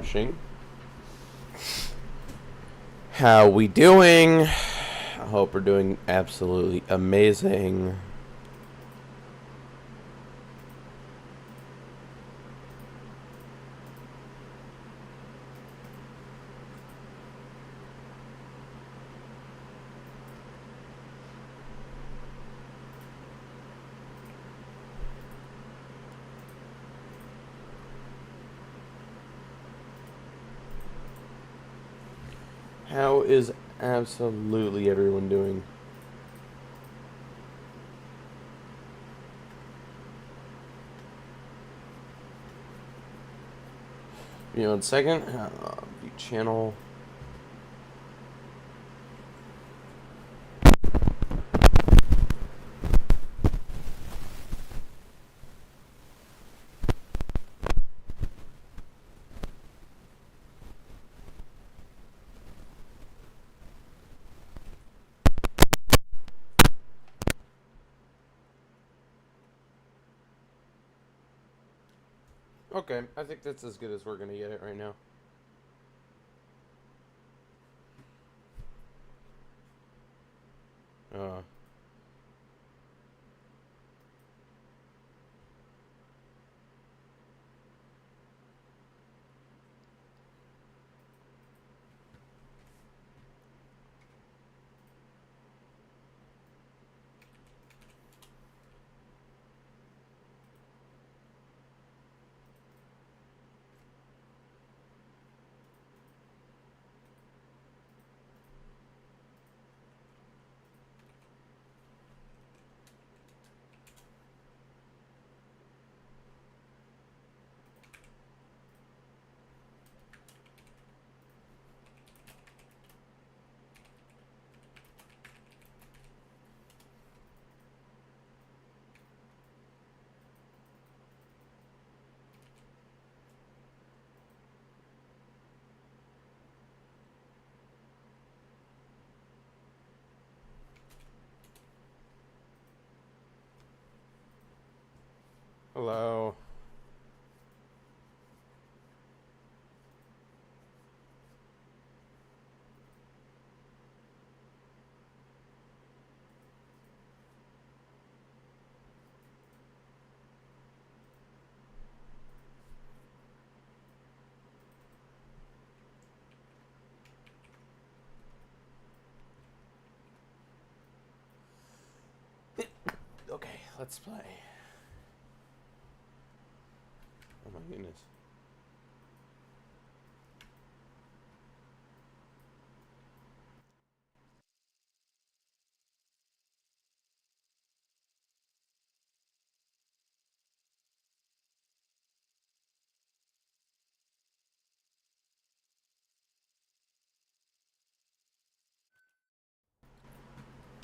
refreshing. How we doing? I hope we're doing absolutely amazing. How is absolutely everyone doing? You know, in second, view channel. Okay, I think that's as good as we're gonna get it right now. Uh, hello. Okay, let's play. Oh my goodness.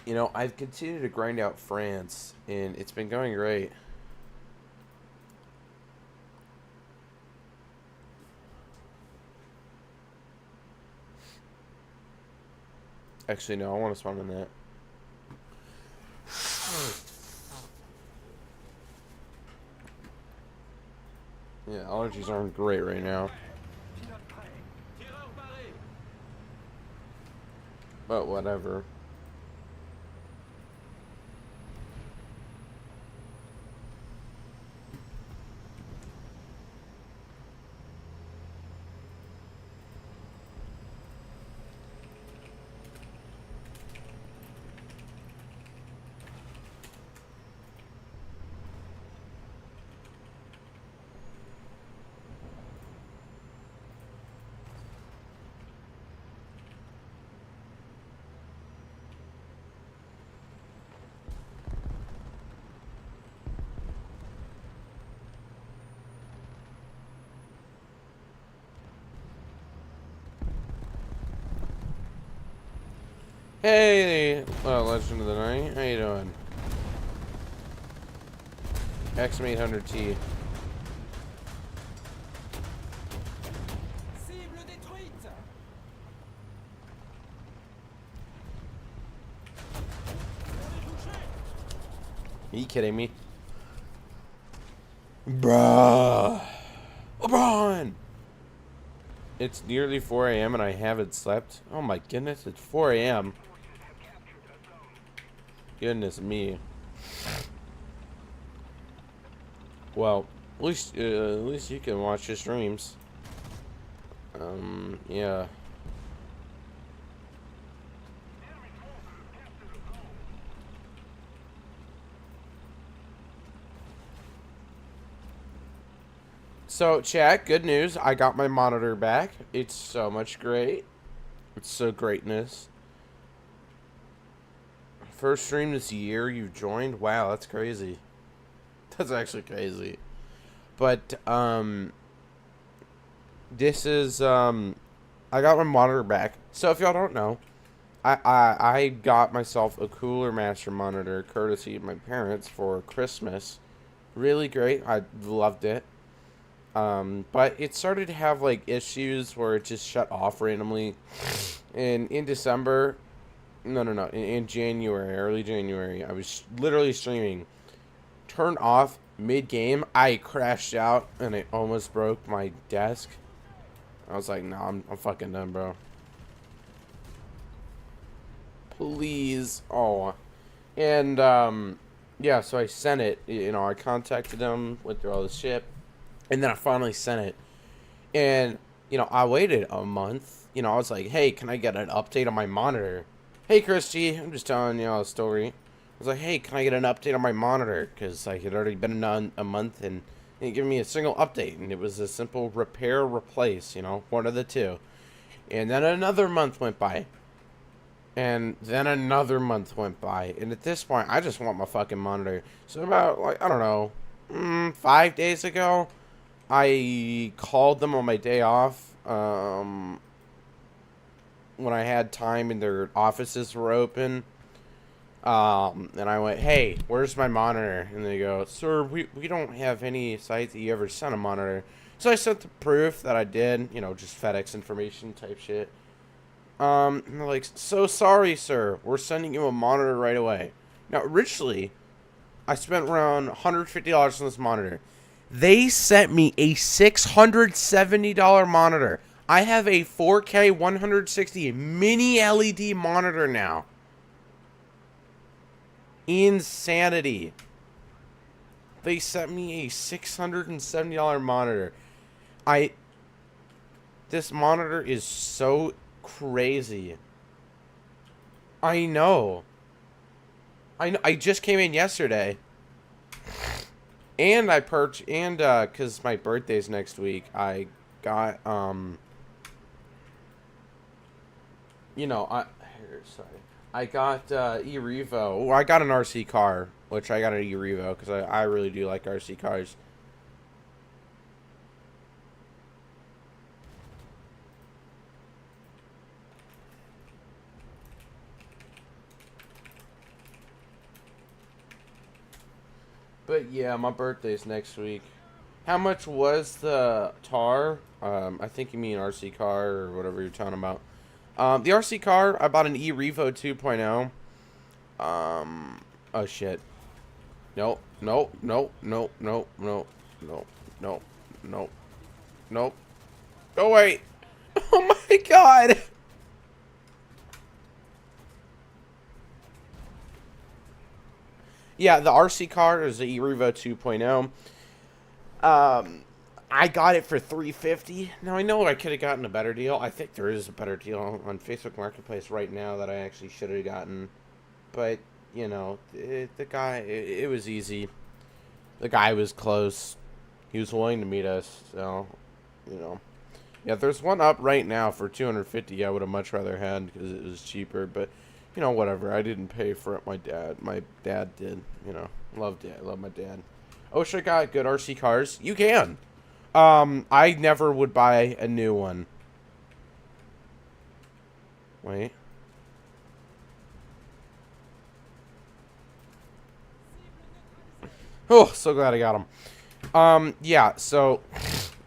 You know, I've continued to grind out France, and it's been going great. Actually, no, I want to spawn in that. Yeah, allergies aren't great right now. But whatever. Hey, Legend of the Night. How you doing? XM800T. Are you kidding me? Bruh. LeBron! It's nearly 4 a.m. and I haven't slept. Oh my goodness, it's 4 a.m. Goodness me. Well, at least you can watch your streams. Yeah. So, chat, good news. I got my monitor back. It's so much great. It's so greatness. First stream this year you've joined? Wow, that's crazy. That's actually crazy. But, this is, I got my monitor back. So, if y'all don't know, I got myself a Cooler Master monitor courtesy of my parents for Christmas. Really great. I loved it. But it started to have like issues where it just shut off randomly. And in December, no, in January, early January, I was literally streaming. Turned off mid-game. I crashed out and it almost broke my desk. I was like, no, I'm fucking done, bro. Please. Oh. And, yeah, so I sent it. You know, I contacted them, went through all the shit. And then I finally sent it. And, you know, I waited a month. You know, I was like, hey, can I get an update on my monitor? Hey, Christy, I'm just telling you a story. I was like, hey, can I get an update on my monitor? Because like, it had already been a month and they didn't give me a single update. And it was a simple repair, replace, you know, one of the two. And then another month went by. And then another month went by. And at this point, I just want my fucking monitor. So about, like, I don't know, 5 days ago, I called them on my day off, when I had time and their offices were open. And I went, hey, where's my monitor? And they go, sir, we don't have any site that you ever sent a monitor. So I sent the proof that I did, you know, just FedEx information type shit. And they're like, so sorry, sir. We're sending you a monitor right away. Now, originally, I spent around $150 on this monitor. They sent me a $670 monitor. I have a 4K 160 mini LED monitor now. Insanity. They sent me a $670 monitor. This monitor is so crazy. I know. I just came in yesterday. And cause my birthday's next week, I got, you know, I got, e-Revo. Well, I got an RC car, which I got an e-Revo, cause I really do like RC cars. But yeah, my birthday's next week. How much was the tar? I think you mean RC car or whatever you're talking about. The RC car, I bought an e-Revo 2.0. Oh shit. Nope. Oh wait. Oh my god. Yeah, the RC car is the e-Revo 2.0. I got it for $350. Now I know I could have gotten a better deal. I think there is a better deal on Facebook Marketplace right now that I actually should have gotten. But you know, the guy, it was easy. The guy was close. He was willing to meet us. So, you know, yeah. There's one up right now for $250. I would have much rather had because it was cheaper. But you know, whatever. I didn't pay for it. My dad did. You know, loved it. I love my dad. Oh, should I got good RC cars? You can. I never would buy a new one. Wait. Oh, so glad I got them. Yeah, so,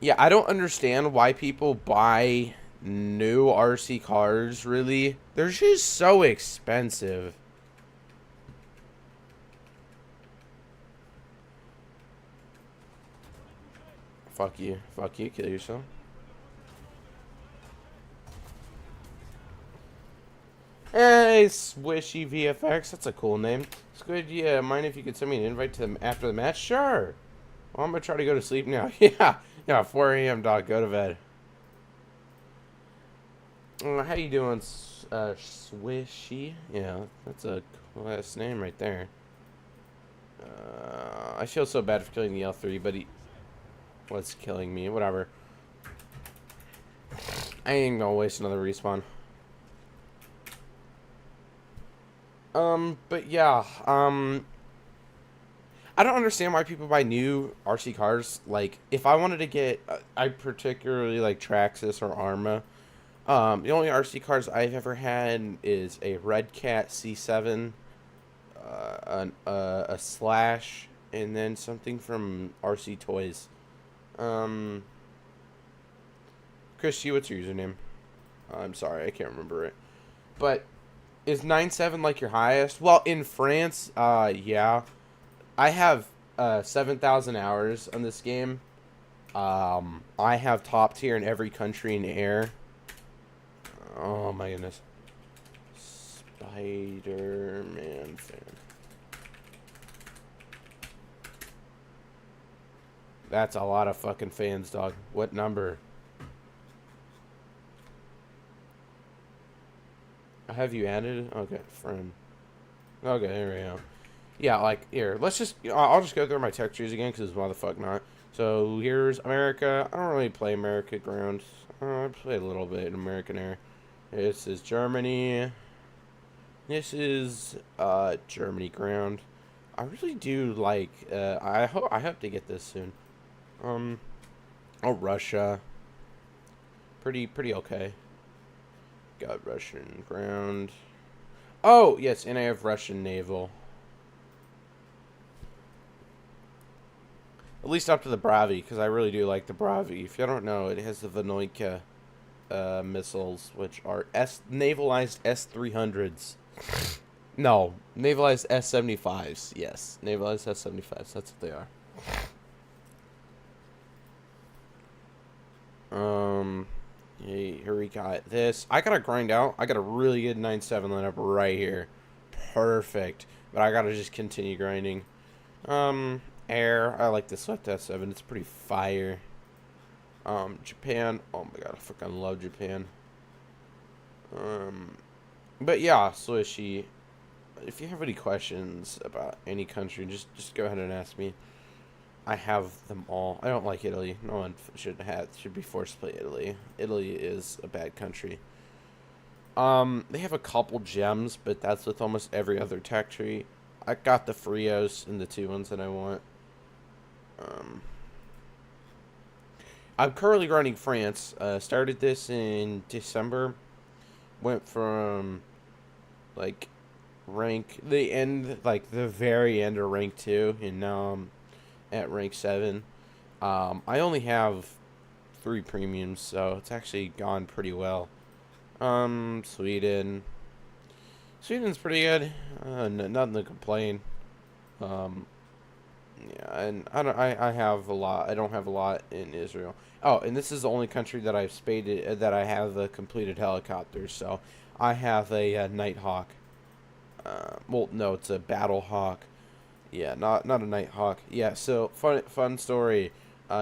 yeah, I don't understand why people buy new RC cars, really. They're just so expensive. Fuck you. Fuck you. Kill yourself. Hey, Swishy VFX. That's a cool name. Squid, yeah, mind if you could send me an invite to them after the match? Sure. Well, I'm gonna try to go to sleep now. Yeah, 4 a.m. dog. Go to bed. How you doing, Swishy? Yeah, that's a class name right there. I feel so bad for killing the L3, but he was killing me. Whatever. I ain't gonna waste another respawn. But yeah, I don't understand why people buy new RC cars. Like, if I wanted to get, I particularly like Traxxas or Arma. The only RC cars I've ever had is a Red Cat C7, a Slash, and then something from RC Toys. Um, Christy, what's your username? I'm sorry, I can't remember it. But is 9.7 like your highest? Well, in France, yeah. I have 7,000 hours on this game. I have top tier in every country in air. Oh my goodness. Spider-Man fan. That's a lot of fucking fans, dog. What number? Have you added? Okay, friend. Okay, there we go. Yeah, like, here, let's just, I'll just go through my tech trees again, because why the fuck not. So, here's America. I don't really play America ground. I play a little bit in American Air. This is Germany. This is, Germany ground. I really do like, I hope to get this soon. Oh, Russia. Pretty okay. Got Russian ground. Oh, yes, and I have Russian naval. At least up to the Bravi, because I really do like the Bravi. If you don't know, it has the Vanoika missiles, which are navalized S-300s. No, navalized S-75s. Yes, navalized S-75s. That's what they are. Here we got this. I gotta grind out. I got a really good 9.7 lineup right here. Perfect. But I gotta just continue grinding. Air. I like the Swift S7. It's pretty fire. Japan. Oh my god, I fucking love Japan. But yeah, Swishy. If you have any questions about any country, just go ahead and ask me. I have them all. I don't like Italy. No one should be forced to play Italy. Italy is a bad country. They have a couple gems, but that's with almost every other tech tree. I got the Frios and the two ones that I want. I'm currently running France. Started this in December. Went from like the very end of rank 2, and now I'm at rank 7. I only have 3 premiums, so it's actually gone pretty well. Sweden. Sweden's pretty good. Nothing to complain. Yeah, and I have a lot. I don't have a lot in Israel. Oh, and this is the only country that I've spaded that I have a completed helicopter. So I have a Nighthawk. Well, no, it's a Battle Hawk. Yeah, not a Nighthawk. Yeah, so fun story.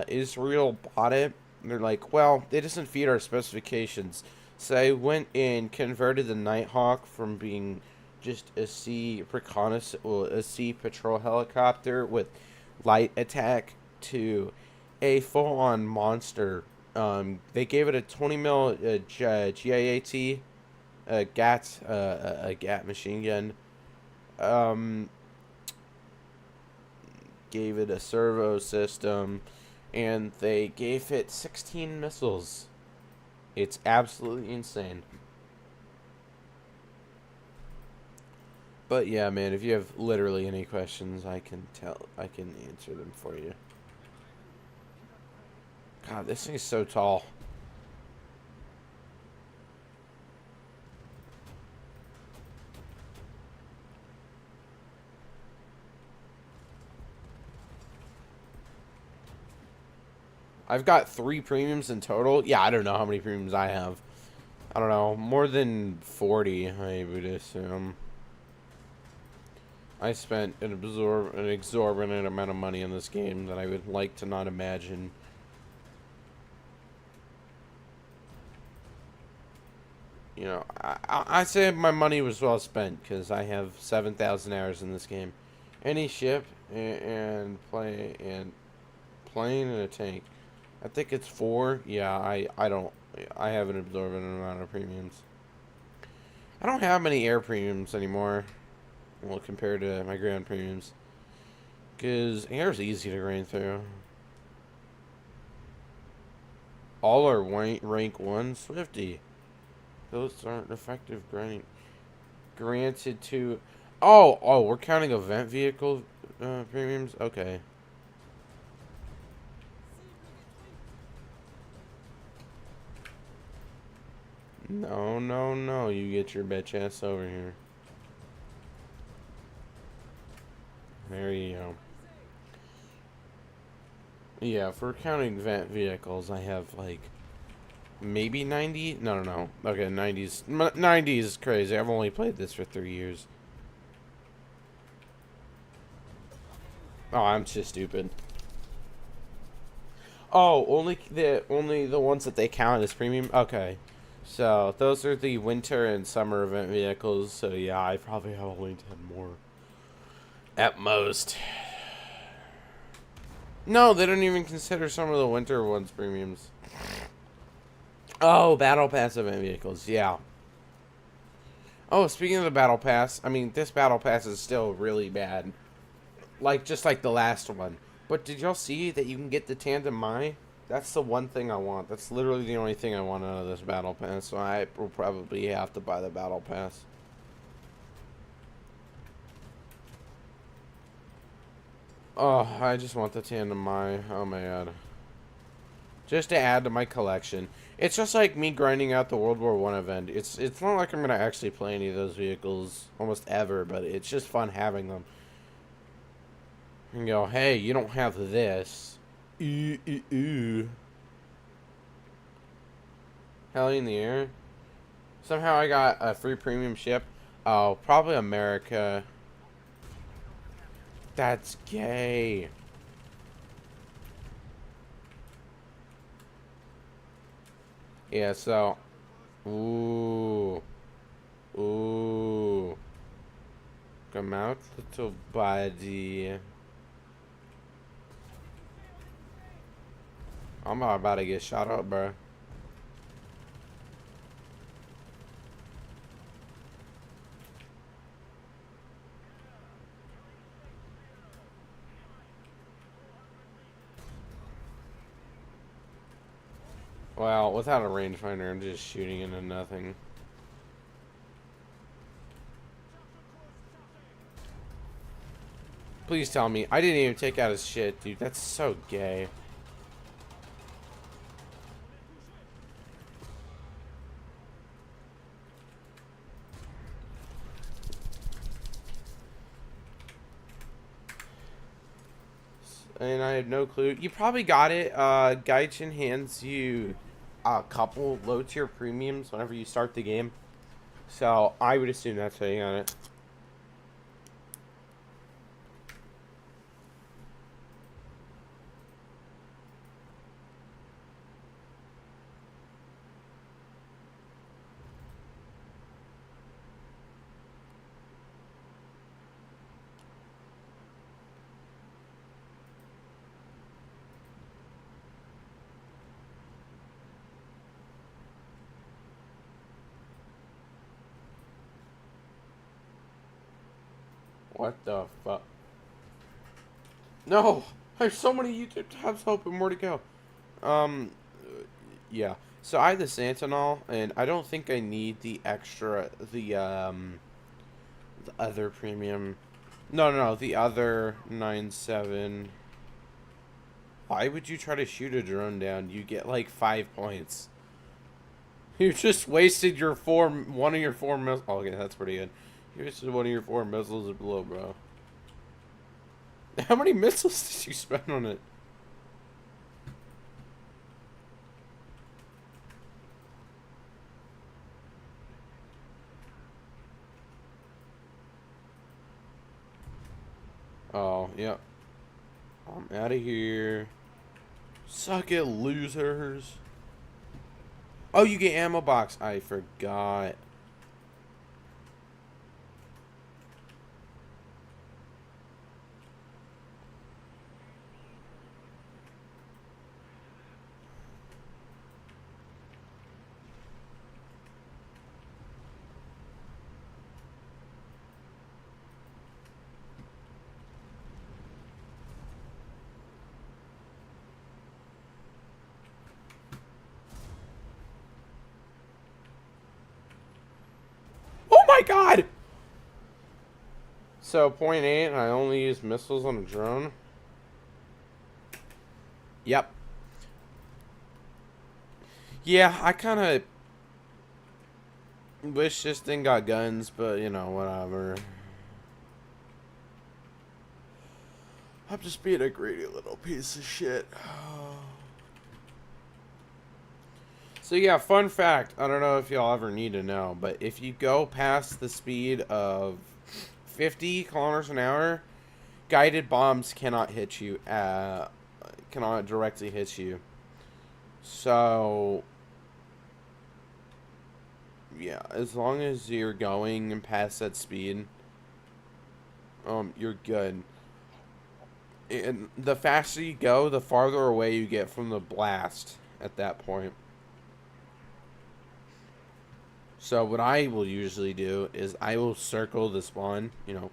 Israel bought it. They're like, well, it doesn't feed our specifications. So I went and converted the Nighthawk from being just a sea patrol helicopter with light attack to a full-on monster. They gave it a 20 mil GIAT, a GAT machine gun. Gave it a servo system, and they gave it 16 missiles. It's absolutely insane. But yeah, man, if you have literally any questions, I can answer them for you. God, this thing is so tall. I've got 3 premiums in total. Yeah, I don't know how many premiums I have. I don't know, more than 40, I would assume. I spent an exorbitant amount of money on this game that I would like to not imagine. You know, I say my money was well spent because I have 7,000 hours in this game. Any ship and plane and a tank. I think it's 4. Yeah, I don't. I have an absorbent amount of premiums. I don't have many air premiums anymore. Well, compared to my ground premiums, because air is easy to grind through. All are rank 1 Swifty. Those aren't effective grinding. Granted to... Oh, we're counting event vehicle premiums? Okay. No, no, no. You get your bitch ass over here. There you go. Yeah, if we're counting event vehicles, I have, like... Maybe 90? No, no, no. Okay, 90 is crazy. I've only played this for 3 years. Oh, I'm just stupid. Oh, only the ones that they count as premium? Okay. So, those are the winter and summer event vehicles. So, yeah, I probably have only 10 more. At most. No, they don't even consider some of the winter ones premiums. Oh, Battle Pass event vehicles, yeah. Oh, speaking of the Battle Pass, I mean, this Battle Pass is still really bad. Like, just like the last one. But did y'all see that you can get the Tandem Mai? That's the one thing I want. That's literally the only thing I want out of this Battle Pass. So I will probably have to buy the Battle Pass. Oh, I just want the Tandem Mai. Oh my god. Just to add to my collection. It's just like me grinding out the World War I event. It's not like I'm going to actually play any of those vehicles almost ever, but it's just fun having them. And go, hey, you don't have this. Ooh, ooh, ooh. Heli in the air. Somehow I got a free premium ship. Oh, probably America. That's gay. Yeah, so... Ooh. Ooh. Come out, little buddy. I'm about to get shot up, bro. Well, without a rangefinder, I'm just shooting into nothing. Please tell me. I didn't even take out his shit, dude. That's so gay. And I have no clue. You probably got it. Gaijin hands you a couple low-tier premiums whenever you start the game. So, I would assume that's how you got it. What the fuck? No! There's so many YouTube tabs open. More to go. Yeah. So I have the Sentinel, and I don't think I need the extra, the other premium. No, no, no, the other 9.7. Why would you try to shoot a drone down? You get like 5 points. You just wasted your one of your 4 missiles. Oh, okay, that's pretty good. You wasted one of your 4 missiles below, bro. How many missiles did you spend on it? Oh, yep. I'm out of here. Suck it, losers. Oh, you get ammo box. I forgot. Oh my god! So, point 8, I only use missiles on a drone. Yep. Yeah, I kind of wish this thing got guns, but, you know, whatever. I'm just being a greedy little piece of shit. So yeah, fun fact. I don't know if y'all ever need to know, but if you go past the speed of 50 kilometers an hour, guided bombs cannot hit you. Cannot directly hit you. So yeah, as long as you're going past that speed, you're good. And the faster you go, the farther away you get from the blast at that point. So what I will usually do is I will circle the spawn, you know.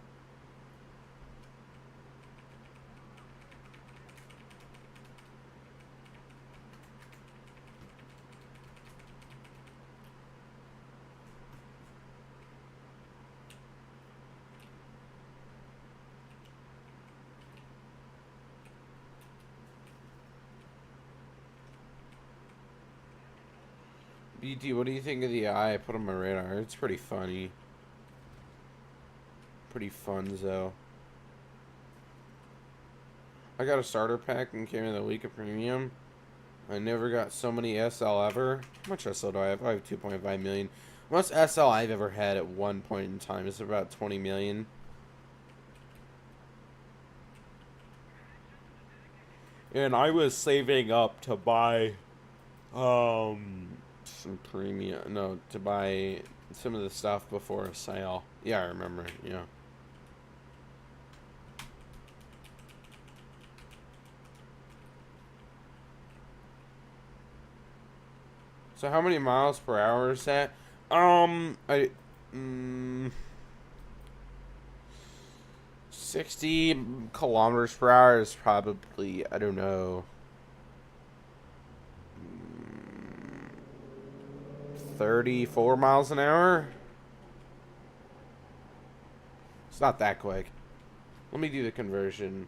BT, what do you think of the eye I put on my radar? It's pretty funny. Pretty fun, though. I got a starter pack and came in the week of premium. I never got so many SL ever. How much SL do I have? I have 2.5 million. Most SL I've ever had at one point in time is about 20 million. And I was saving up to buy some premium, no, to buy some of the stuff before a sale. Yeah, I remember. Yeah. So how many miles per hour is that? I mm, 60 kilometers per hour is probably, I don't know, 34 miles an hour. It's not that quick. Let me do the conversion.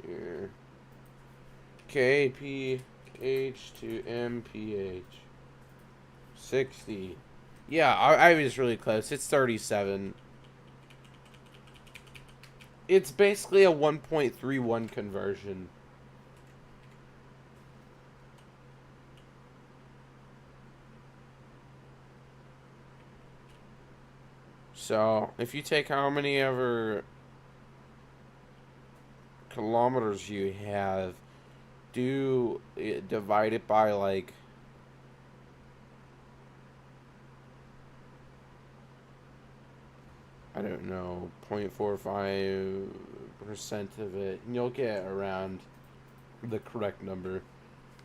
Here. KPH to MPH. 60. Yeah, I was really close. It's 37. It's basically a 1.31 conversion. So, if you take how many ever kilometers you have, divide it by like, I don't know, 0.45% of it, and you'll get around the correct number.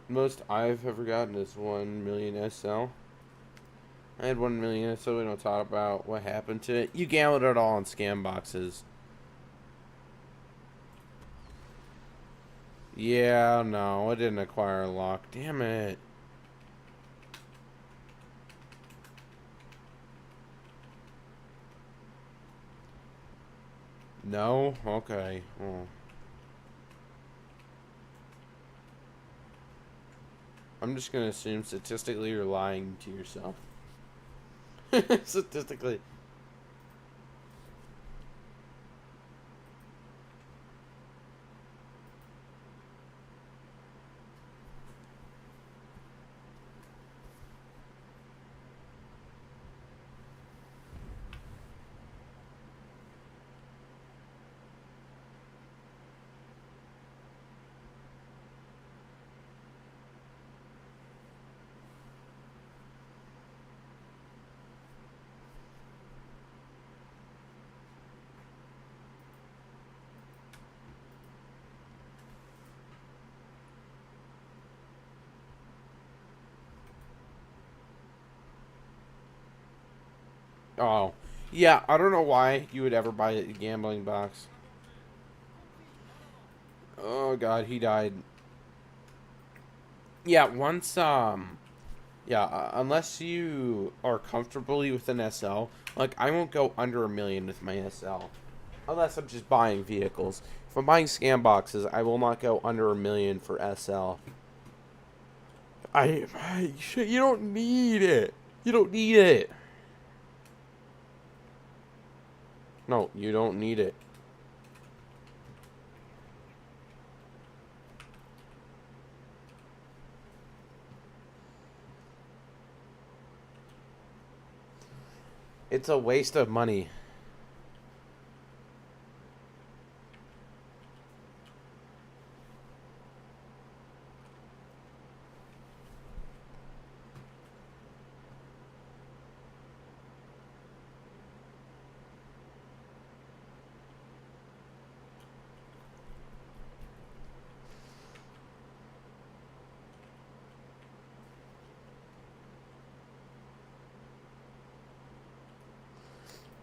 Most I've ever gotten is 1 million SL. I had 1 million, so we don't talk about what happened to it. You gambled it all on scam boxes. Yeah, no, I didn't acquire a lock. Damn it. No? Okay. Oh. I'm just gonna assume statistically you're lying to yourself. Statistically. Oh. Yeah, I don't know why you would ever buy a gambling box. Oh god, he died. Yeah, unless you are comfortably with an SL, like I won't go under 1 million with my SL. Unless I'm just buying vehicles. If I'm buying scam boxes, I will not go under 1 million for SL. Shit, you don't need it. You don't need it. No, you don't need it. It's a waste of money.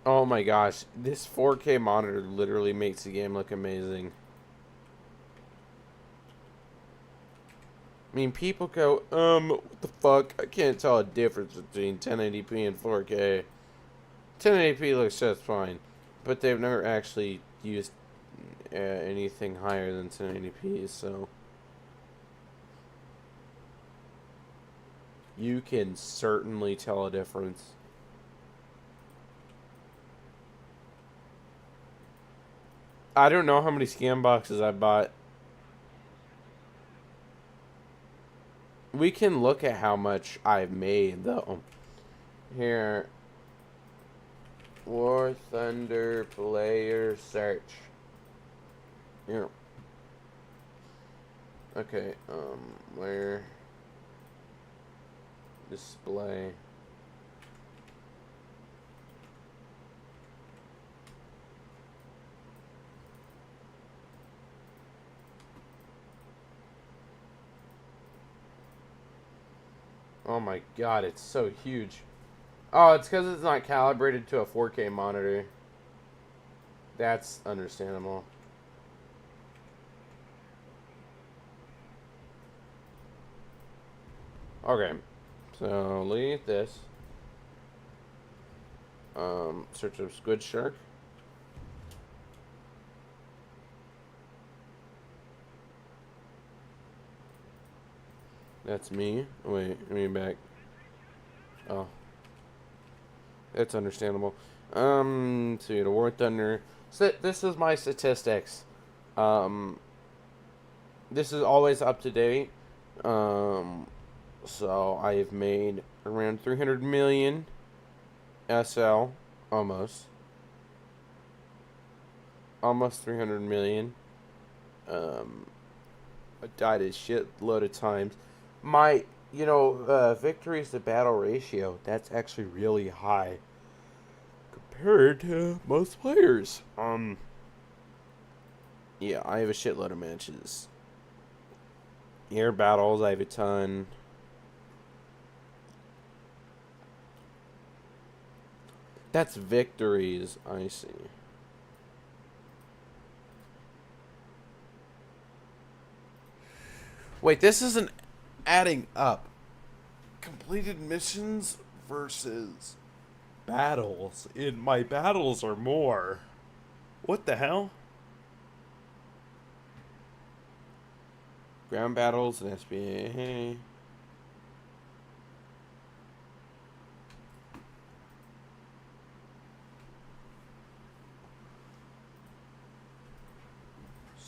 Oh my gosh, this 4K monitor literally makes the game look amazing. I mean, people go, what the fuck? I can't tell a difference between 1080p and 4K. 1080p looks just fine, but they've never actually used anything higher than 1080p, so you can certainly tell a difference. I don't know how many scam boxes I bought. We can look at how much I've made, though. Here, War Thunder player search. Here. Okay, where display. Oh my god, it's so huge. Oh, it's because it's not calibrated to a 4K monitor. That's understandable. Okay, so looking at this. Search of squid shark. That's me. Wait, let me back. Oh, that's understandable. So you had a war thunder. So this is my statistics. Um, this is always up to date. Um, so I have made around 300 million SL, almost, almost 300 million. Um, I died a shit load of times. My, victories to battle ratio, that's actually really high compared to most players. Yeah, I have a shitload of matches. Air battles, I have a ton. That's victories, I see. Wait, this isn't adding up. Completed missions versus battles. In my battles are more. What the hell? Ground battles and SBA.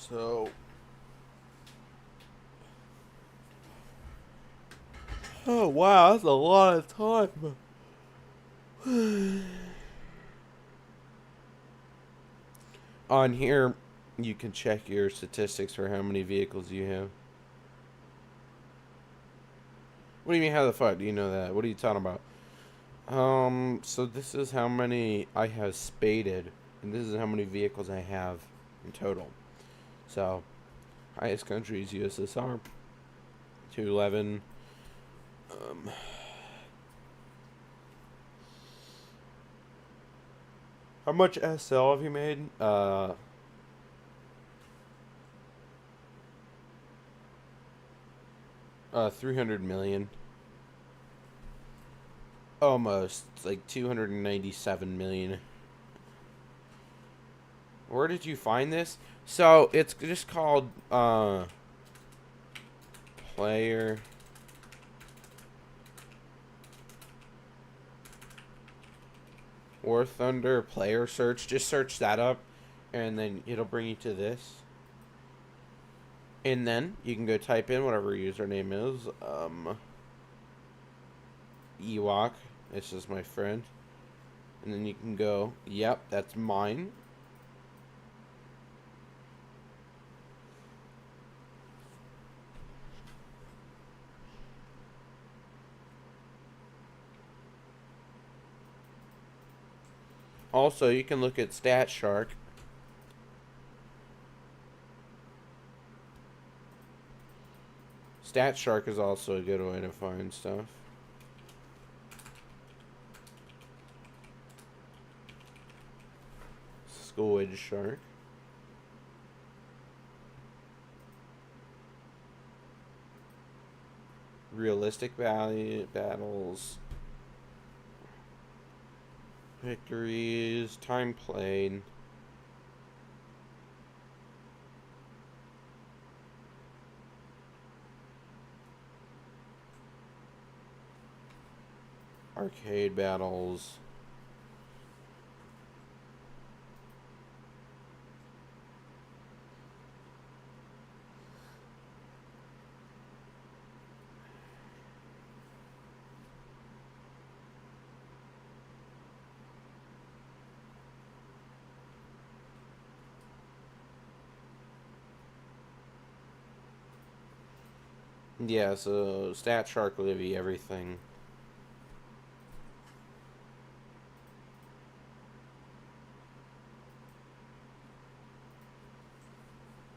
So, oh wow, that's a lot of time. On here, you can check your statistics for how many vehicles you have. What do you mean, how the fuck do you know that? What are you talking about? So this is how many I have spaded, and this is how many vehicles I have in total. So, highest country is USSR, 211. Um, How much SL have you made? 300 million. Almost. It's like 297 million. Where did you find this? So, it's just called, player. warthunder player search. Just search that up, and then it'll bring you to this. And then you can go type in whatever your username is. Ewok. This is my friend. And then you can go, yep, that's mine. Also, you can look at Stat Shark. Stat Shark is also a good way to find stuff. Schoolage Shark. Realistic value battles. Victories. Time played. Arcade battles. Yeah, so Stat Shark will give you everything.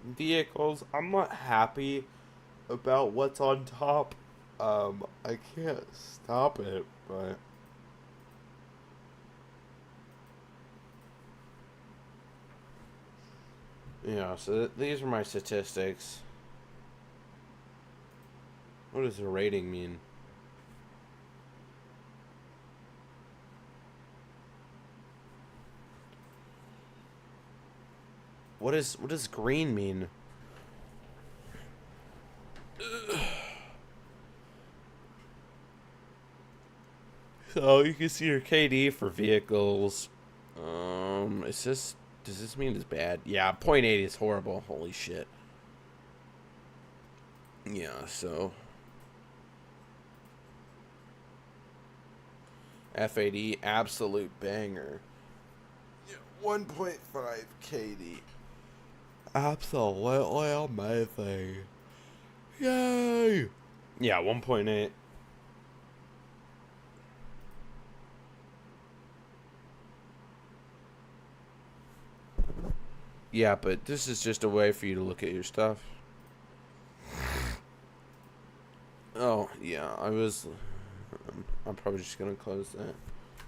Vehicles, I'm not happy about what's on top. I can't stop it, but yeah, so these are my statistics. What does the rating mean? What does green mean? So you can see your KD for vehicles. Is this does this mean it's bad? Yeah, .8 is horrible. Holy shit. Yeah, so F80 absolute banger. 1.5 KD. Absolutely amazing. Yay! Yeah, 1.8. Yeah, but this is just a way for you to look at your stuff. Oh, yeah, I'm probably just gonna close that.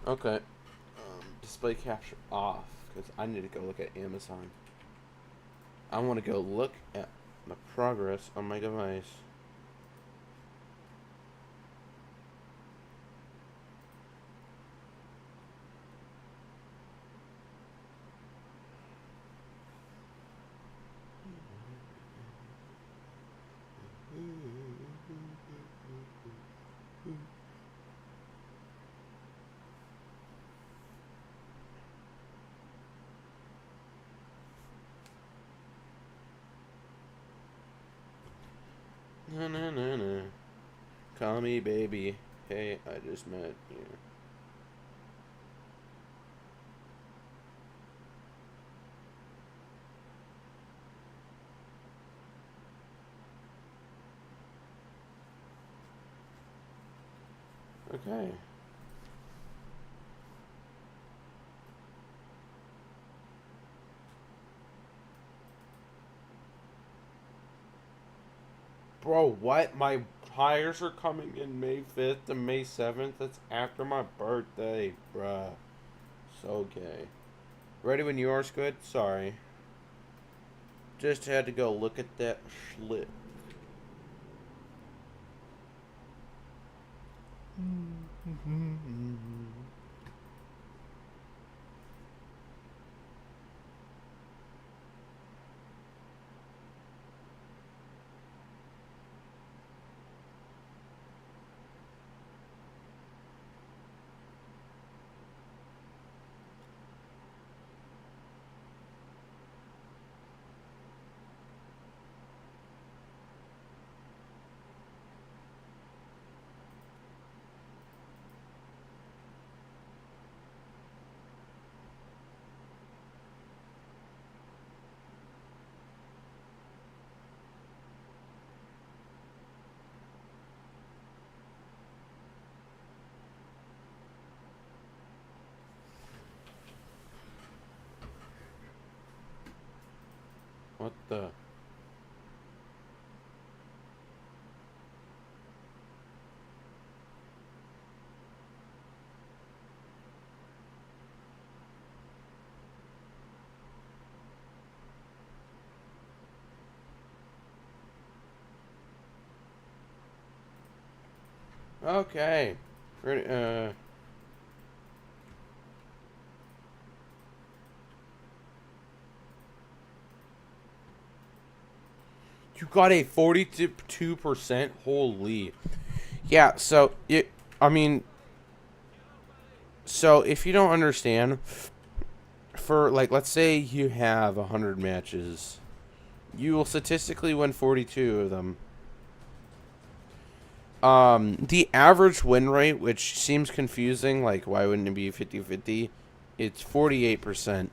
Okay. Display capture off, because I need to go look at Amazon. I want to go look at the progress on my device. Na na na na. Call me baby. Hey, I just met you. Okay. Bro, what? My tires are coming in May 5th and May 7th? That's after my birthday, bruh. So gay. Ready when you are, Squid? Sorry. Just had to go look at that schlick. What the? Okay. Ready, you got a 42%? Holy. Yeah, so, I mean, so if you don't understand, for, like, let's say you have 100 matches, you will statistically win 42 of them. The average win rate, which seems confusing, like, why wouldn't it be 50-50? It's 48%.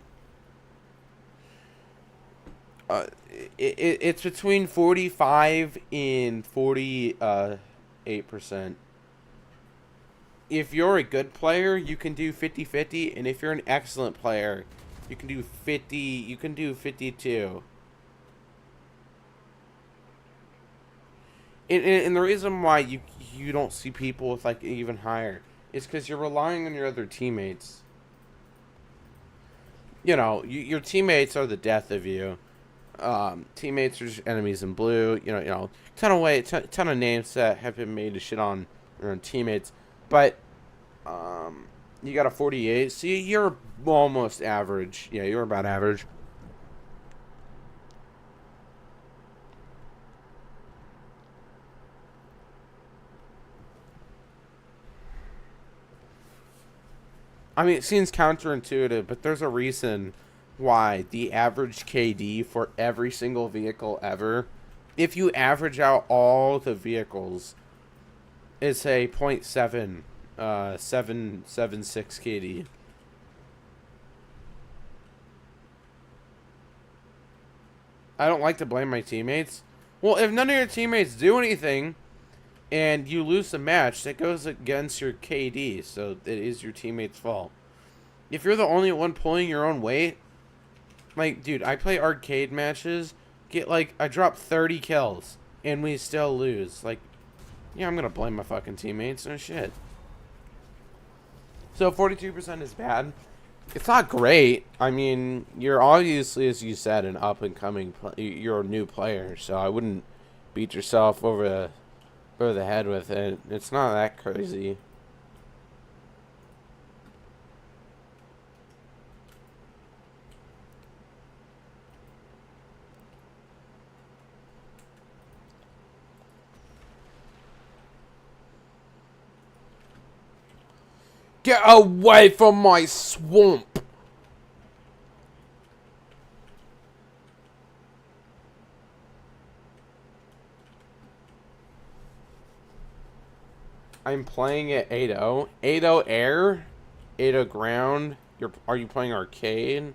It's between 45 and 48%. If you're a good player, you can do 50-50, and if you're an excellent player, you can do 50, you can do 52. And the reason why you don't see people with, like, even higher is because you're relying on your other teammates. You know, your teammates are the death of you. Teammates are just enemies in blue. Ton of names that have been made to shit on their own teammates. But you got a 48. So you're almost average. Yeah, you're about average. I mean, it seems counterintuitive, but there's a reason why the average KD for every single vehicle ever, if you average out all the vehicles, it's a .7, 776 KD. I don't like to blame my teammates. Well, if none of your teammates do anything and you lose the match, that goes against your KD, so it is your teammate's fault. If you're the only one pulling your own weight, like, dude, I play arcade matches, I drop 30 kills, and we still lose. Like, yeah, I'm gonna blame my fucking teammates. No shit. So 42% is bad. It's not great. I mean, you're obviously, as you said, an up and coming. You're a new player, so I wouldn't beat yourself over the head with it. It's not that crazy. Get away from my swamp! I'm playing at 8-0. 8-0 air? 8-0 ground? Are you playing arcade?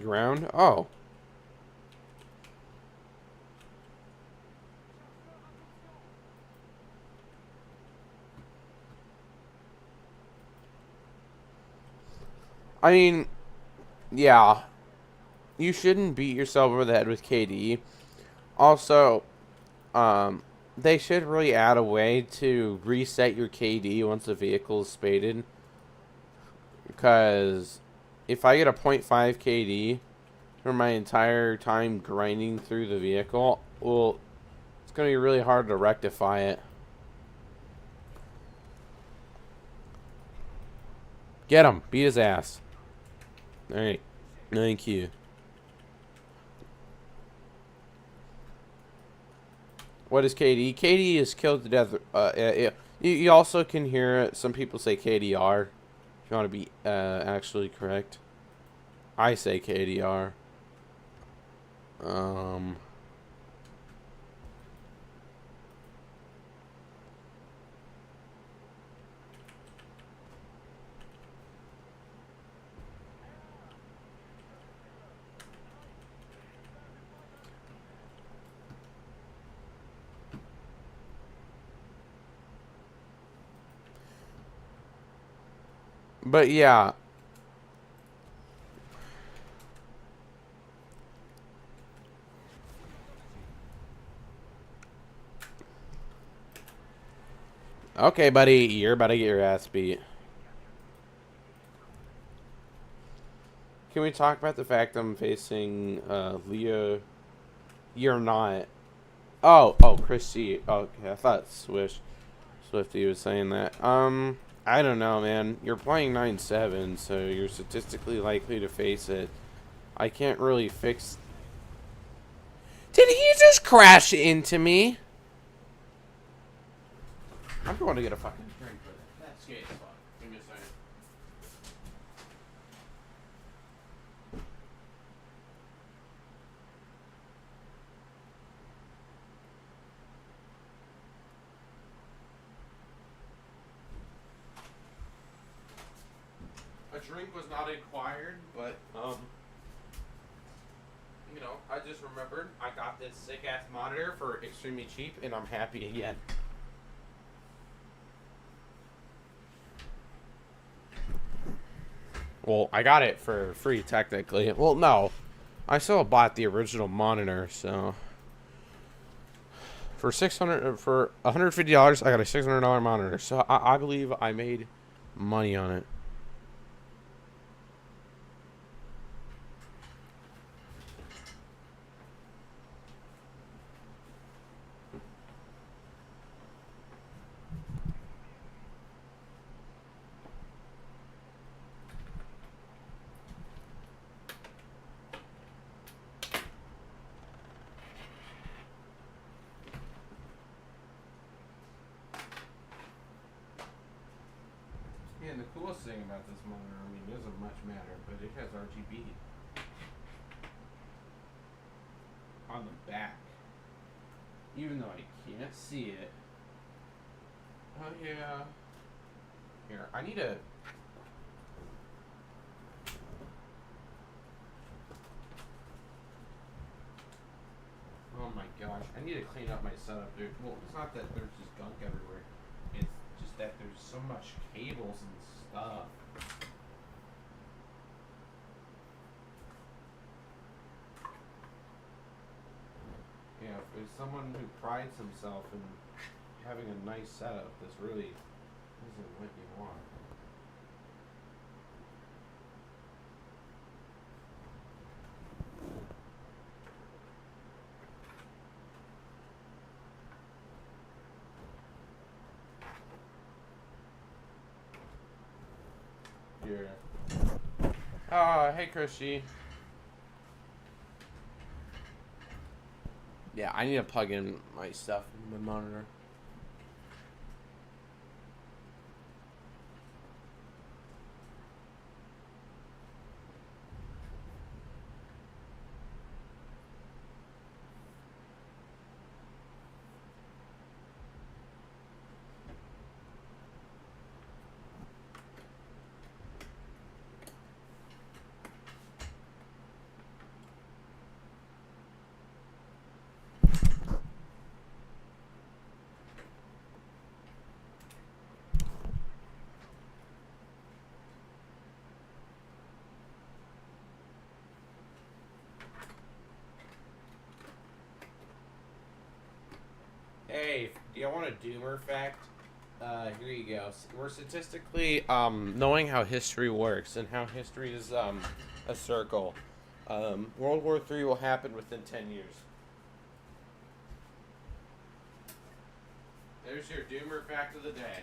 Ground? Oh. I mean, yeah. You shouldn't beat yourself over the head with KD. Also, um, they should really add a way to reset your KD once the vehicle is spaded. Because if I get a .5 KD for my entire time grinding through the vehicle, well, it's going to be really hard to rectify it. Get him. Beat his ass. Alright. Thank you. What is KD? KD is killed to death. You also can hear some people say KDR. If you want to be actually correct. I say KDR. But yeah. Okay, buddy, you're about to get your ass beat. Can we talk about the fact I'm facing Leo? You're not. Oh, Chrissy. Okay, I thought Swifty was saying that. I don't know, man. You're playing 9-7, so you're statistically likely to face it. I can't really fix. Did he just crash into me? I'm going to get a fucking drink with it. That's scary as fuck. Give me a second. A drink was not acquired, but you know, I just remembered I got this sick ass monitor for extremely cheap, and I'm happy again. Well, I got it for free technically. Well, no, I still bought the original monitor, so for $150, I got a $600 monitor. So I believe I made money on it. Yeah, and the coolest thing about this monitor, I mean, it doesn't much matter, but it has RGB on the back. Even though I can't see it. Oh, yeah. Here, I need a... Oh my gosh, I need to clean up my setup, dude. Well, it's not that there's just gunk everywhere. It's just that there's so much cables and stuff. Yeah, if it's someone who prides himself in having a nice setup, this really isn't what you want. Yeah. Hey, Chrissy. Yeah, I need to plug in my stuff in my monitor. Hey, do you want a doomer fact? Here you go. We're statistically knowing how history works and how history is a circle. World War III will happen within 10 years. There's your doomer fact of the day.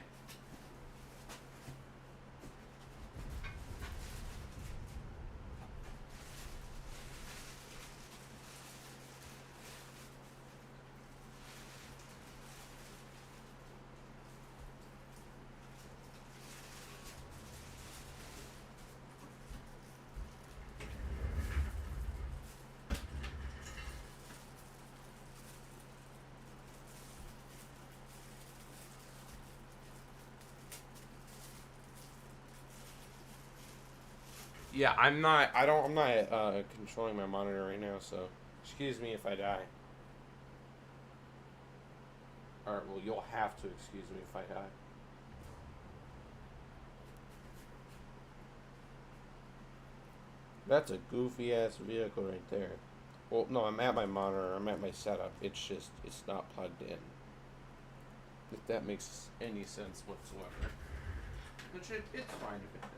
Yeah, I'm not. I don't. I'm not controlling my monitor right now, so excuse me if I die. All right. Well, you'll have to excuse me if I die. That's a goofy ass vehicle right there. Well, no, I'm at my monitor. I'm at my setup. It's not plugged in. If that makes any sense whatsoever. Which it's fine if it doesn't.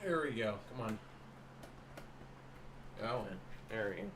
There we go. Come on. Go in. There we go.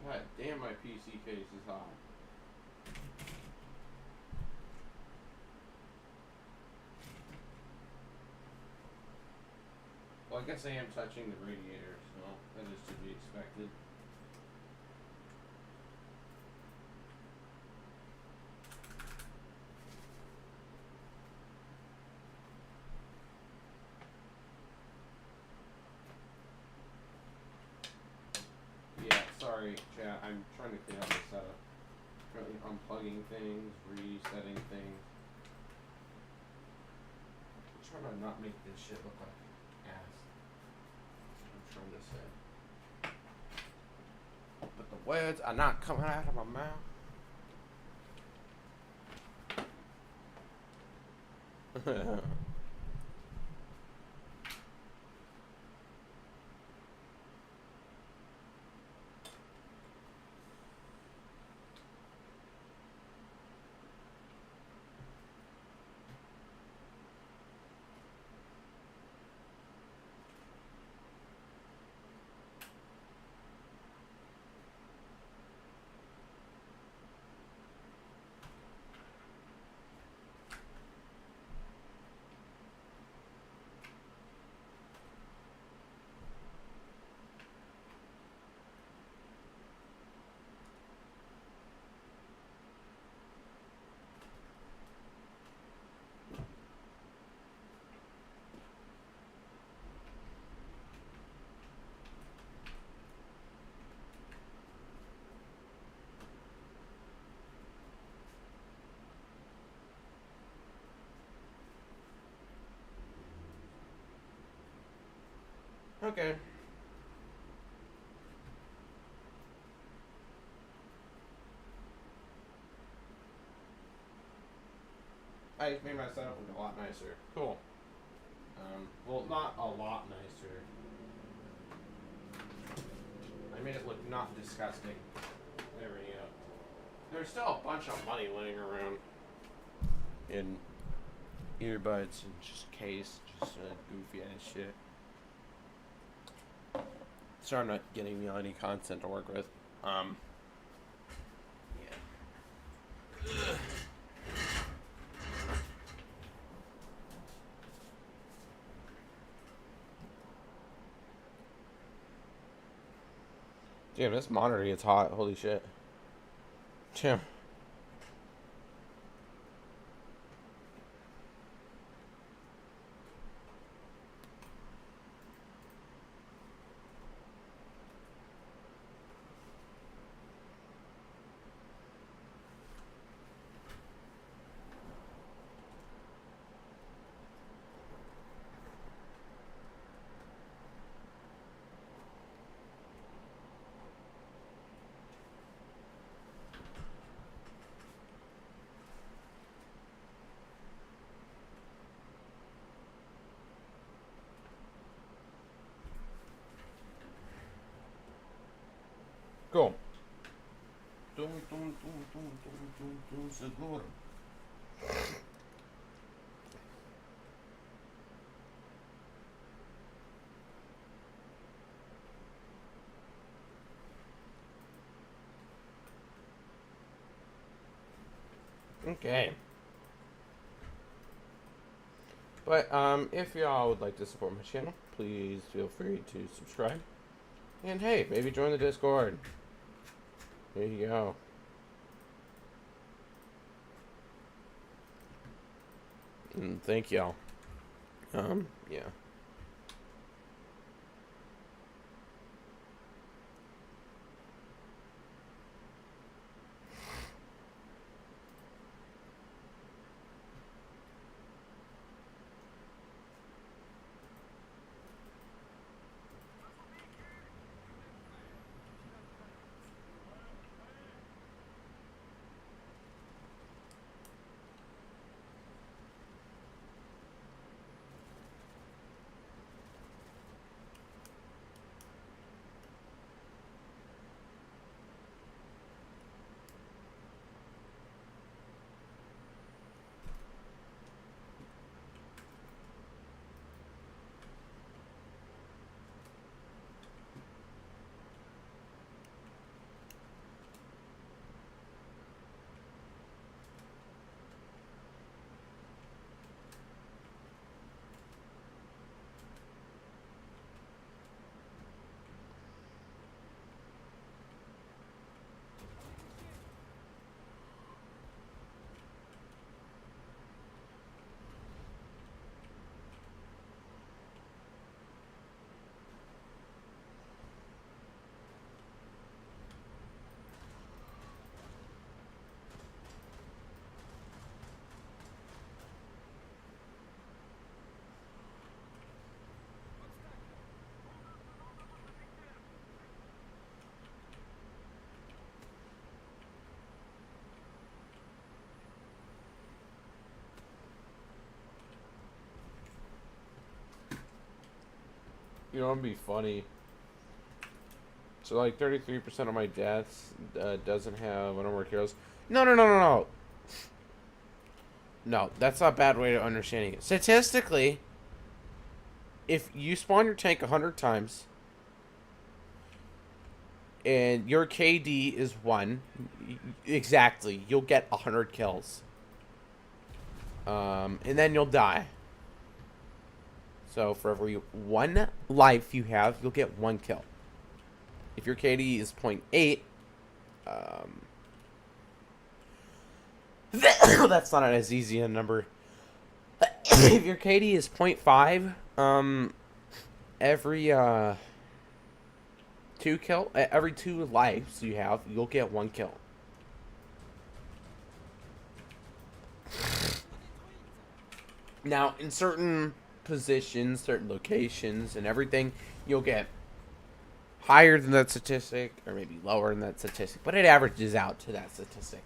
God damn, my PC case is hot. Well, I guess I am touching the radiator, so that is to be expected. Yeah, sorry, chat. I'm trying to clean up my setup. Currently unplugging things, resetting things. I'm trying to not make this shit look like ass. I'm trying to say. But the words are not coming out of my mouth. Okay. I made my setup look a lot nicer. Cool. Well, not a lot nicer. I made it look not disgusting. There we go. There's still a bunch of money laying around in earbuds and just case, just goofy ass shit. So I'm not getting me any content to work with. Yeah. Damn, this monitor gets hot. Holy shit. Damn. Cool. Seguro. Okay. But if y'all would like to support my channel, please feel free to subscribe. And hey, maybe join the Discord. There you go. And thank y'all. Yeah. You know, it'd be funny. So, like, 33% of my deaths doesn't have a number of kills. No. No, that's not a bad way of understanding it. Statistically, if you spawn your tank 100 times and your KD is 1, exactly, you'll get 100 kills. And then you'll die. So for every 1 life you have, you'll get 1 kill. If your KD is 0.8, that's not as easy a number. If your KD is 0.5, every 2 lives you have, you'll get 1 kill. Now, in certain positions, certain locations, and everything, you'll get higher than that statistic, or maybe lower than that statistic, but it averages out to that statistic.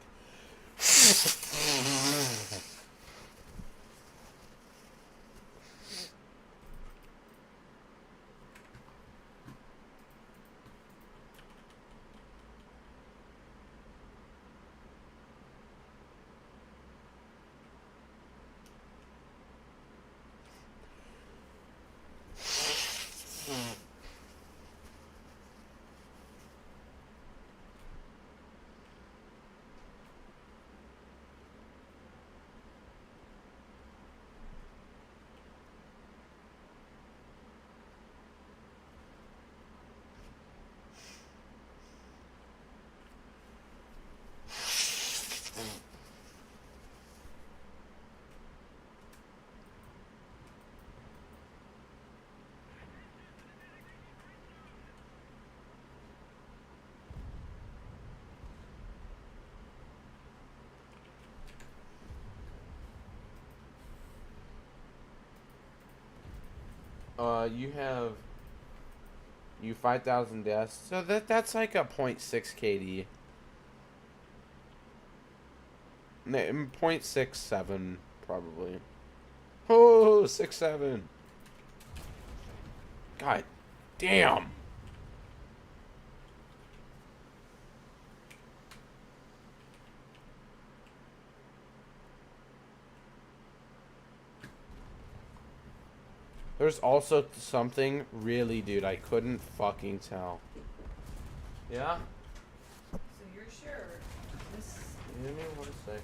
You have 5,000 deaths, so that's like a .6 KD. 0.67 probably. Oh, 6.7. God damn. There's also something really, dude, I couldn't fucking tell. Yeah? So you're sure this? Give me 1 second.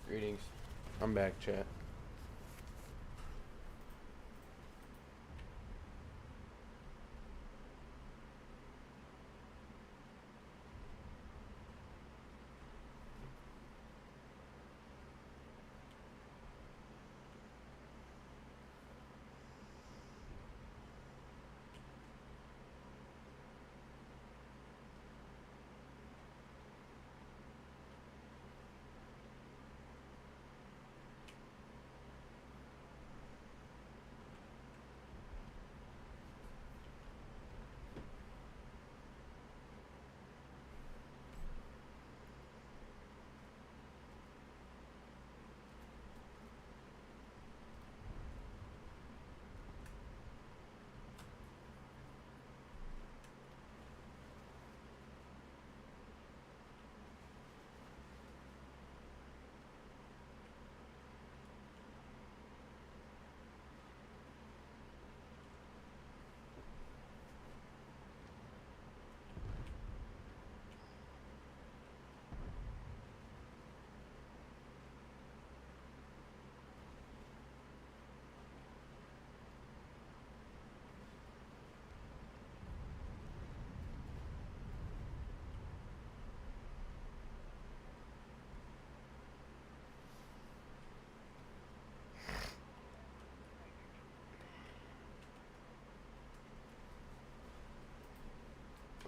Greetings. I'm back, chat.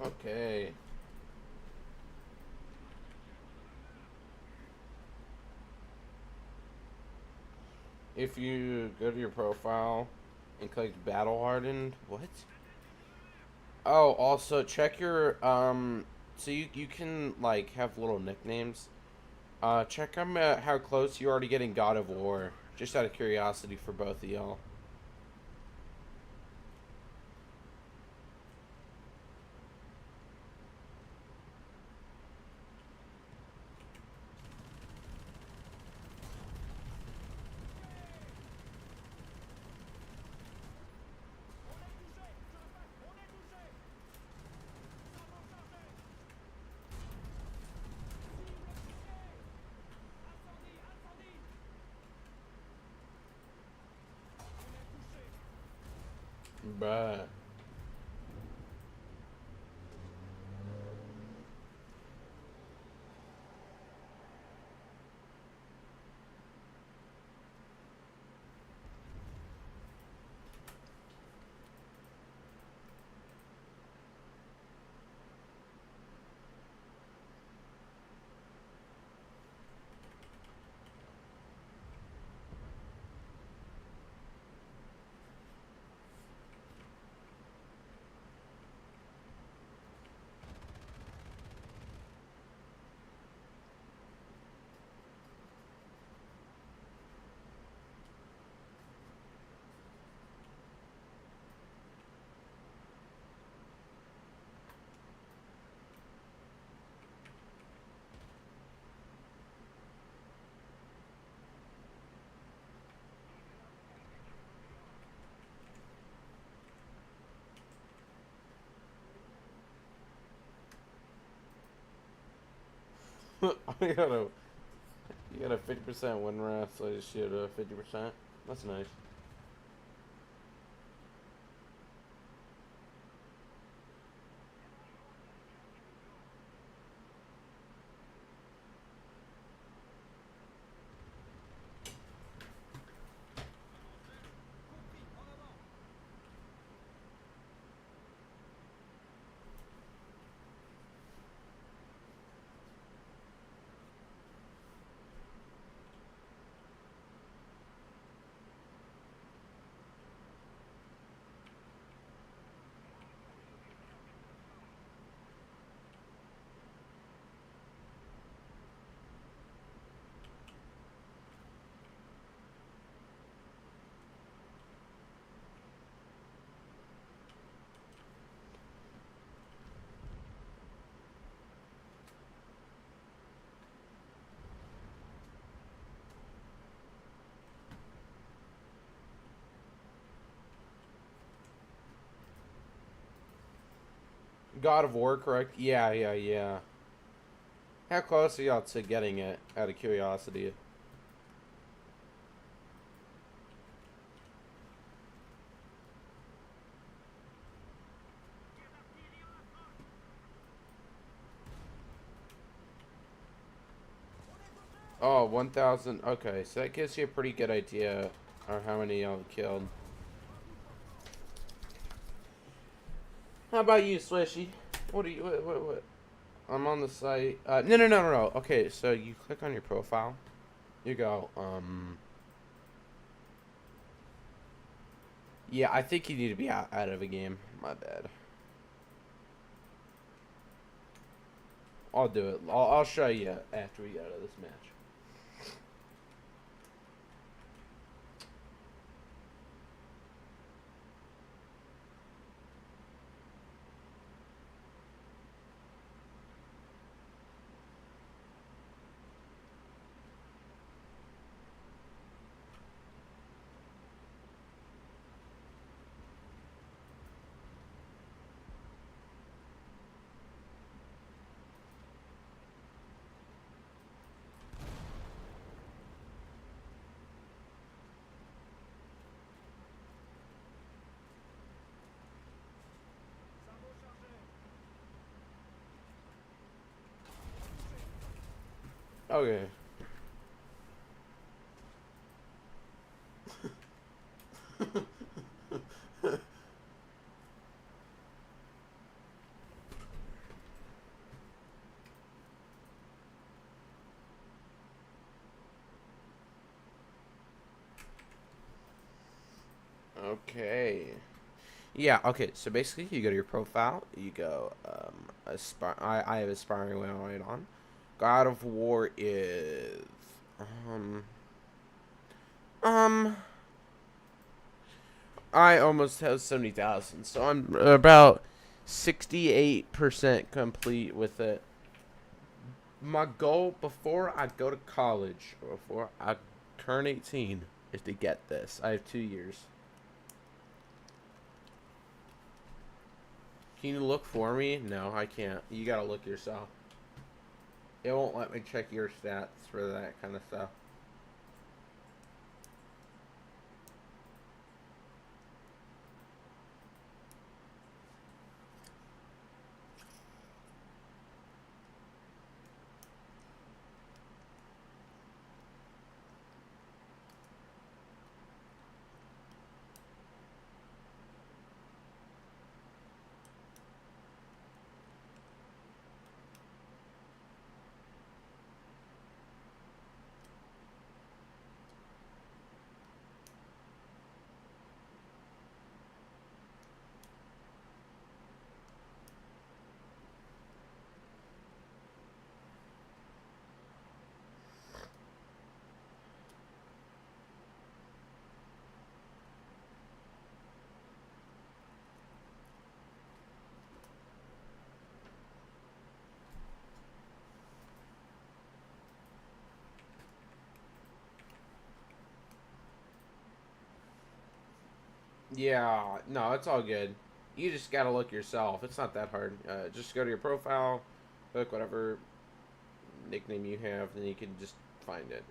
Okay. If you go to your profile and click Battle Hardened, what? Oh, also check your so you can like have little nicknames. Check them how close you are to getting God of War. Just out of curiosity for both of y'all. Bruh. I got a you got a 50% win rate, so I just shoot a 50%. That's nice. God of War, correct? Yeah, yeah, yeah. How close are y'all to getting it? Out of curiosity. Oh, 1,000. Okay, so that gives you a pretty good idea of how many y'all killed. How about you, Swishy? What do you? What? I'm on the site. No. Okay, so you click on your profile. You go. Yeah, I think you need to be out of a game. My bad. I'll do it. I'll show you after we get out of this match. Okay. Okay. Yeah, okay, so basically you go to your profile, you go, I have aspiring right on. God of War is, um, um, I almost have 70,000, so I'm about 68% complete with it. My goal before I go to college, before I turn 18, is to get this. I have 2 years. Can you look for me? No, I can't. You gotta look yourself. It won't let me check your stats for that kind of stuff. Yeah, no, it's all good. You just gotta look yourself. It's not that hard. Just go to your profile, click whatever nickname you have, then you can just find it.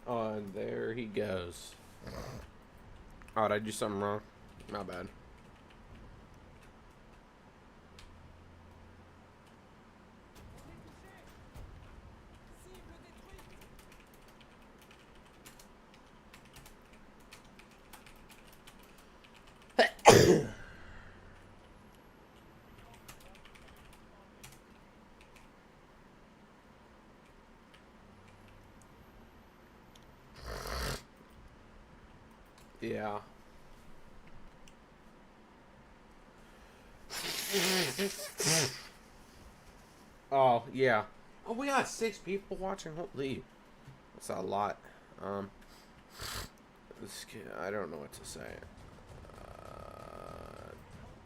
Oh, and there he goes. Oh, did I do something wrong? My bad. Yeah. Oh, yeah. Oh, we got 6 people watching. Holy. That's a lot. Um, I don't know what to say.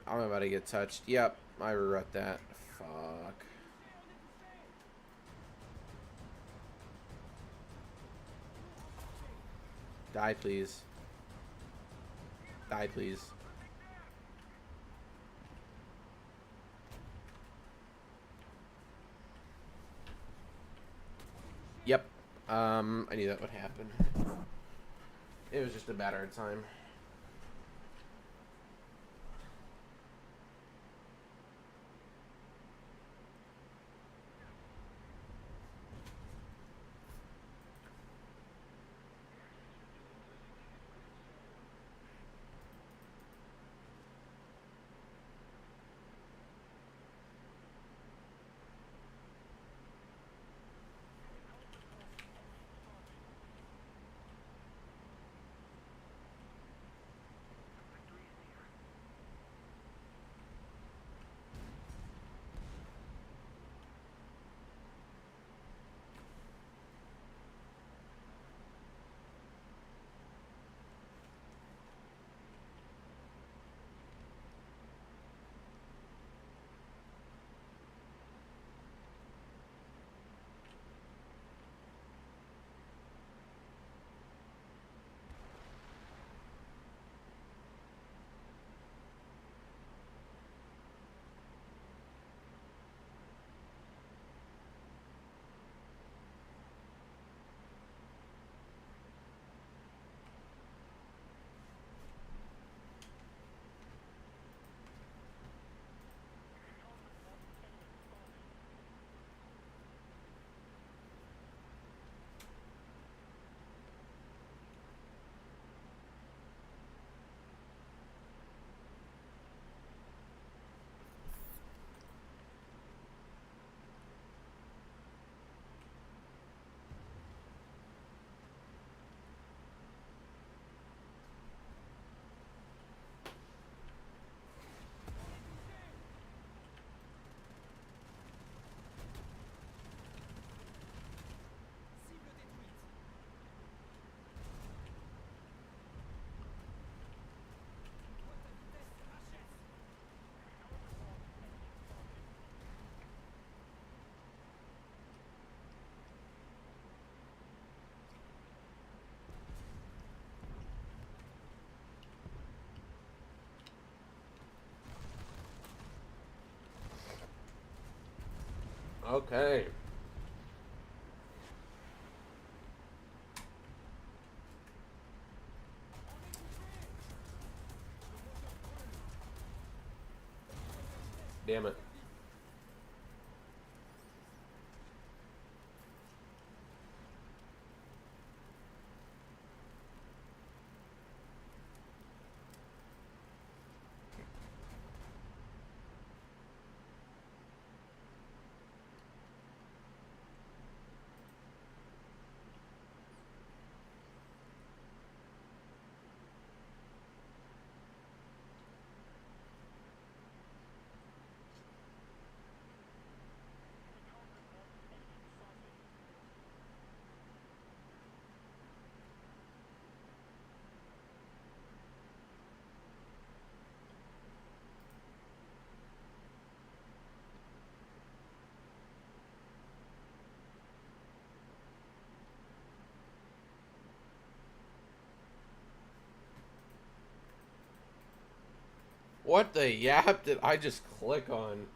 I'm about to get touched. Yep, I regret that. Fuck. Die, please. Die, please. Yep. I knew that would happen. It was just a matter of time. Okay. Damn it. What the yap did I just click on?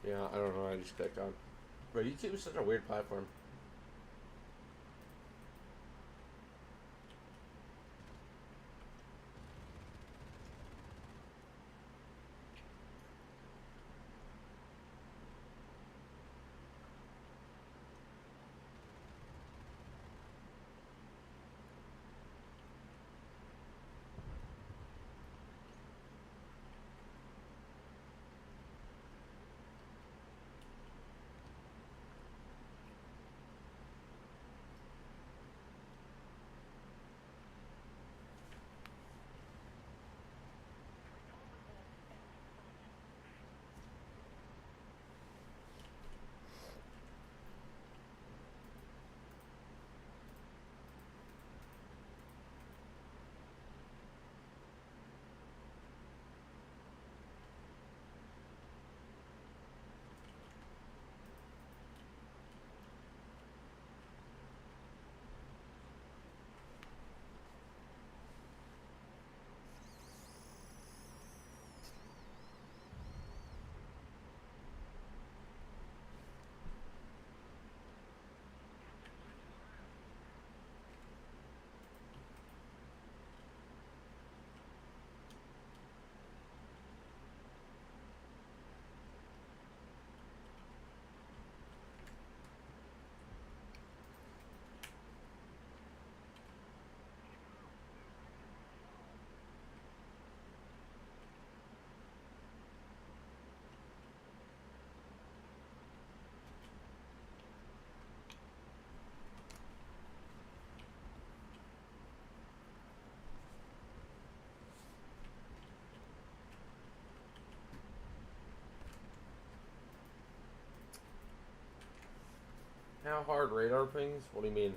Yeah, I don't know what I just clicked on. But YouTube is such a weird platform. How hard radar pings? What do you mean?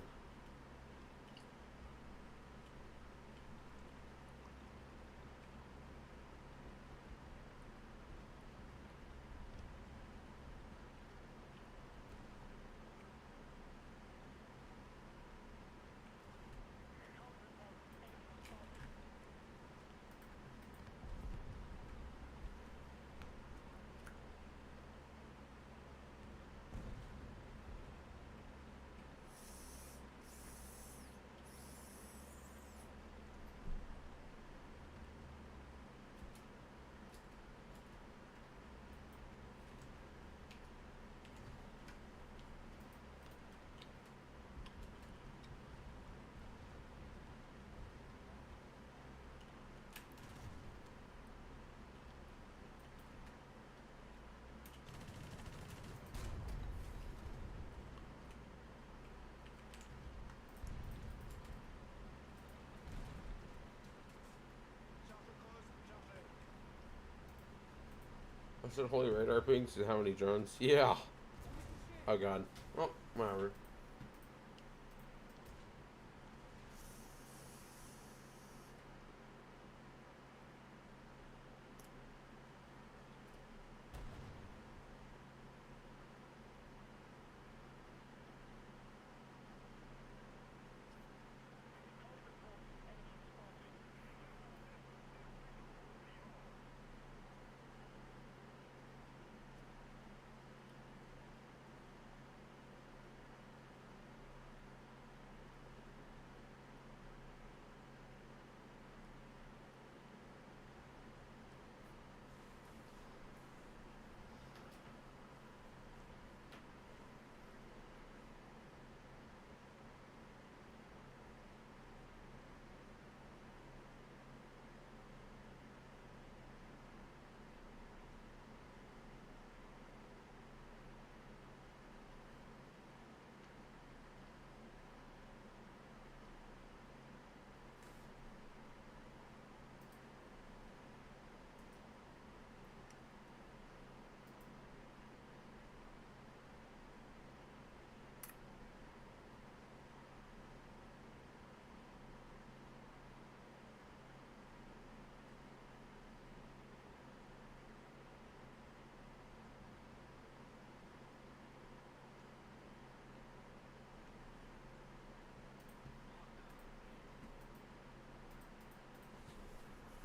I said holy radar pings and how many drones? Yeah. Oh god. Oh, whatever.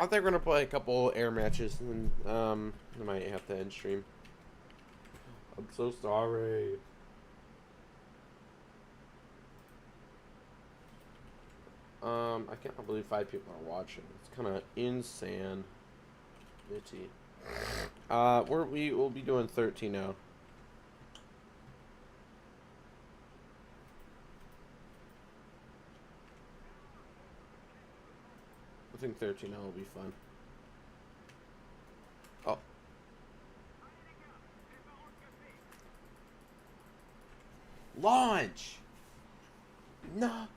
I think we're gonna play a couple air matches, and I might have to end stream. I'm so sorry. I cannot believe 5 people are watching. It's kind of insane. Itty. We will be doing 13 now. I think 13 now will be fun. Oh. Launch! No!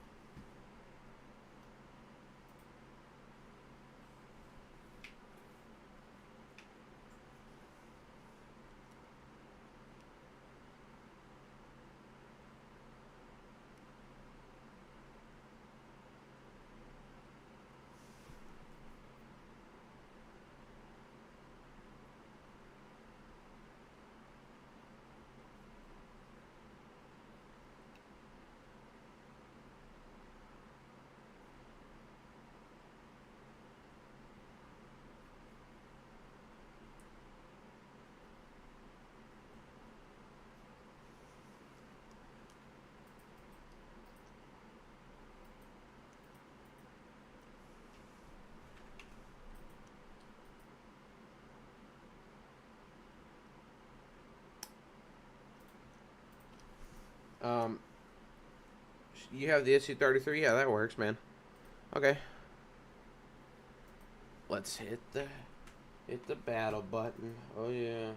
You have the SC-33? Yeah, that works, man. Okay. Let's hit the battle button. Oh yeah.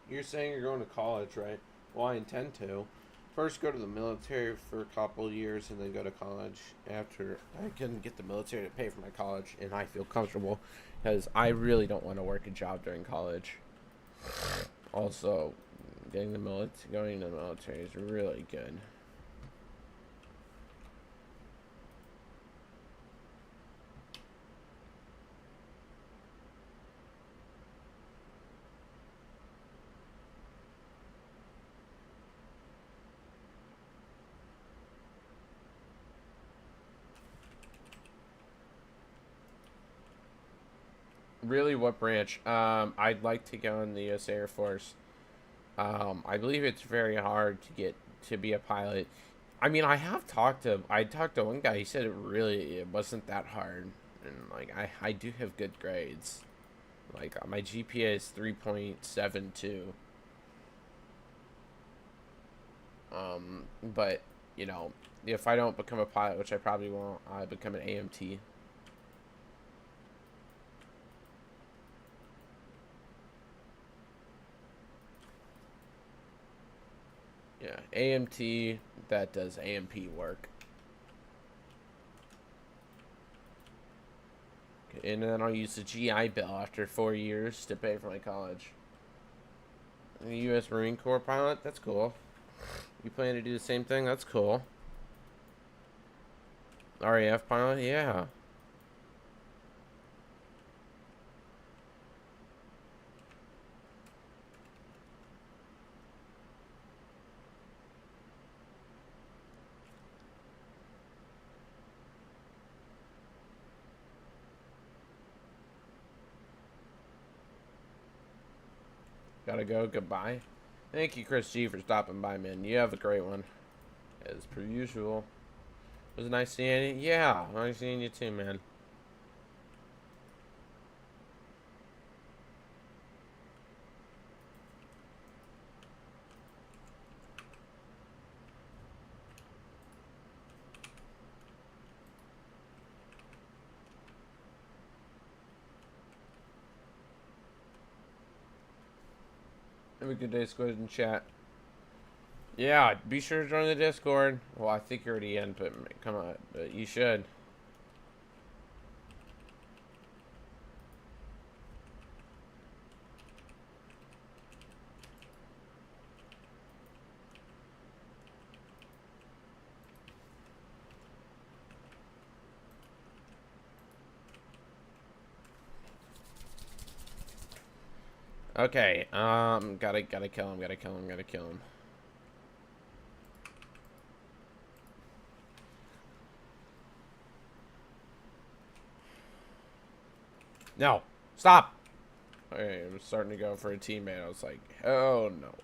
You're saying you're going to college, right? Well, I intend to. First, go to the military for a couple years, and then go to college. After I can get the military to pay for my college, and I feel comfortable, because I really don't want to work a job during college. Also, going to the military is really good. Really, what branch? I'd like to go in the U.S. Air Force. I believe it's very hard to get to be a pilot. I mean, I talked to one guy. He said it wasn't that hard, and like I do have good grades. Like my GPA is 3.72. But you know, if I don't become a pilot, which I probably won't, I become an AMT. Yeah, AMT that does AMP work. And then I'll use the GI Bill after 4 years to pay for my college. The U.S. Marine Corps pilot, that's cool. You plan to do the same thing? That's cool. RAF pilot, yeah. Gotta go. Goodbye. Thank you, Chris G, for stopping by, man. You have a great one. As per usual. Was it nice seeing you? Yeah, nice seeing you too, man. Have a good day, Squid and chat. Yeah, be sure to join the Discord. Well, I think you're already in, but come on, but you should. Okay, gotta kill him, gotta kill him, gotta kill him. No, stop! Okay, I'm starting to go for a teammate. I was like, oh no.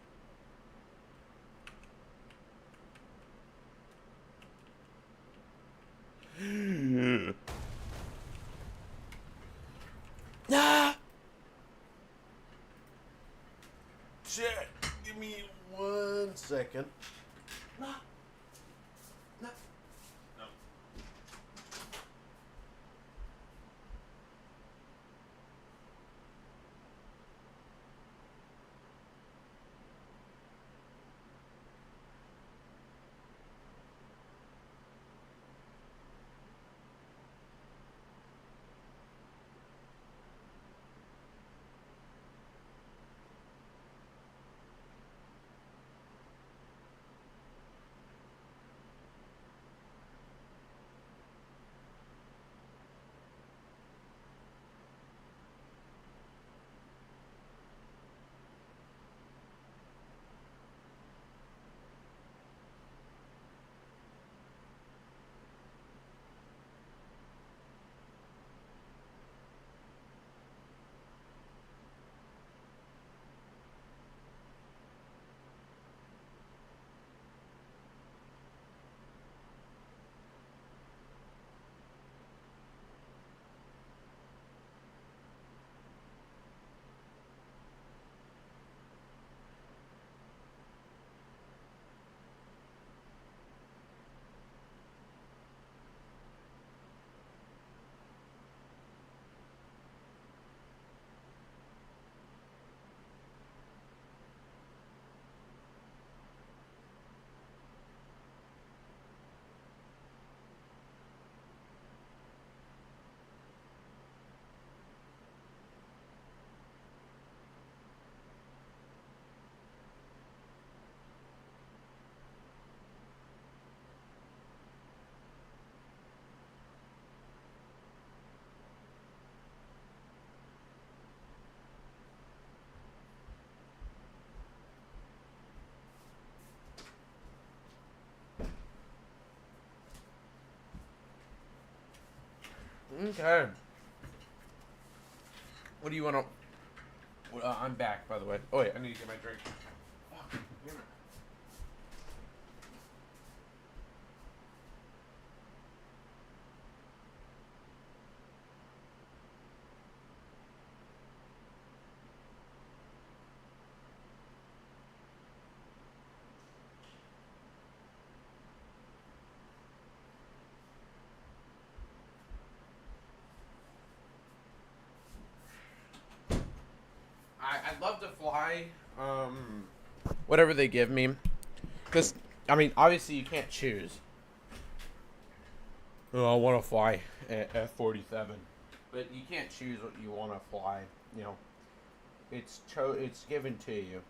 Ah! Shit, give me 1 second. No. No. No. Okay. What do you want to... I'm back, by the way. Oh, wait, I need to get my drink. Fuck, damn it. I'd love to fly, whatever they give me. Because, I mean, obviously you can't choose. Oh, I want to fly at F-47. But you can't choose what you want to fly, you know. It's given to you.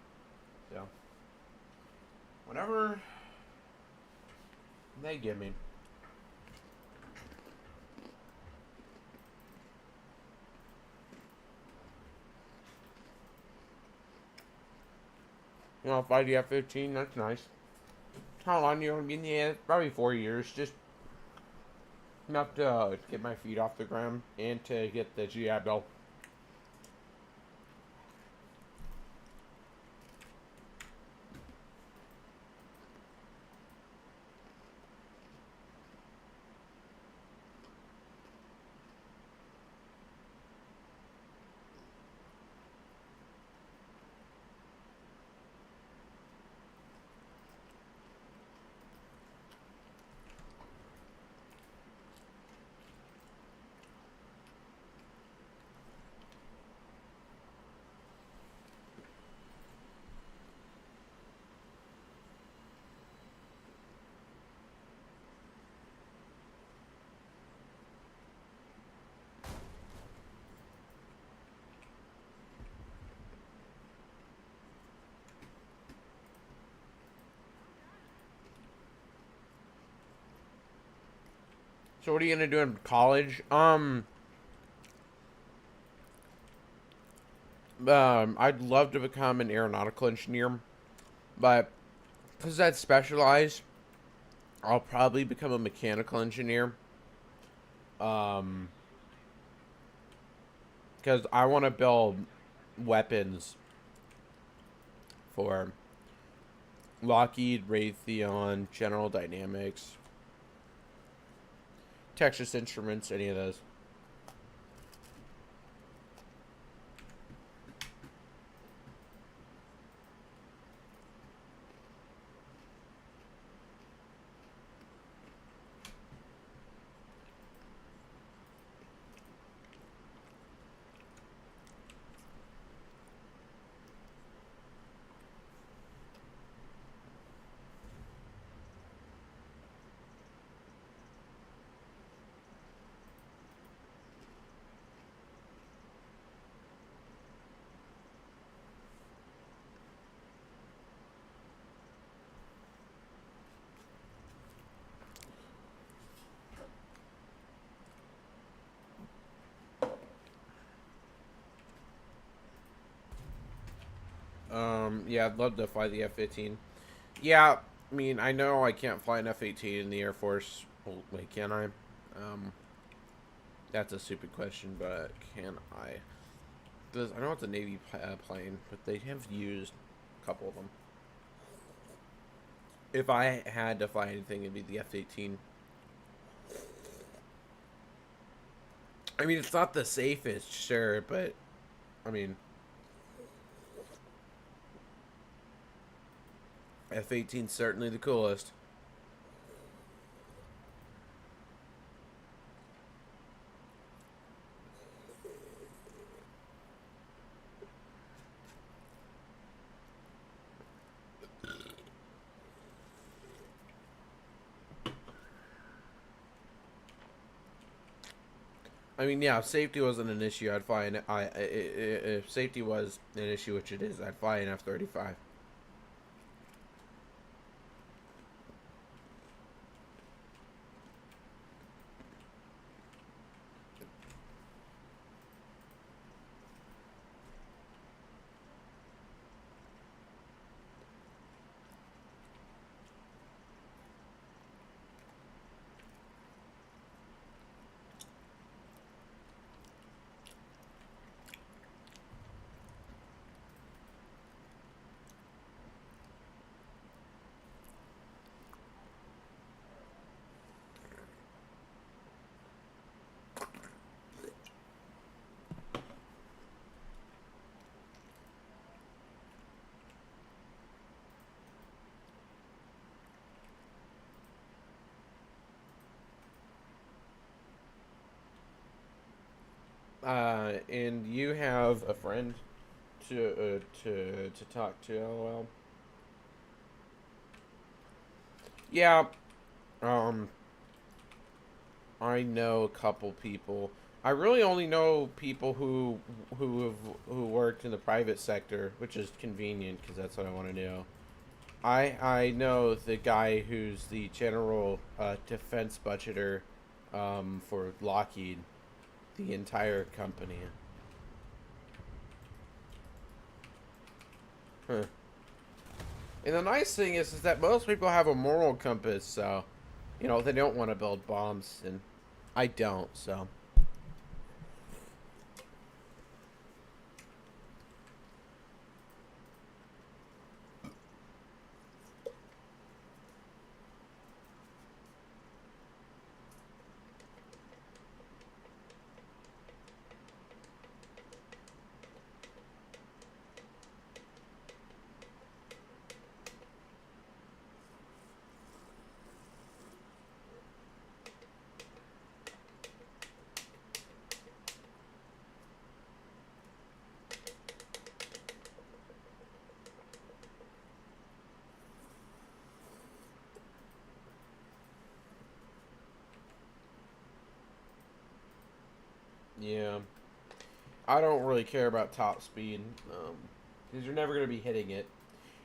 So, whatever they give me. You know, fly the F-15, that's nice. How long you want to be in the air? Probably 4 years. Just enough to get my feet off the ground and to get the GI Bill. So what are you gonna do in college? I'd love to become an aeronautical engineer, but because that's specialized, I'll probably become a mechanical engineer. Um, because I want to build weapons for Lockheed, Raytheon, General Dynamics, Texas Instruments, any of those. Yeah, I'd love to fly the F-15. Yeah, I mean, I know I can't fly an F-18 in the Air Force. Well, wait, can I? Um, that's a stupid question, but can I? Because I know it's a Navy plane, but they have used a couple of them. If I had to fly anything, it'd be the F-18. I mean, it's not the safest, sure, but I mean, F-18 certainly the coolest. I mean, yeah, if safety wasn't an issue, I'd fly an. If safety was an issue, which it is, I'd fly an F-35. And you have a friend to talk to. LOL. Yeah. Um. I know a couple people. I really only know people who worked in the private sector, which is convenient because that's what I want to do. I know the guy who's the general defense budgeter for Lockheed, the entire company. Huh. And the nice thing is that most people have a moral compass, so they don't want to build bombs, and I don't. So yeah, I don't really care about top speed because you're never gonna be hitting it.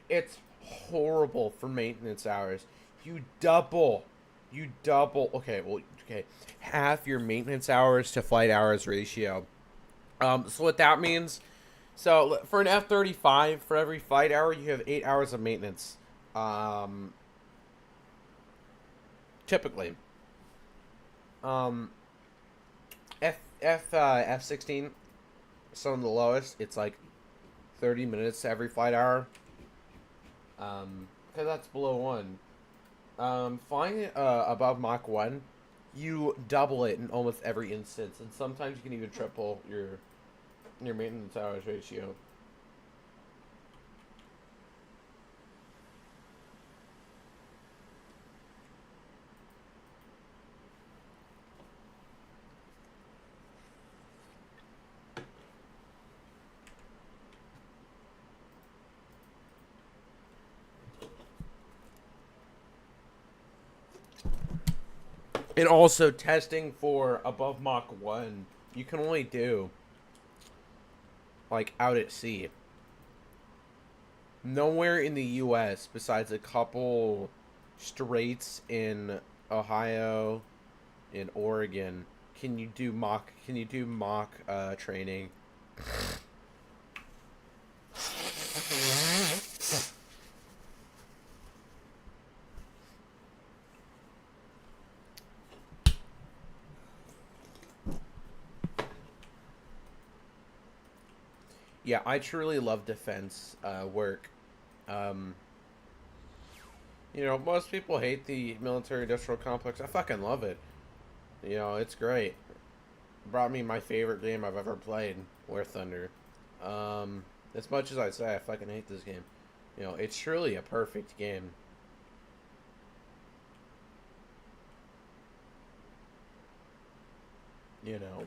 It's horrible for maintenance hours. You double you double. Okay, well, okay, half your maintenance hours to flight hours ratio. So what that means, so for an F-35, for every flight hour, you have 8 hours of maintenance. Um, typically, um, F-16, some of the lowest. It's like 30 minutes every flight hour. Because that's below one. Flying above Mach 1, you double it in almost every instance, and sometimes you can even triple your maintenance hours ratio. And also testing for above Mach 1, you can only do like out at sea. Nowhere in the US besides a couple straits in Ohio and Oregon can you do mock training. Yeah, I truly love defense work. Um, most people hate the military-industrial complex. I fucking love it. It's great. Brought me my favorite game I've ever played, War Thunder. As much as I say I fucking hate this game, it's truly a perfect game. You know.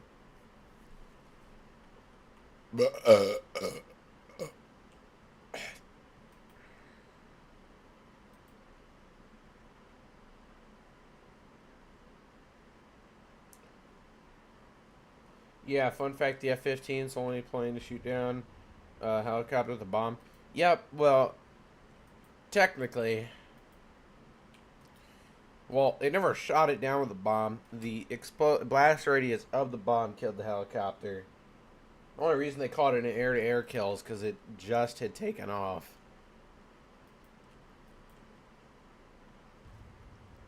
Yeah, fun fact: the F-15 is only plane to shoot down a helicopter with a bomb. Yep. Well, technically, well, they never shot it down with a bomb. The blast radius of the bomb killed the helicopter. The only reason they called it an air-to-air kill is because it just had taken off.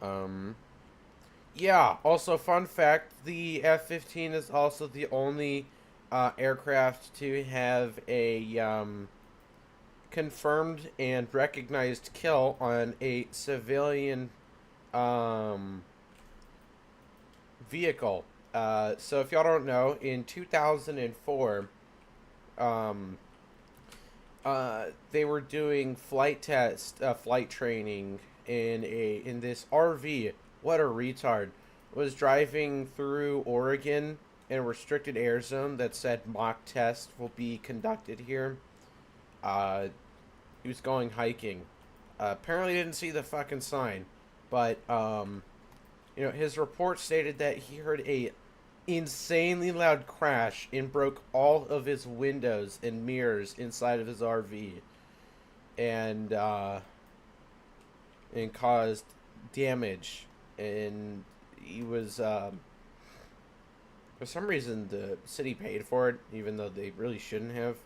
Um, yeah. Also, fun fact: the F-15 is also the only aircraft to have a confirmed and recognized kill on a civilian um, vehicle. So if y'all don't know, in 2004, um, they were doing flight training in this RV. What a retard! Was driving through Oregon in a restricted air zone that said mock test will be conducted here. Uh, he was going hiking. Apparently didn't see the fucking sign, but his report stated that he heard a insanely loud crash and broke all of his windows and mirrors inside of his RV, and caused damage. And he was for some reason the city paid for it, even though they really shouldn't have.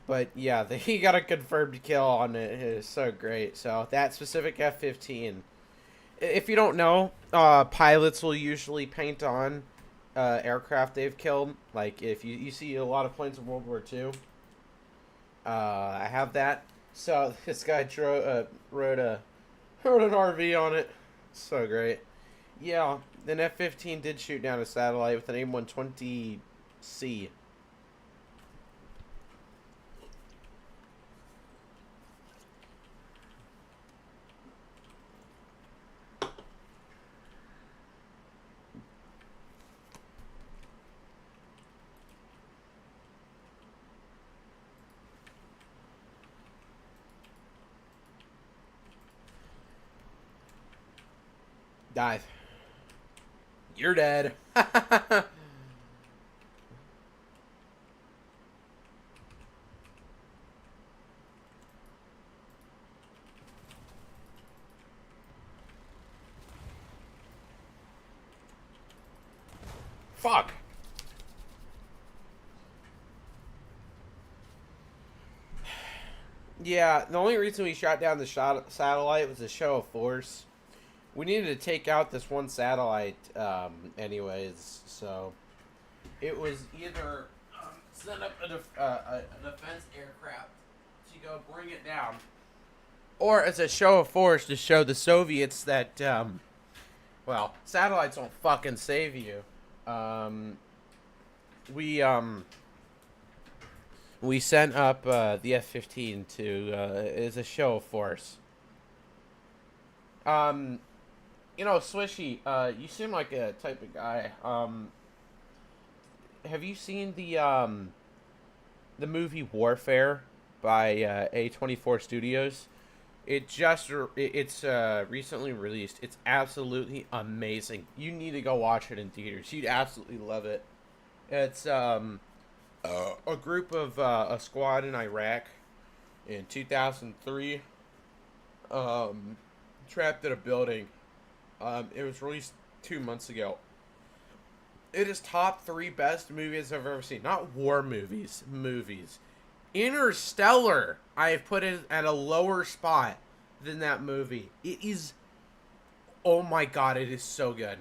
But yeah, he got a confirmed kill on it. It is so great. So that specific F-15. If you don't know, pilots will usually paint on aircraft they've killed. Like if you see a lot of planes in World War II, I have that. So this guy wrote an RV on it. So great. Yeah, an F-15 did shoot down a satellite with an AIM-120C. Dive. You're dead. Fuck. Yeah, the only reason we shot down the satellite was a show of force. We needed to take out this one satellite, anyways, so it was either send up a defense aircraft to go bring it down, or as a show of force to show the Soviets that, well, satellites don't fucking save you. We sent up the F-15 to as a show of force. You know, Swishy, you seem like a type of guy. Have you seen the movie Warfare by A24 Studios? It's recently released. It's absolutely amazing. You need to go watch it in theaters. You'd absolutely love it. It's a group of a squad in Iraq in 2003, trapped in a building. It was released 2 months ago. It is top 3 best movies I've ever seen. Not war movies. Movies. Interstellar, I have put it at a lower spot than that movie. It is... Oh my god, it is so good.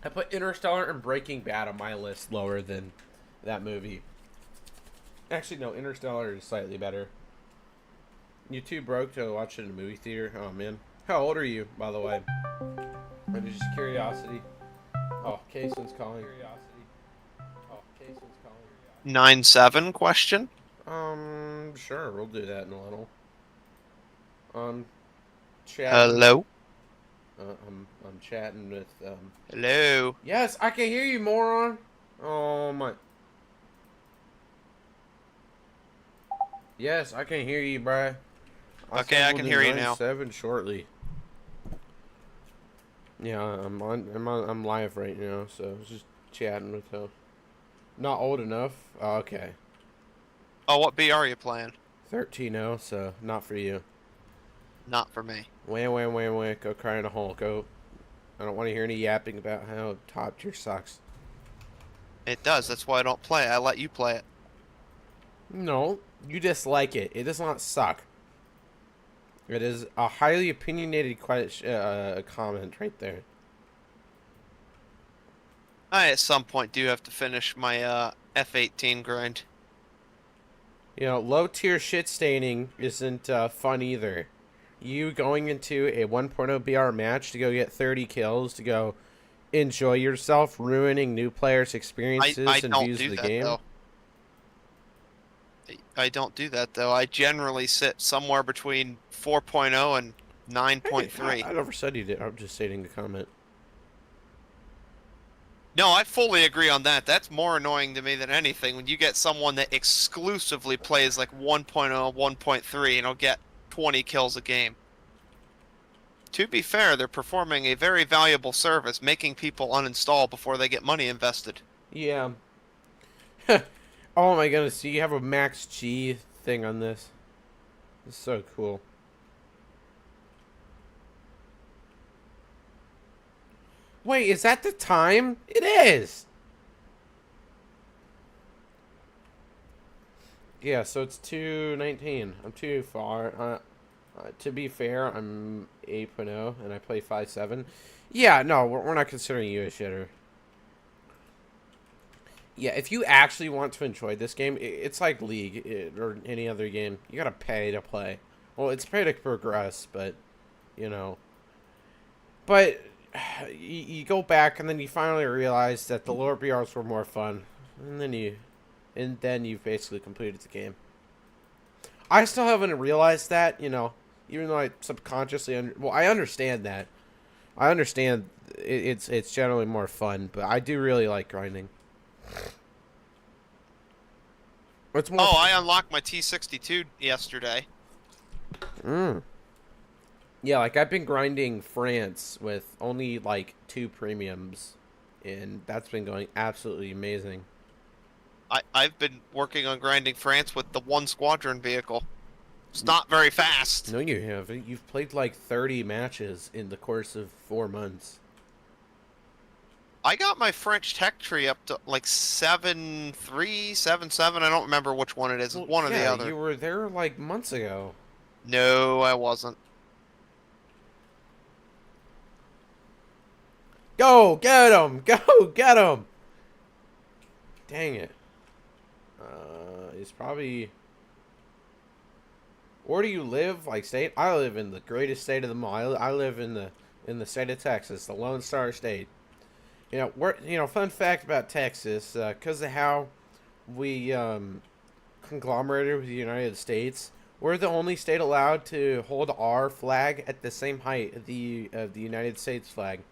I put Interstellar and Breaking Bad on my list lower than that movie. Actually, no, Interstellar is slightly better. You too broke to watch it in a movie theater? Oh, man. How old are you, by the way? Just curiosity. Oh, Cason's calling. Curiosity. Oh, Cason's calling. 9-7 question? Sure, we'll do that in a little. Chat. Hello? I'm chatting with, Hello? Yes, I can hear you, moron! Oh, my... Yes, I can hear you, bruh. Okay, I can hear you now. 7 shortly. Yeah, I'm live right now, so I was just chatting with him. Not old enough? Oh, okay. Oh, what B are you playing? 13-0, so not for you. Not for me. Wham, go cry in a hole, go. I don't want to hear any yapping about how top tier sucks. It does, that's why I don't play. I let you play it. No, you dislike it. It does not suck. It is a highly opinionated comment right there. I, at some point, do have to finish my F-18 grind. You know, low tier shit staining isn't fun either. You going into a 1.0 BR match to go get 30 kills, to go enjoy yourself, ruining new players' experiences and views of the game. Though. I don't do that, though. I generally sit somewhere between 4.0 and 9.3. I never said you did. I'm just stating the comment. No, I fully agree on that. That's more annoying to me than anything when you get someone that exclusively plays like 1.0, 1.3 and will get 20 kills a game. To be fair, they're performing a very valuable service, making people uninstall before they get money invested. Yeah. Oh my goodness, so you have a max G thing on this. It's so cool. Wait, is that the time? It is! Yeah, so it's 2:19. I'm too far. To be fair, I'm 8.0 and I play 5.7. Yeah, no, we're not considering you a shitter. Yeah, if you actually want to enjoy this game, it's like League or any other game. You gotta pay to play. Well, it's pay to progress, but, you know. But you go back and then you finally realize that the lower BRs were more fun. And then you've basically completed the game. I still haven't realized that, you know, even though I subconsciously well, I understand that. I understand it's generally more fun, but I do really like grinding. What's more? Oh, I unlocked my T62 yesterday. Yeah, like I've been grinding France with only like 2 premiums, and that's been going absolutely amazing. I've been working on grinding France with the 1 squadron vehicle. It's not very fast. No, you haven't. You've played like 30 matches in the course of 4 months. I got my French tech tree up to like 7.3, 7.7. I don't remember which one it is. It's Well, one or the yeah, other. you were there like months ago. No, I wasn't. Go get him! Go get him! Dang it. It's probably. Where do you live? Like state? I live in the greatest state of them all. I live in the state of Texas, the Lone Star State. Fun fact about Texas, because of how we conglomerated with the United States, we're the only state allowed to hold our flag at the same height of the United States flag.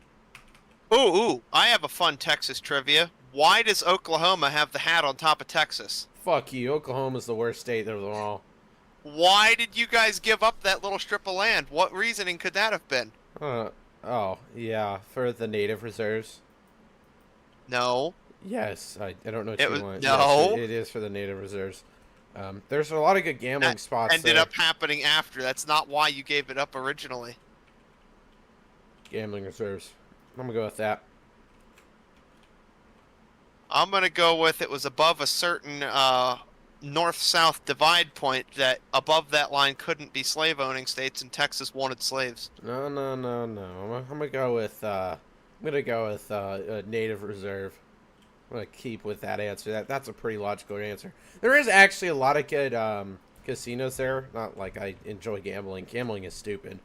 Ooh, I have a fun Texas trivia. Why does Oklahoma have the hat on top of Texas? Fuck you. Oklahoma's the worst state of them all. Why did you guys give up that little strip of land? What reasoning could that have been? Oh, yeah, for the native reserves. No. Yes, I don't know what It you was want. no. Yes, it is for the native reserves. There's a lot of good gambling That spots ended there. up happening after. That's not why you gave it up originally. Gambling reserves. I'm gonna go with that. I'm gonna go with it was above a certain north-south divide point that above that line couldn't be slave-owning states, and Texas wanted slaves. No, no, no, no. I'm gonna go with a native reserve. I'm gonna keep with that answer. That's a pretty logical answer. There is actually a lot of good casinos there. Not like I enjoy gambling. Gambling is stupid.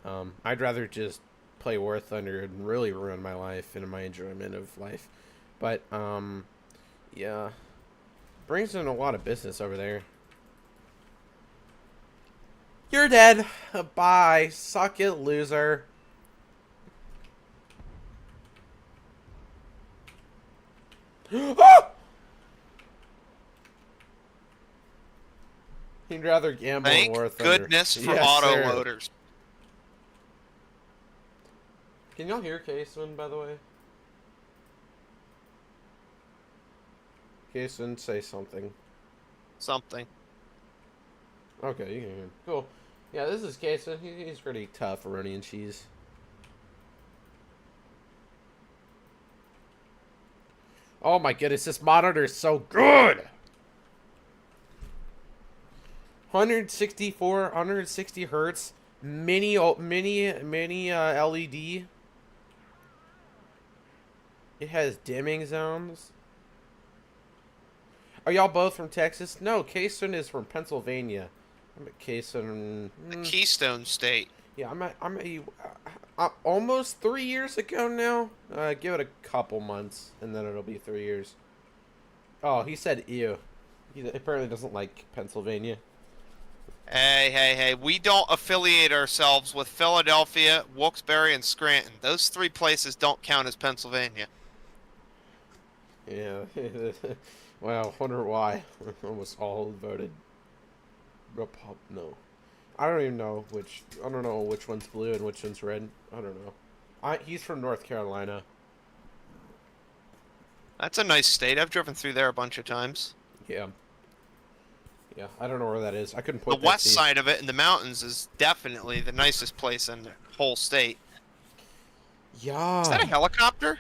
I'd rather just play War Thunder and really ruin my life and my enjoyment of life. But yeah, brings in a lot of business over there. You're dead. Bye. Suck it, loser. He'd rather gamble Thank in War Thunder. goodness for Yes, auto sir. loaders. Can y'all hear Kason, by the way? Kason, say something. Something. Okay, you can hear him. Cool. Yeah, this is Kason. He's pretty tough, runny and cheese. Oh my goodness, this monitor is so good! 160 hertz, mini LED. It has dimming zones. Are y'all both from Texas? No, Kason is from Pennsylvania. I'm at Kason. The Keystone State. Yeah, almost 3 years ago now. Give it a couple months, and then it'll be 3 years. Oh, he said ew. He apparently doesn't like Pennsylvania. Hey, we don't affiliate ourselves with Philadelphia, Wilkes-Barre, and Scranton. Those three places don't count as Pennsylvania. Yeah. Well, wonder why. Almost all voted no. I don't even know which. I don't know which one's blue and which one's red. I don't know. He's from North Carolina. That's a nice state. I've driven through there a bunch of times. Yeah. Yeah, I don't know where that is. I couldn't The point west side of it in the mountains is definitely the nicest place in the whole state. Yeah. Is that a helicopter?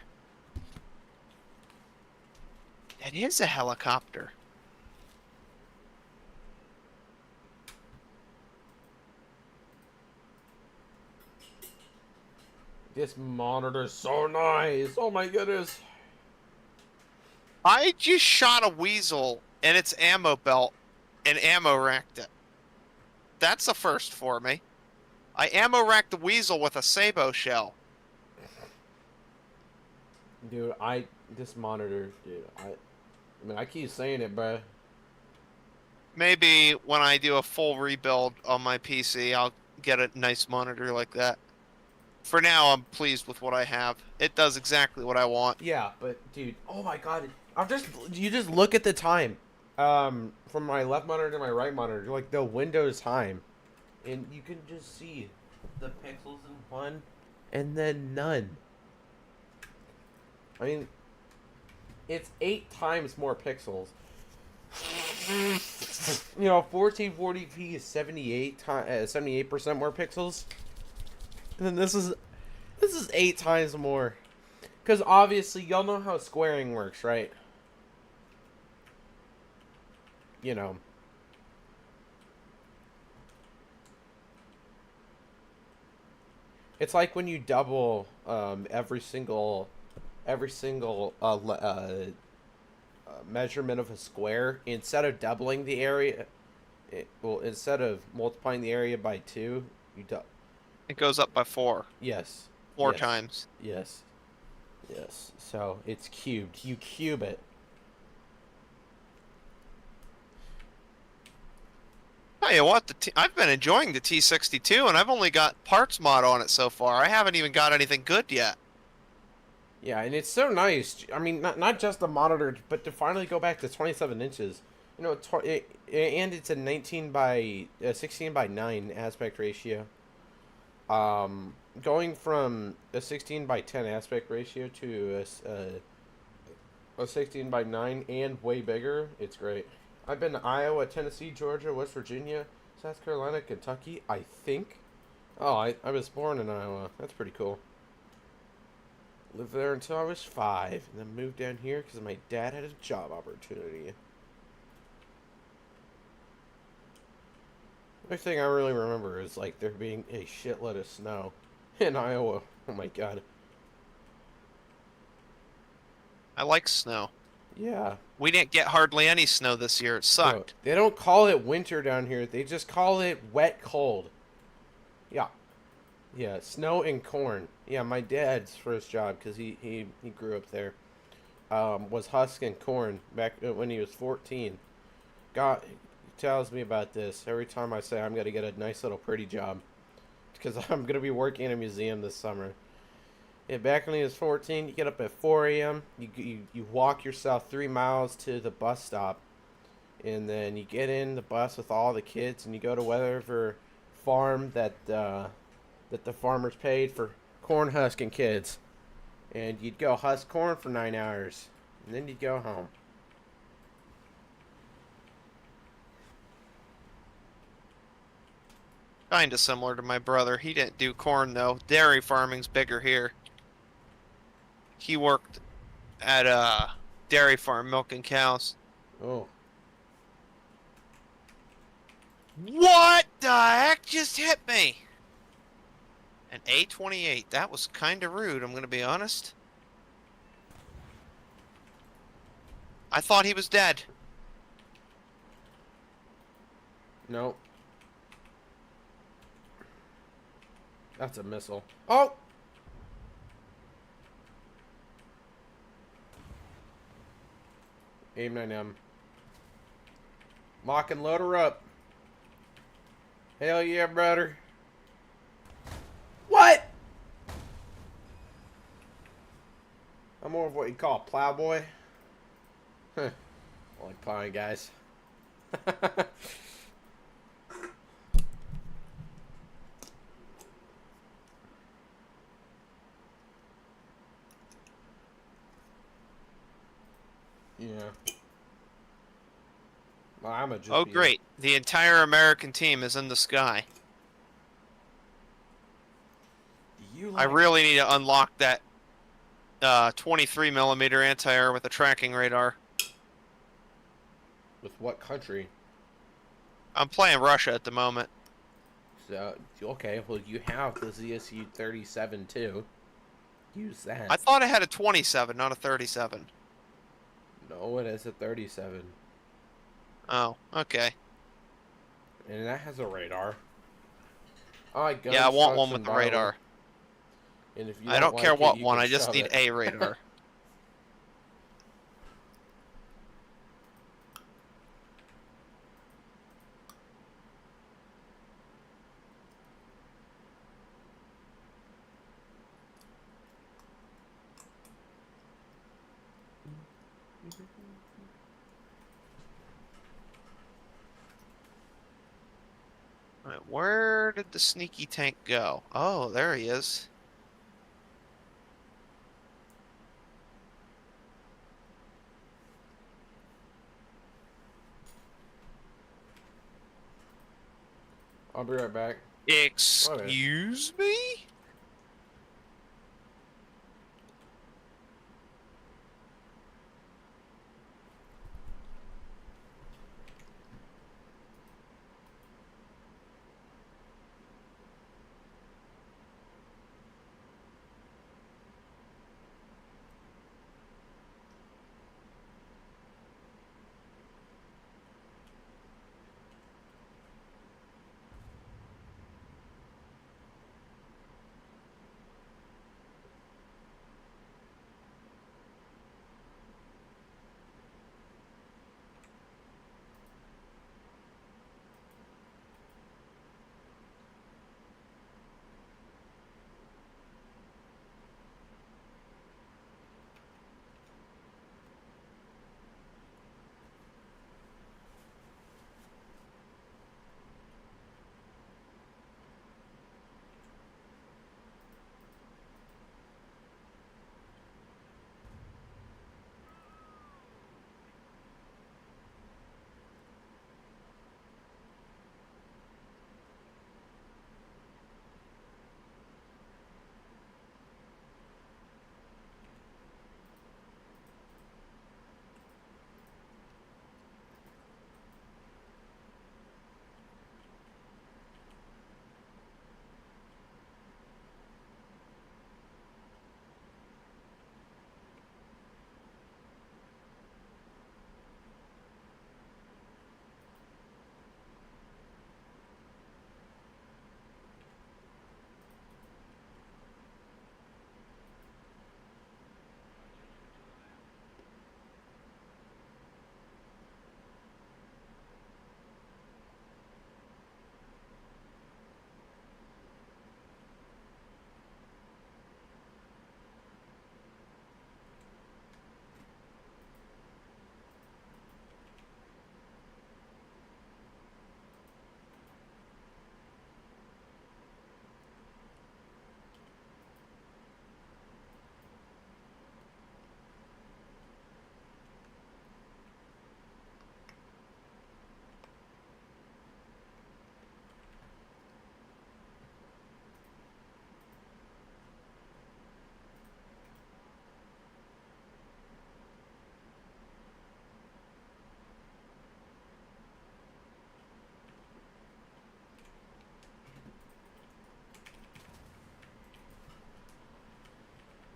It is a helicopter. This monitor's so nice. Oh my goodness. I just shot a weasel in its ammo belt and ammo racked it. That's a first for me. I ammo racked the weasel with a sabot shell. Dude, this monitor, dude, I mean, I keep saying it, bro. Maybe when I do a full rebuild on my PC, I'll get a nice monitor like that. For now, I'm pleased with what I have. It does exactly what I want. Yeah, but dude, oh my god, you just look at the time, from my left monitor to my right monitor, like the Windows time, and you can just see the pixels in one, and then none. I mean, it's 8 times more pixels. 1440p is 78% more pixels. And then this is 8 times more. Because obviously, y'all know how squaring works, right? You know. It's like when you double measurement of a square. Instead of doubling the area, instead of multiplying the area by 2, you double. It goes up by 4. Yes. 4 Yes. times. Yes. Yes. So it's cubed. You cube it. Tell you what, I've been enjoying the T62, and I've only got parts mod on it so far. I haven't even got anything good yet. Yeah, and it's so nice. I mean, not just the monitor, but to finally go back to 27 inches. You know, and it's a 19 by 16 by 9 aspect ratio. Going from a 16 by 10 aspect ratio to a 16 by 9 and way bigger, it's great. I've been to Iowa, Tennessee, Georgia, West Virginia, South Carolina, Kentucky, I think. Oh, I was born in Iowa. That's pretty cool. Lived there until I was 5, and then moved down here because my dad had a job opportunity. The only thing I really remember is like there being a shitload of snow in Iowa. Oh my god. I like snow. Yeah. We didn't get hardly any snow this year. It No, sucked. they don't call it winter down here. They just call it wet cold. Yeah. Yeah, snow and corn. Yeah, my dad's first job, because he grew up there, was husking corn back when he was 14. God, he tells me about this every time I say I'm going to get a nice little pretty job, because I'm going to be working in a museum this summer. Yeah, back when he was 14, you get up at 4 a.m., you walk yourself 3 miles to the bus stop, and then you get in the bus with all the kids, and you go to whatever farm that the farmers paid for corn husking kids. And you'd go husk corn for 9 hours. And then you'd go home. Kinda similar to my brother. He didn't do corn, though. Dairy farming's bigger here. He worked at a dairy farm milking cows. Oh. What the heck just hit me? An A28. That was kind of rude, I'm going to be honest. I thought he was dead. No. That's a missile. Oh! Aim 9M. Lock and load her up. Hell yeah, brother. What? I'm more of what you call a plowboy. Huh. I like plowing, guys. Yeah. Well, I'm a just Oh, great. The entire American team is in the sky. I really need to unlock that 23mm anti-air with a tracking radar. With what country? I'm playing Russia at the moment. So, okay, well, you have the ZSU-37 too. Use that. I thought I had a 27, not a 37. No, it is a 37. Oh, okay. And that has a radar. I Yeah, I want one with the radar. And if you I don't like care it, what you one, can I just shove need it. a radar. Alright, where did the sneaky tank go? Oh, there he is. I'll be right back. Excuse me?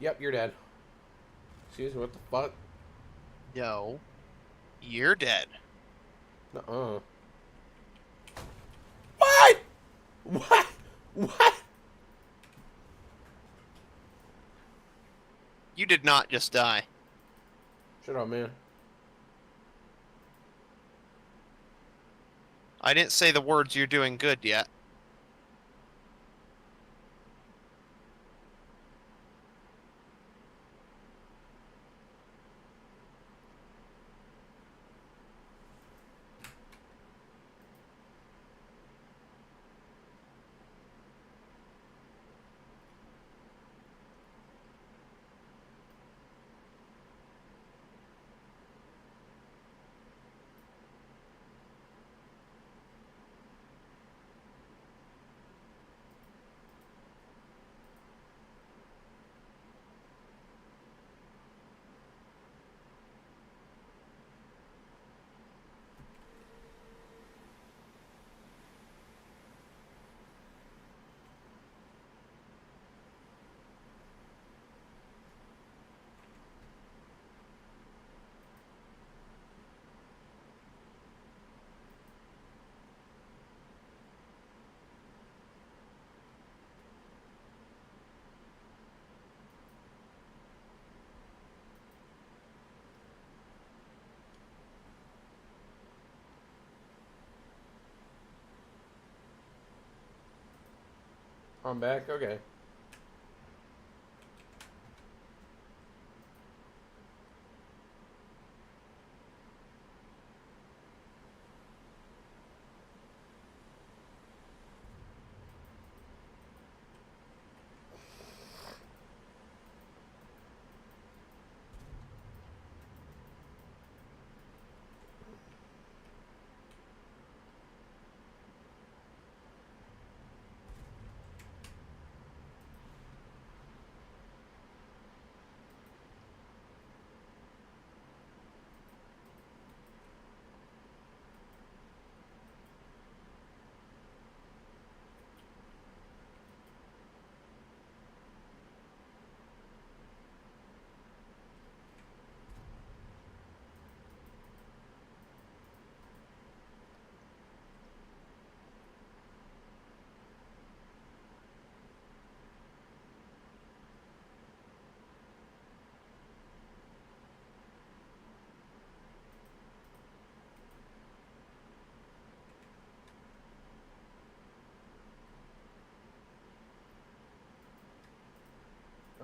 Yep, you're dead. Excuse me, what the fuck? No. You're dead. Uh-uh. What? What? What? You did not just die. Shut up, man. I didn't say the words "you're doing good" yet. I'm back? Okay.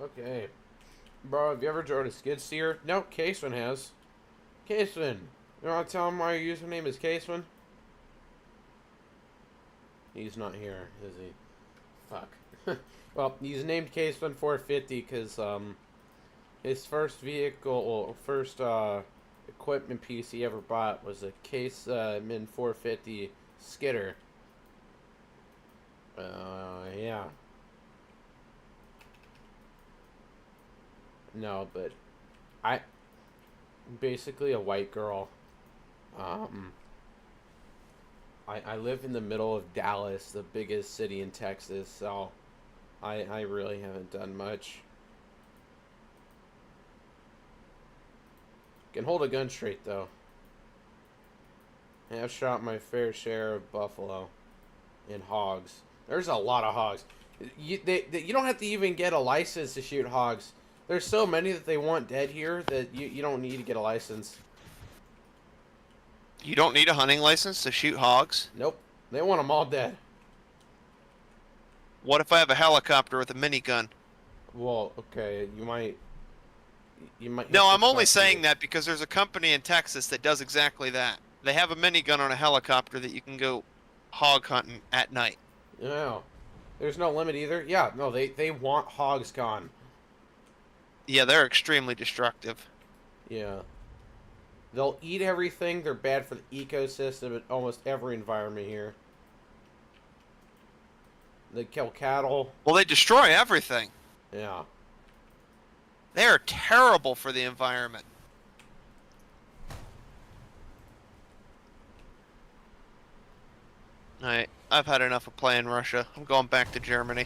Okay. Bro, have you ever drove a skid steer? No, Caseman has. Caseman! You want to tell him why your username is Caseman? He's not here, is he? Fuck. Well, he's named Caseman 450 because, his first vehicle, or first, equipment piece he ever bought was a Caseman 450 skidder. Yeah. No, but I basically a white girl. I live in the middle of Dallas, the biggest city in Texas, so I really haven't done much. Can hold a gun straight though. I have shot my fair share of buffalo and hogs. There's a lot of hogs. You don't have to even get a license to shoot hogs. There's so many that they want dead here that you don't need to get a license. You don't need a hunting license to shoot hogs? Nope. They want them all dead. What if I have a helicopter with a minigun? Well, okay, you might. No, I'm only saying that because there's a company in Texas that does exactly that. They have a minigun on a helicopter that you can go hog hunting at night. No. There's no limit either. Yeah, no, they want hogs gone. Yeah, they're extremely destructive. Yeah. They'll eat everything. They're bad for the ecosystem in almost every environment here. They kill cattle. Well, they destroy everything. Yeah. They are terrible for the environment. Alright, I've had enough of playing Russia. I'm going back to Germany.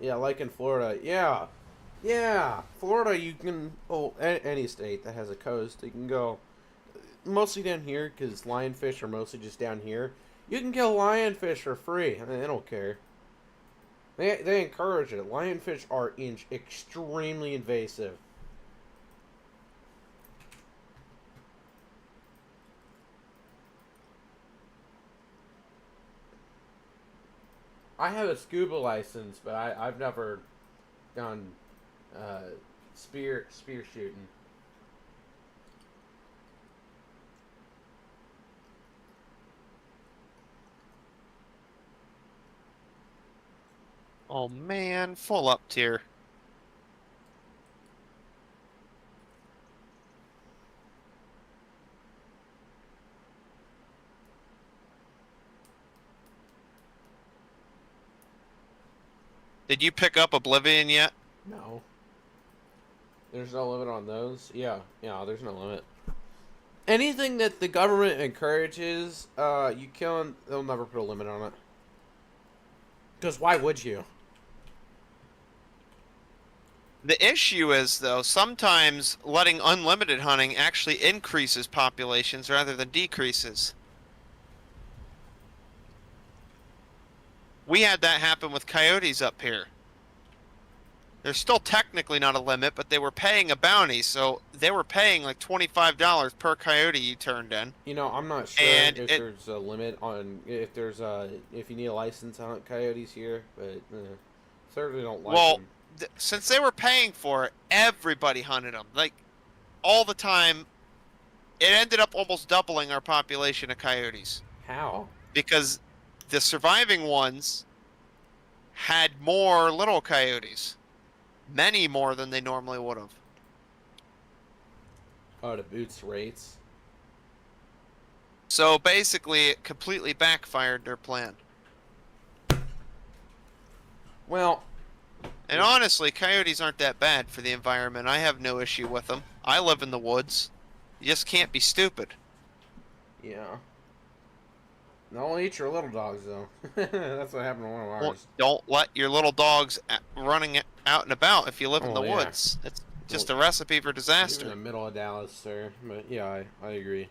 Yeah, like in Florida. Yeah. Yeah, Florida, you can. Oh, any state that has a coast, you can go. Mostly down here, because lionfish are mostly just down here. You can kill lionfish for free. They don't care. They encourage it. Lionfish are extremely invasive. I have a scuba license, but I've never done uh, spear shooting. Oh man, full up tier. Did you pick up Oblivion yet? No, there's no limit on those. Yeah, yeah, there's no limit. Anything that the government encourages, you killing, they'll never put a limit on it. Because why would you? The issue is, though, sometimes letting unlimited hunting actually increases populations rather than decreases. We had that happen with coyotes up here. There's still technically not a limit, but they were paying a bounty, so they were paying like $25 per coyote you turned in. You know, I'm not sure And if there's a limit on if you need a license to hunt coyotes here, but certainly don't like well, them. Since they were paying for it, everybody hunted them. Like, all the time, it ended up almost doubling our population of coyotes. How? Because the surviving ones had more little coyotes. Many more than they normally would have. Oh, to boost rates. So basically, it completely backfired their plan. Well, And honestly, coyotes aren't that bad for the environment. I have no issue with them. I live in the woods. You just can't be stupid. yeah. Don't eat your little dogs, though. That's what happened to one of Well, ours. don't let your little dogs running out and about if you live in the Oh, yeah. woods. It's just a recipe for You're in disaster. the middle of Dallas, sir. But yeah, I agree.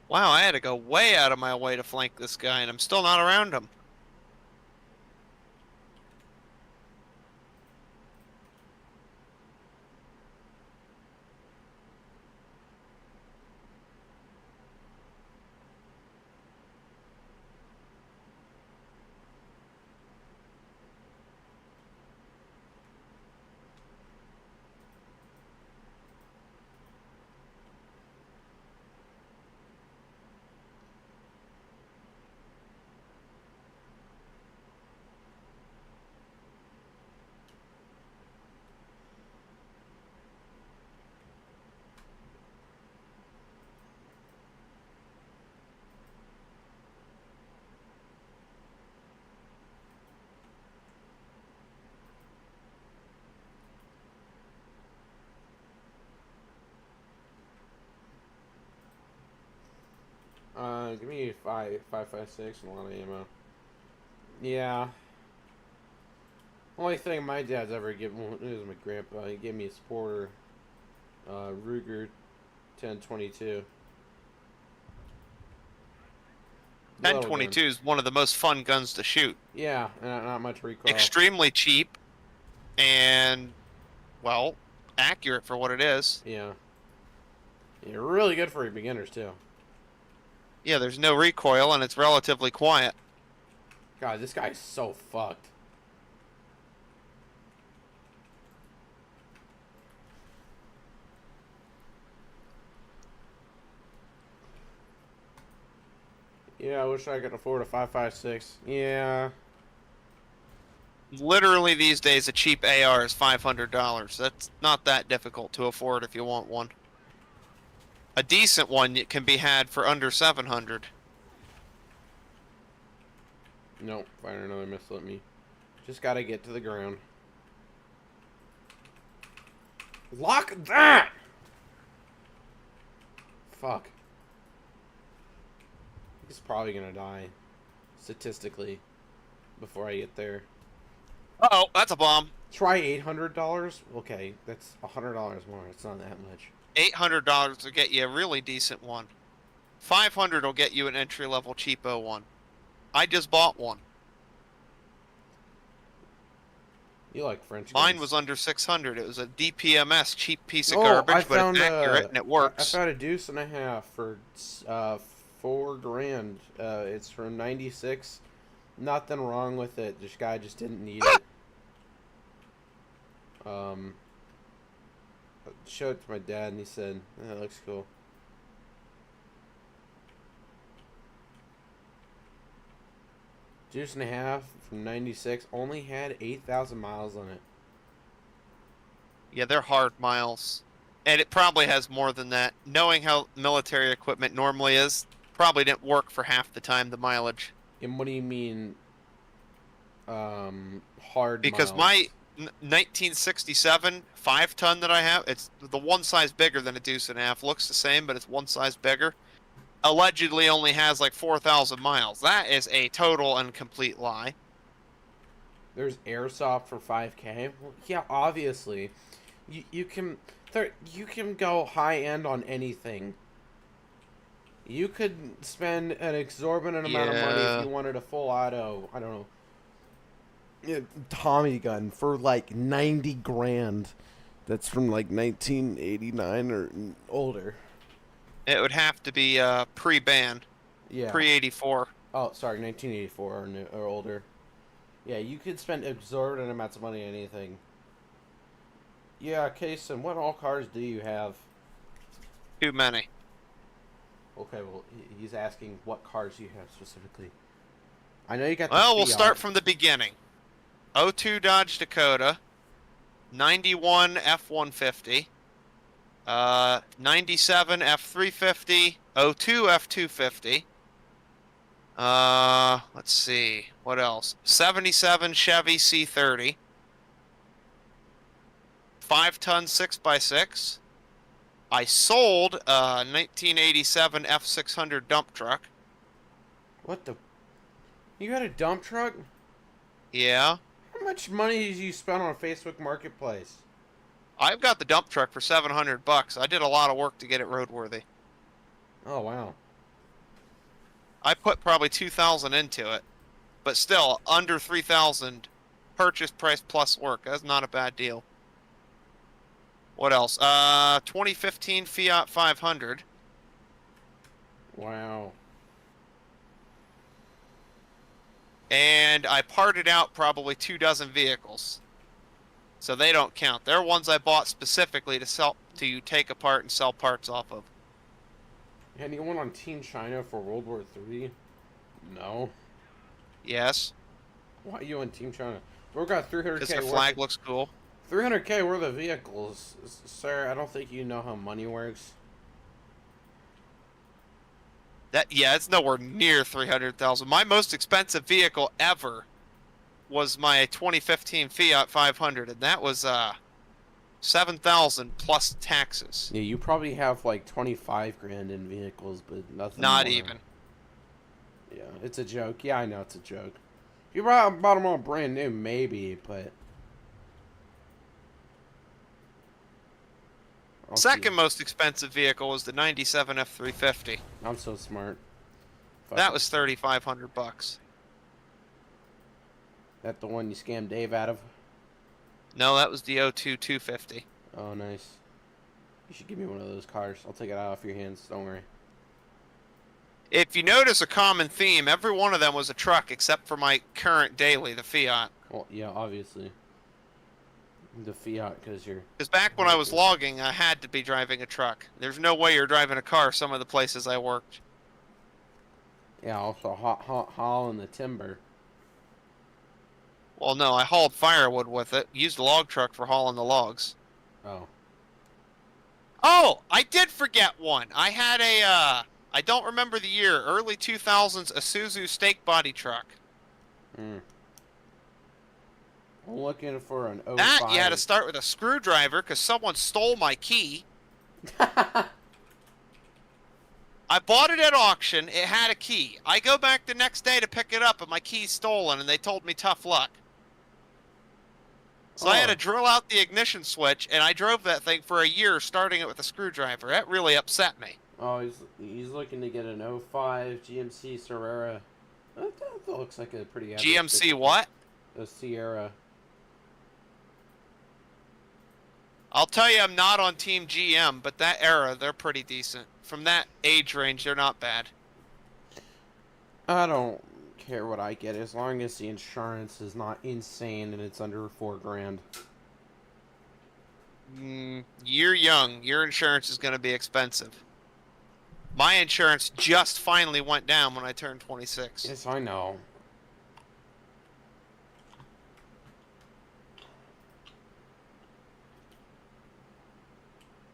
Wow, I had to go way out of my way to flank this guy, and I'm still not around him. Give me 5.56 and a lot of ammo. Yeah. Only thing my dad's ever given is my grandpa. He gave me a Sporter, Ruger 1022. 1022 is one of the most fun guns to shoot. Yeah, not much recoil. Extremely cheap, and, well, accurate for what it is. Yeah. You're really good for your beginners, too. Yeah, there's no recoil, and it's relatively quiet. God, this guy's so fucked. Yeah, I wish I could afford a 5.56. Yeah. Literally these days, a cheap AR is $500. That's not that difficult to afford if you want one. A decent one can be had for under 700. Nope, find another missile at me. Just gotta get to the ground. Lock that! Fuck. He's probably gonna die. Statistically. Before I get there. Uh-oh, that's a bomb. Try $800? Okay, that's $100 more. It's not that much. $800 will get you a really decent one. $500 will get you an entry-level cheapo one. I just bought one. You like French Mine guns. was under 600. It was a DPMS cheap piece of Oh, garbage, but it's accurate and it works. I found a deuce and a half for $4,000. It's from '96. Nothing wrong with it. This guy just didn't need it. Showed it to my dad and he said, "That looks cool." Deuce and a half from '96 only had 8,000 miles on it. Yeah, they're hard miles. And it probably has more than that. Knowing how military equipment normally is, probably didn't work for half the time, the mileage. And what do you mean, hard Because miles? my 1967 5-ton that I have, it's the one size bigger than a deuce and a half. Looks the same, but it's one size bigger. Allegedly only has like 4,000 miles. That is a total and complete lie. There's airsoft for 5K. Well, yeah, obviously, you can go high end on anything. You could spend an exorbitant amount of money if you wanted a full auto. I don't know. Tommy gun for like 90 grand. That's from like 1989 or older. It would have to be pre-ban, Yeah. pre-84. Oh, sorry, 1984 or, or older. Yeah, you could spend exorbitant amounts of money on anything. Yeah, Kason, what all cars do you have? Too many. Okay, well, he's asking what cars you have specifically. I know you got the Well, we'll Fiat. start from the beginning. 02 Dodge Dakota, 91 F-150, 97 F-350, 02 F-250. Let's see, what else? 77 Chevy C30, 5-ton 6x6. I sold a 1987 F600 dump truck. What the? You got a dump truck? Yeah. How much money did you spend on Facebook Marketplace? I've got the dump truck for $700. I did a lot of work to get it roadworthy. Oh, wow. I put probably $2,000 into it, but still under $3,000 purchase price plus work. That's not a bad deal. What else? 2015 Fiat 500. Wow. And I parted out probably 24 vehicles. So they don't count. They're ones I bought specifically to take apart and sell parts off of. Anyone on Team China for World War III? No. Yes. Why are you on Team China? We've got 300K Because their flag looks cool. 300K worth of vehicles. Sir, I don't think you know how money works. Yeah, it's nowhere near 300,000. My most expensive vehicle ever was my 2015 Fiat 500, and that was 7,000 plus taxes. Yeah, you probably have like 25 grand in vehicles, but nothing. Not more. even. Yeah, it's a joke. Yeah, I know it's a joke. If you bought them all brand new, maybe, but. Second most expensive vehicle was the 97 F350. I'm so smart. Fuck That it. was $3,500. That the one you scammed Dave out of? No, that was the 02 250. Oh, nice. You should give me one of those cars. I'll take it out off your hands. Don't worry. If you notice a common theme, every one of them was a truck except for my current daily, the Fiat. Well, yeah, obviously. The Fiat, because you're... Because back when I was logging, I had to be driving a truck. There's no way you're driving a car some of the places I worked. Yeah, also hauling the timber. Well, no, I hauled firewood with it. Used a log truck for hauling the logs. Oh. Oh, I did forget one. I had I don't remember the year, early 2000s, Isuzu stake body truck. Hmm. I'm looking for an 05. That you had to start with a screwdriver because someone stole my key. I bought it at auction. It had a key. I go back the next day to pick it up, and my key's stolen, and they told me tough luck. So I had to drill out the ignition switch, and I drove that thing for a year, starting it with a screwdriver. That really upset me. Oh, he's looking to get an 05 GMC Sierra. That looks like a pretty average GMC what? A Sierra. I'll tell you I'm not on Team GM, but that era, they're pretty decent. From that age range, they're not bad. I don't care what I get as long as the insurance is not insane and it's under $4,000. You're young. Your insurance is going to be expensive. My insurance just finally went down when I turned 26. Yes, I know.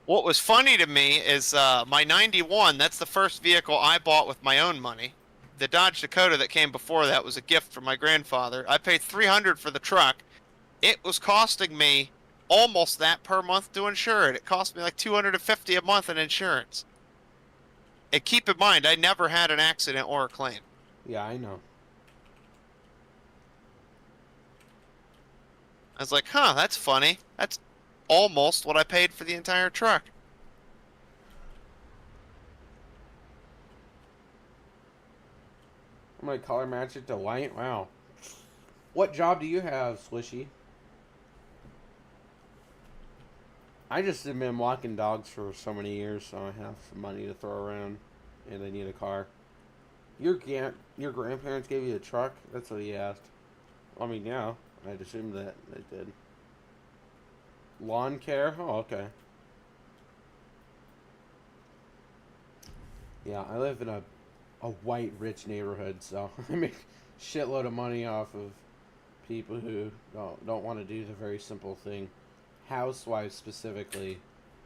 What was funny to me is my 91, that's the first vehicle I bought with my own money. The Dodge Dakota that came before that was a gift from my grandfather. I paid $300 for the truck. It was costing me almost that per month to insure it. It cost me like $250 a month in insurance. And keep in mind, I never had an accident or a claim. Yeah, I know. I was like, huh, that's funny. That's almost what I paid for the entire truck. I'm gonna color match it to white. Wow. What job do you have, Swishy? I just have been walking dogs for so many years, so I have some money to throw around, and I need a car. Your grandparents gave you a truck? That's what he asked. I mean, yeah, I'd assume that they did. Lawn care? Oh, okay. Yeah, I live in a white, rich neighborhood, so I make a shitload of money off of people who don't want to do the very simple thing. Housewives specifically,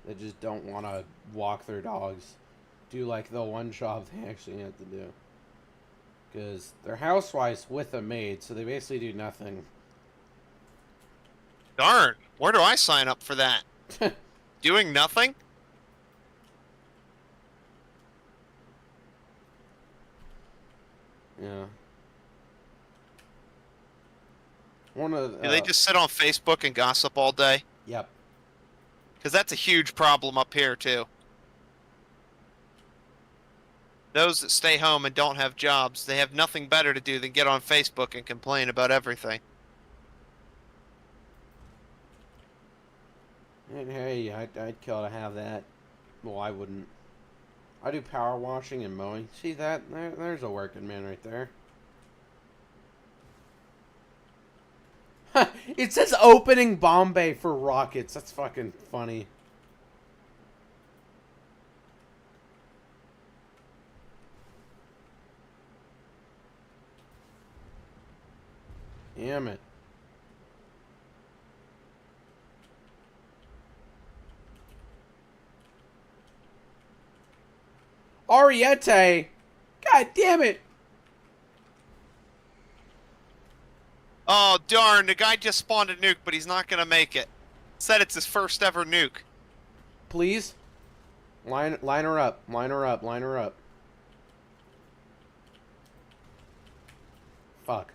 that just don't want to walk their dogs. Do like the one job they actually have to do. Because they're housewives with a maid, so they basically do nothing. Darn, where do I sign up for that? Doing nothing? Yeah. One of Do they just sit on Facebook and gossip all day? Yep. Because that's a huge problem up here, too. Those that stay home and don't have jobs, they have nothing better to do than get on Facebook and complain about everything. And hey, I'd kill to have that. Well, I wouldn't. I do power washing and mowing. See that? There's a working man right there. It says opening Bombay for rockets. That's fucking funny. Damn it. Ariete! God damn it! Oh, darn, the guy just spawned a nuke, but he's not gonna make it. Said it's his first ever nuke. Please? Line her up. Line her up. Line her up. Fuck.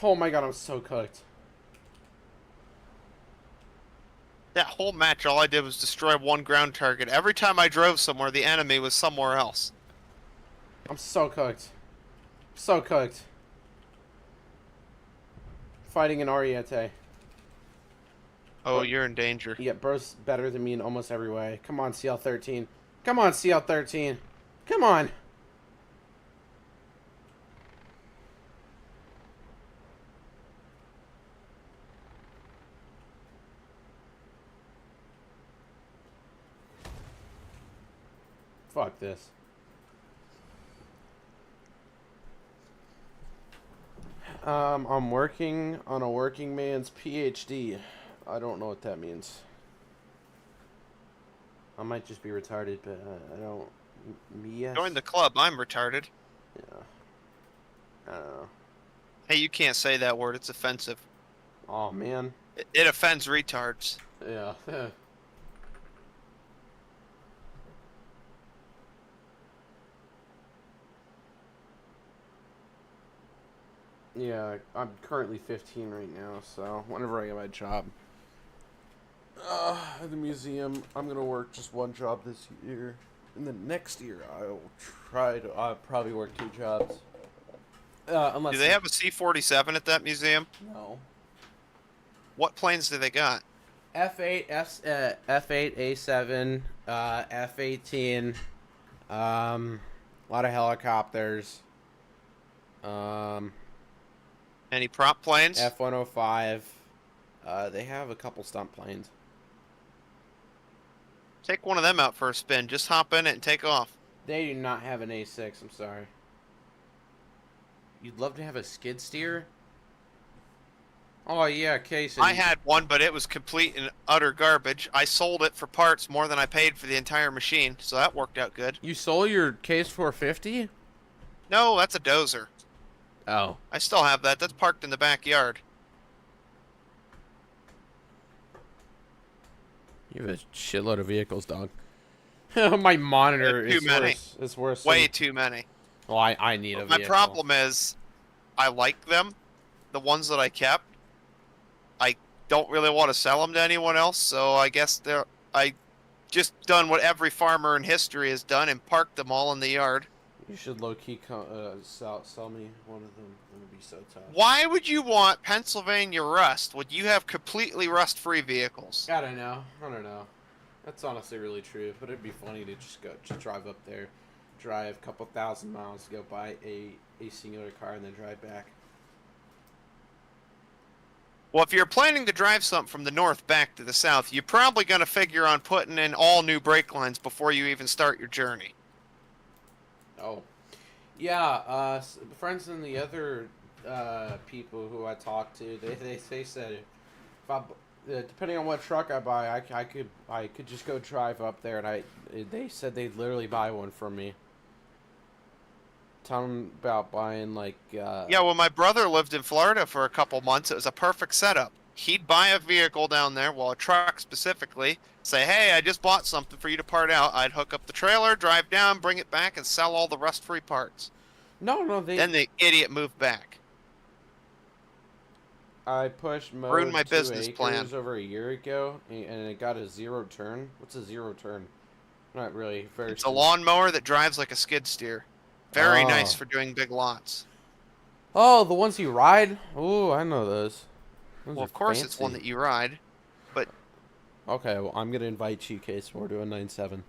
Oh my god, I'm so cooked. That whole match, all I did was destroy one ground target. Every time I drove somewhere, the enemy was somewhere else. I'm so cooked. So cooked. Fighting an Ariete. Oh, you're in danger. Yeah, bro's better than me in almost every way. Come on, CL13. Come on, CL13. Come on. Fuck this. I'm working on a working man's PhD. I don't know what that means. I might just be retarded, but I don't. Yes. Join the club. I'm retarded. Yeah. I don't know. Hey, you can't say that word. It's offensive. Oh man. It offends retards. Yeah. Yeah, I'm currently 15 right now, so whenever I get my job at the museum, I'm gonna work just one job this year. And then next year, I'll probably work 2 jobs. Unless Do they have a C-47 at that museum? No. What planes do they got? F8, F8, A7, F18, a lot of helicopters, Any prop planes? F-105. They have a couple stunt planes. Take one of them out for a spin. Just hop in it and take off. They do not have an A6, I'm sorry. You'd love to have a skid steer? Oh, yeah, Casey. I had one, but it was complete and utter garbage. I sold it for parts more than I paid for the entire machine, so that worked out good. You sold your Case 450? No, that's a dozer. Oh. I still have that. That's parked in the backyard. You have a shitload of vehicles, dog. My monitor Too is many. worse. It's worse. Way too many. Well, I need a My vehicle. problem is, I like them, the ones that I kept. I don't really want to sell them to anyone else, so I guess I just done what every farmer in history has done and parked them all in the yard. You should low-key sell me one of them. It would be so tough. Why would you want Pennsylvania rust when you have completely rust-free vehicles? I don't know. That's honestly really true, but it'd be funny to just drive up there, drive a couple thousand miles to go buy a singular car and then drive back. Well, if you're planning to drive something from the north back to the south, you're probably going to figure on putting in all new brake lines before you even start your journey. Oh. Yeah, friends and the other people who I talked to, they said if I, depending on what truck I buy, I could just go drive up there, and they said they'd literally buy one for me. Tell them about buying like. Yeah, well, my brother lived in Florida for a couple months. It was a perfect setup. He'd buy a vehicle down there, well, a truck specifically, say, hey, I just bought something for you to part out. I'd hook up the trailer, drive down, bring it back, and sell all the rust-free parts. No, Then the idiot moved back. I pushed mode Ruined my 2 business acres plan. over a year ago, and it got a 0 turn. What's a 0 turn? Not really. Very. It's a lawnmower that drives like a skid steer. Very Oh. nice for doing big lots. Oh, the ones you ride? Ooh, I know those. Those Well, are of course it's fancy. one that you ride. But, Okay, well, I'm gonna invite you, Case, more to a 9.7.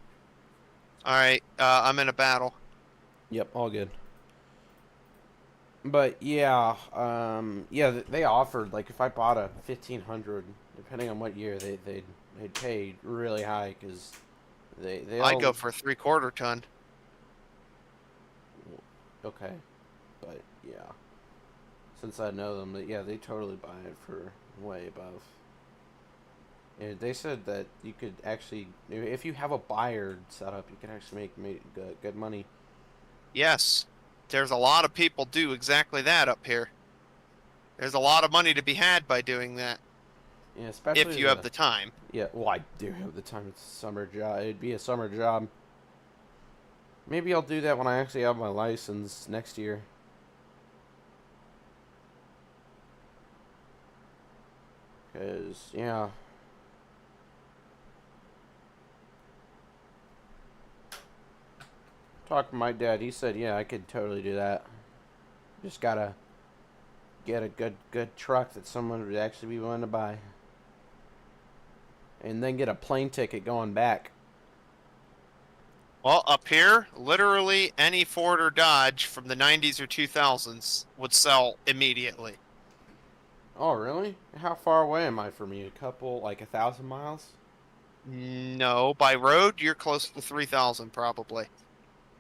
alright, I'm in a battle. Yep, all good. But yeah, they offered like if I bought a 1500, depending on what year, they'd pay really high because they I'd all, go for a 3/4 ton. okay, but yeah, since I know them, yeah, they totally buy it for way above. And they said that you could actually, if you have a buyer set up, you can actually make good money. Yes, there's a lot of people do exactly that up here. There's a lot of money to be had by doing that, Yeah, especially if you have the time. Yeah, well, I do have the time. It's a summer job. It'd be a summer job. Maybe I'll do that when I actually have my license next year. Because, yeah. Talked to my dad. He said, yeah, I could totally do that. Just gotta get a good truck that someone would actually be willing to buy. And then get a plane ticket going back. Well, up here, literally any Ford or Dodge from the 90s or 2000s would sell immediately. Oh, really? How far away am I from you? A couple, like 1,000 miles? No, by road, you're close to 3,000 probably.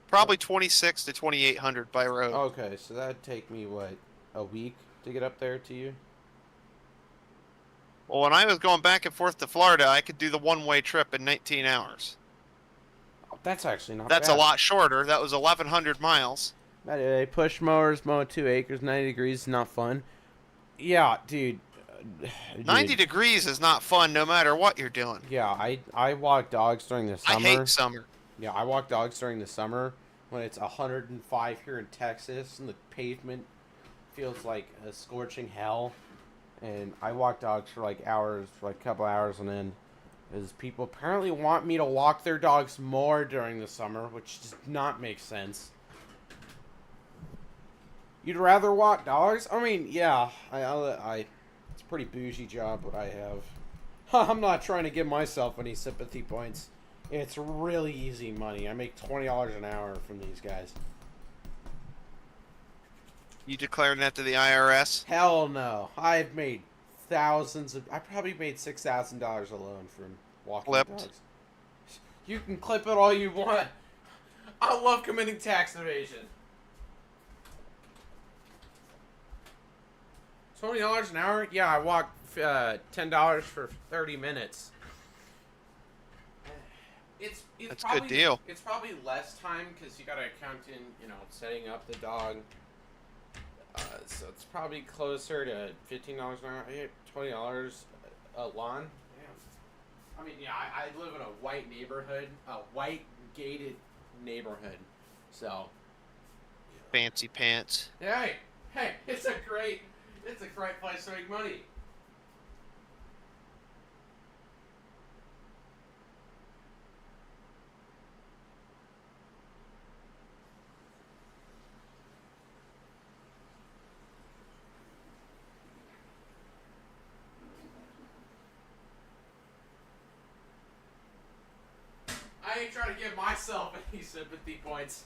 Probably 26 to 2,800 by road. Okay, so that'd take me, what, a week to get up there to you? Well, when I was going back and forth to Florida, I could do the one-way trip in 19 hours. Oh, that's actually not That's bad. a lot shorter. That was 1,100 miles. They push mowers, mow 2 acres, 90 degrees, not fun. Yeah, dude. 90 degrees is not fun no matter what you're doing. Yeah, I walk dogs during the summer. I hate summer. Yeah, I walk dogs during the summer when it's 105 here in Texas and the pavement feels like a scorching hell. And I walk dogs for like hours, for like a couple hours on end. Because people apparently want me to walk their dogs more during the summer, which does not make sense. You'd rather walk dogs? I mean, yeah, it's a pretty bougie job what I have. I'm not trying to give myself any sympathy points. It's really easy money. I make $20 an hour from these guys. You declaring that to the IRS? Hell no. I've made thousands of... I probably made $6,000 alone from walking Clipped. dogs. You can clip it all you want. I love committing tax evasion. $20 an hour? Yeah, I walk $10 for 30 minutes. It's That's a probably, good deal. It's probably less time because you got to count in, setting up the dog. So it's probably closer to $15 an hour. $20 a lawn. Damn. I mean, yeah, I live in a white neighborhood, a white gated neighborhood. So. Fancy pants. Hey, it's a great place to make money. I ain't trying to give myself any sympathy points.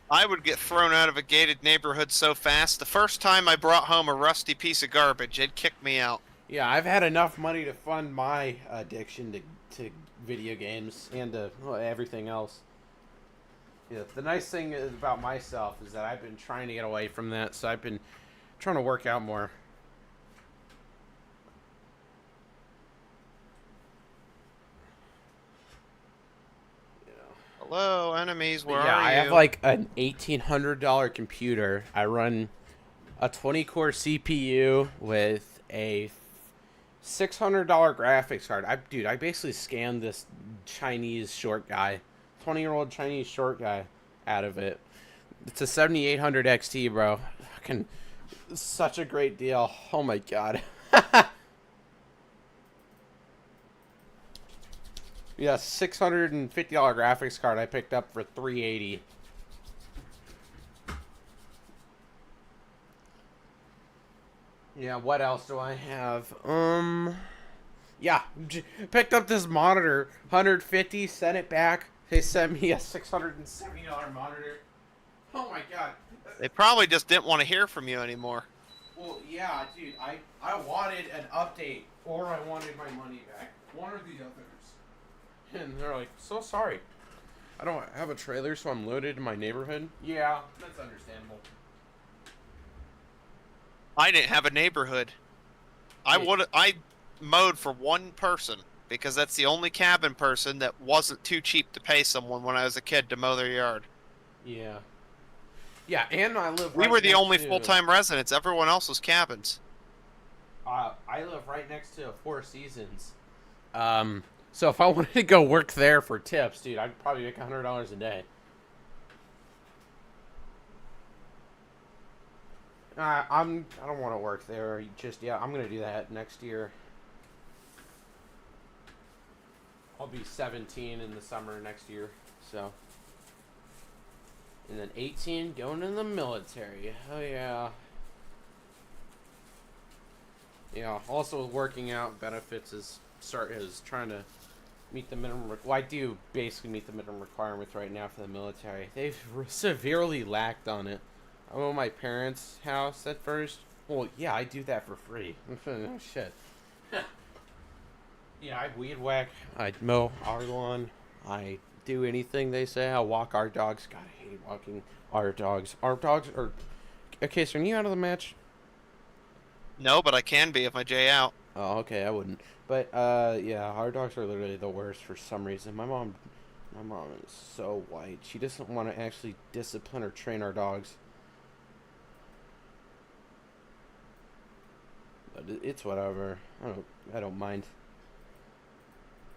I would get thrown out of a gated neighborhood so fast. The first time I brought home a rusty piece of garbage, they'd kick me out. Yeah, I've had enough money to fund my addiction to video games and to everything else. Yeah, the nice thing about myself is that I've been trying to get away from that, so I've been trying to work out more. Hello, enemies, where Yeah, are you? I have like an $1,800 computer. I run a 20-core CPU with a $600 graphics card. I basically scanned this Chinese short guy, 20-year-old Chinese short guy, out of it. It's a 7800 XT, bro. Fucking such a great deal. Oh my god. Yeah, $650 graphics card I picked up for $380. Yeah, what else do I have? Yeah, picked up this monitor, $150, sent it back. They sent me a $670 monitor. Oh my god. They probably just didn't want to hear from you anymore. Well, yeah, dude, I wanted an update, or I wanted my money back. One or the others. And they're like, so sorry. I don't have a trailer, so I'm loaded in my neighborhood. Yeah, that's understandable. I didn't have a neighborhood. I mowed for one person because that's the only cabin person that wasn't too cheap to pay someone when I was a kid to mow their yard. Yeah. Yeah, and I live We right were the next only to- full-time residents. Everyone else was cabins. I live right next to Four Seasons. So if I wanted to go work there for tips, dude, I'd probably make $100 a day. I don't want to work there just yet. I'm gonna do that next year. be 17 in the summer next year. So, and then 18 going in the military. Oh yeah. Yeah. Also, working out benefits is trying to meet the minimum. Well, I do basically meet the minimum requirements right now for the military. They've severely lacked on it. I'm at my parents' house at first. Well, yeah, I do that for free. Oh shit. Yeah, I weed whack. I mow our lawn. I do anything they say. I walk our dogs. God, I hate walking our dogs. Our dogs are. Okay, so are you out of the match? No, but I can be if I J out. Oh, okay, I wouldn't. But yeah, our dogs are literally the worst for some reason. My mom is so white. She doesn't want to actually discipline or train our dogs. But it's whatever. I don't mind.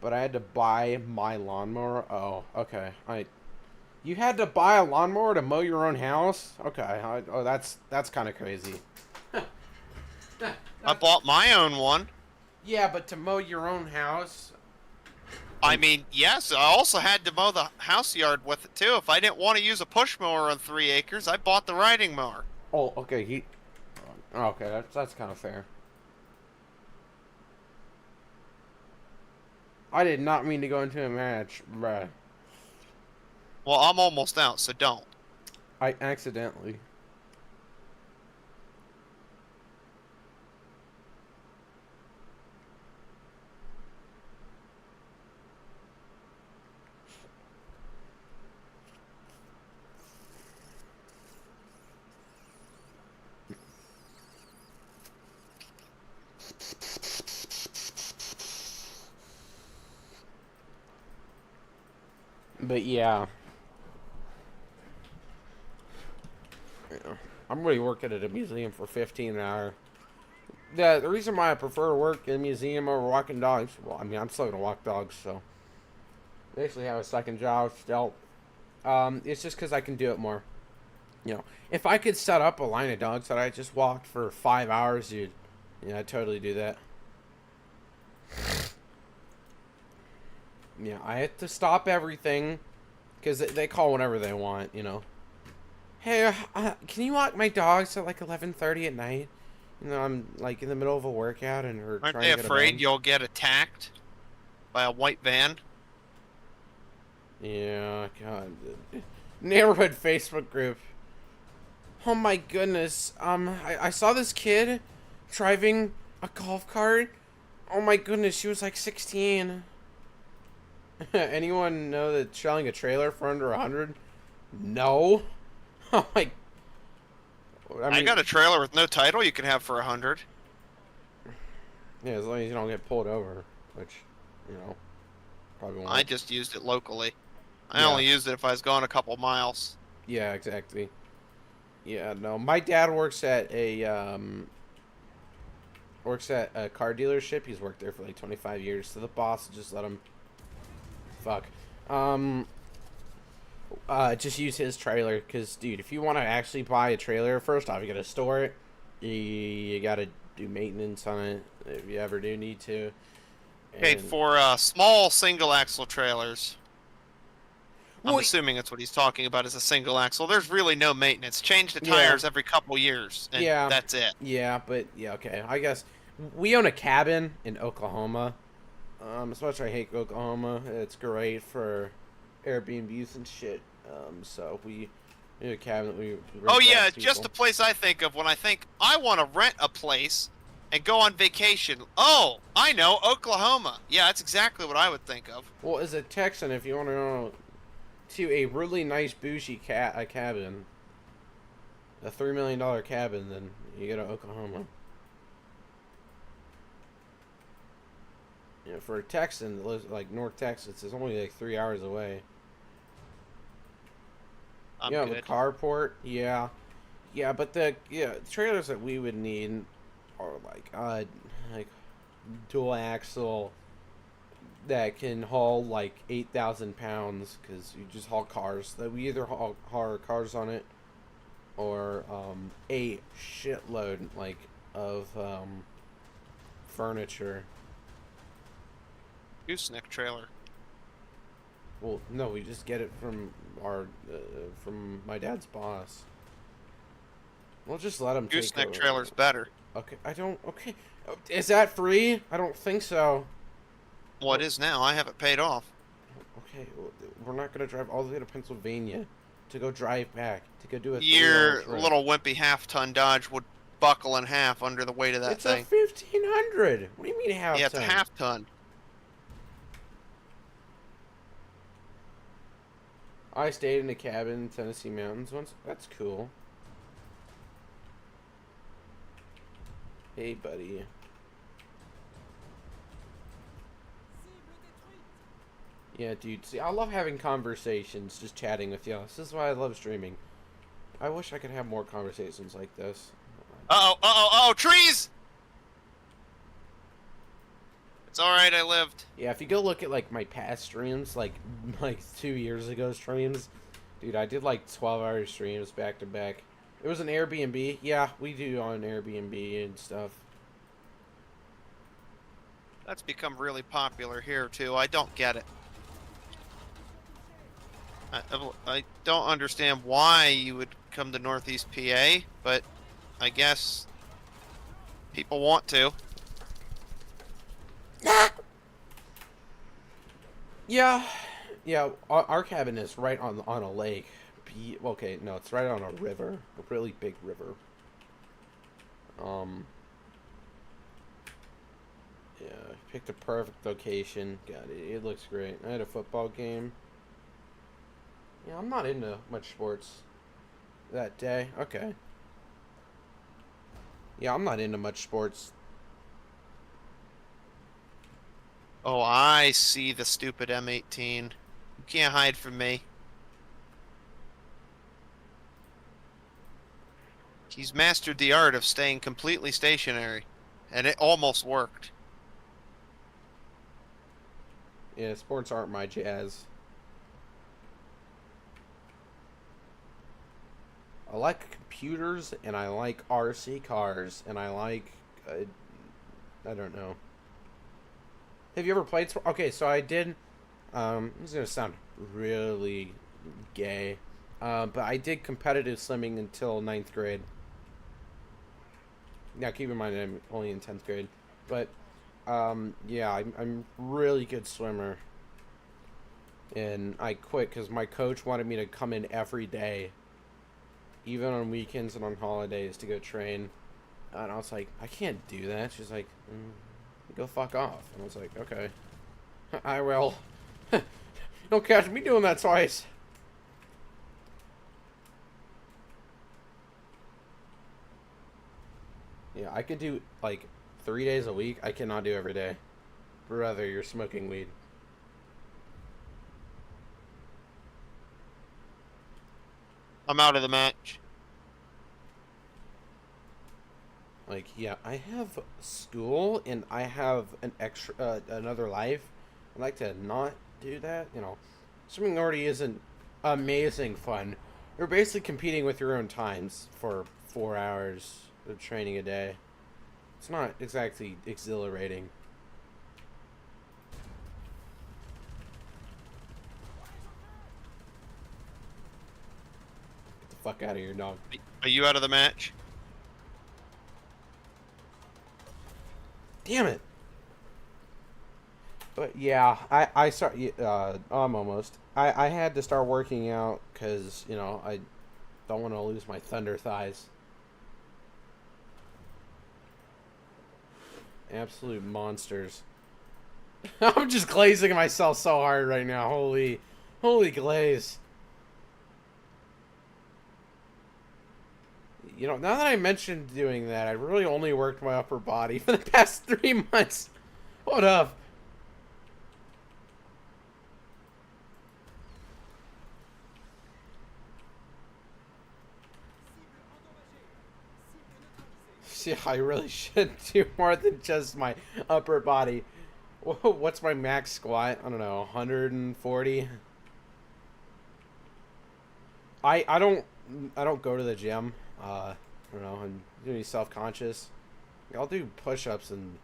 But I had to buy my lawnmower. Oh, okay. You had to buy a lawnmower to mow your own house? Okay. Oh, that's kind of crazy. I bought my own one. Yeah, but to mow your own house. I mean, yes, I also had to mow the house yard with it too. If I didn't want to use a push mower on 3 acres, I bought the riding mower. Oh, okay. Okay, that's kind of fair. I did not mean to go into a match, bruh. Well, I'm almost out, so don't. I accidentally. But yeah. I'm really working at a museum for 15 an hour. The reason why I prefer to work in a museum over walking dogs, well, I mean, I'm still gonna walk dogs, so basically have a second job still. It's just because I can do it more. You know, if I could set up a line of dogs that I just walked for 5 hours, dude, yeah, I'd totally do that. Yeah, I had to stop everything because they call whenever they want, you know. Hey, can you walk my dogs at like 11:30 at night? You know, I'm like in the middle of a workout and we're Aren't trying they to get afraid you'll get attacked by a white van? Yeah, God. Neighborhood Facebook group. Oh my goodness. I saw this kid driving a golf cart. Oh my goodness, she was like 16. Anyone know that selling a trailer for under 100? No. Oh my. I got a trailer with no title you can have for 100. Yeah, as long as you don't get pulled over, which, you know, probably won't. I just used it locally. I Yeah. only used it if I was going a couple miles. Yeah, exactly. Yeah, no. My dad works at a car dealership. He's worked there for like 25 years. So the boss just let him just use his trailer, because dude, if you want to actually buy a trailer, first off you gotta store it, you gotta do maintenance on it if you ever do need to. Okay, for small single axle trailers, I'm assuming that's what he's talking about, is a single axle. There's really no maintenance. Change the tires every couple years, and that's it. Yeah, but yeah, okay. I guess we own a cabin in Oklahoma. Especially I hate Oklahoma. It's great for Airbnbs and shit. So we have a cabin that we rent Oh out yeah, to just the people. place I think of when I think I want to rent a place and go on vacation. Oh, I know, Oklahoma. Yeah, that's exactly what I would think of. Well, as a Texan, if you want to go to a really nice bougie cabin, a $3 million cabin, then you go to Oklahoma. You know, for a Texan that lives like North Texas, it's only like 3 hours away. I'm You have good. a carport, yeah, but the trailers that we would need are like dual axle that can haul like 8,000 pounds, because you just haul cars. That we either haul cars on it or a shitload like of furniture. Gooseneck trailer. Well, no, we just get it from my dad's boss. We'll just let him take Gooseneck over. trailer's better. Okay, okay. Is that free? I don't think so. Well, it is now. I have it paid off. Okay, we're not gonna drive all the way to Pennsylvania to go drive back to go do a 3-hour Your trip. little wimpy half-ton Dodge would buckle in half under the weight of that It's thing. a 1500. What do you mean half Yeah, ton? it's a half-ton. I stayed in a cabin in Tennessee mountains once. That's cool. Hey, buddy. Yeah, dude. See, I love having conversations, just chatting with y'all. This is why I love streaming. I wish I could have more conversations like this. Uh-oh, uh-oh, uh-oh, trees! It's alright, I lived. Yeah, if you go look at, like, my past streams, like 2 years ago streams, dude, I did, like, 12-hour streams back to back. It was an Airbnb. Yeah, we do on Airbnb and stuff. That's become really popular here, too. I don't get it. I don't understand why you would come to Northeast PA, but I guess people want to. Yeah, yeah. Our cabin is right on a lake. Okay, no, it's right on a river, a really big river. Yeah, picked a perfect location. Got it. It looks great. I had a football game. Yeah, I'm not into much sports that day. Okay. Yeah, I'm not into much sports. Oh, I see the stupid M18. You can't hide from me. He's mastered the art of staying completely stationary, and it almost worked. Yeah, sports aren't my jazz. I like computers, and I like RC cars, and I like... I don't know. Have you ever played... Okay, so I did... this is going to sound really gay. But I did competitive swimming until 9th grade. Now, keep in mind I'm only in 10th grade. But, yeah, I'm really good swimmer. And I quit because my coach wanted me to come in every day, even on weekends and on holidays, to go train. And I was like, I can't do that. She's like, go fuck off. And I was like, okay. I will. Don't catch me doing that twice. Yeah, I could do, like, 3 days a week. I cannot do every day. Brother, you're smoking weed. I'm out of the match. Like, yeah, I have school and I have an extra, another life. I'd like to not do that, you know. Swimming already isn't amazing fun. You're basically competing with your own times for 4 hours of training a day. It's not exactly exhilarating. Get the fuck out of here, dog. Are you out of the match? Damn it. But yeah, I start. I'm almost. I had to start working out because you know I don't want to lose my thunder thighs. Absolute monsters. I'm just glazing myself so hard right now. Holy glaze. You know, now that I mentioned doing that, I really only worked my upper body for the past 3 months. What up? Yeah, I really should do more than just my upper body. What's my max squat? I don't know, 140. I don't go to the gym. I don't know, I'm really self-conscious. I'll do push-ups and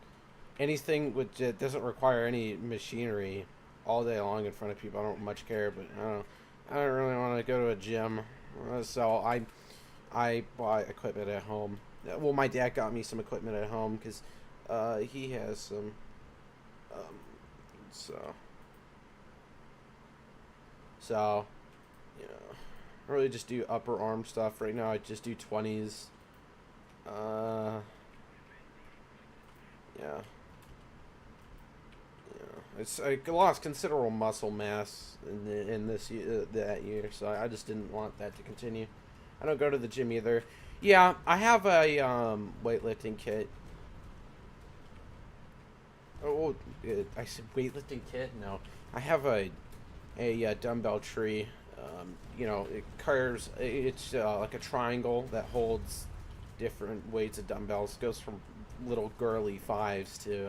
anything that doesn't require any machinery. all day long in front of people. I don't much care, but I don't really want to go to a gym. So I bought equipment at home. Well, my dad got me some equipment at home because he has some. So you know, I really just do upper arm stuff right now. I just do 20s. Yeah. It's I lost considerable muscle mass in this that year, so I just didn't want that to continue. I don't go to the gym either. Yeah, I have a weightlifting kit. Oh, I said weightlifting kit. No, I have a dumbbell tree. You know, it curves. It's like a triangle that holds different weights of dumbbells. It goes from little girly 5s to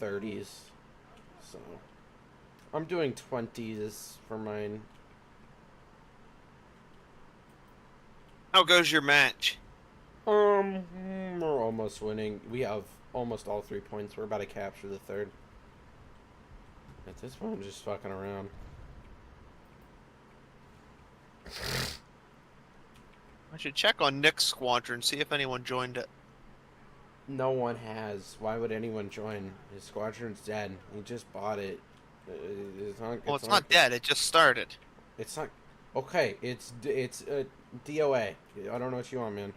30s. So I'm doing 20s for mine. How goes your match? We're almost winning. We have almost all 3 points. We're about to capture the third. At this point, I'm just fucking around. I should check on Nick's squadron, see if anyone joined it. No one has. Why would anyone join? His squadron's dead. He just bought it. Well, it's not dead. It just started. It's not. Okay, it's DOA. I don't know what you want, man.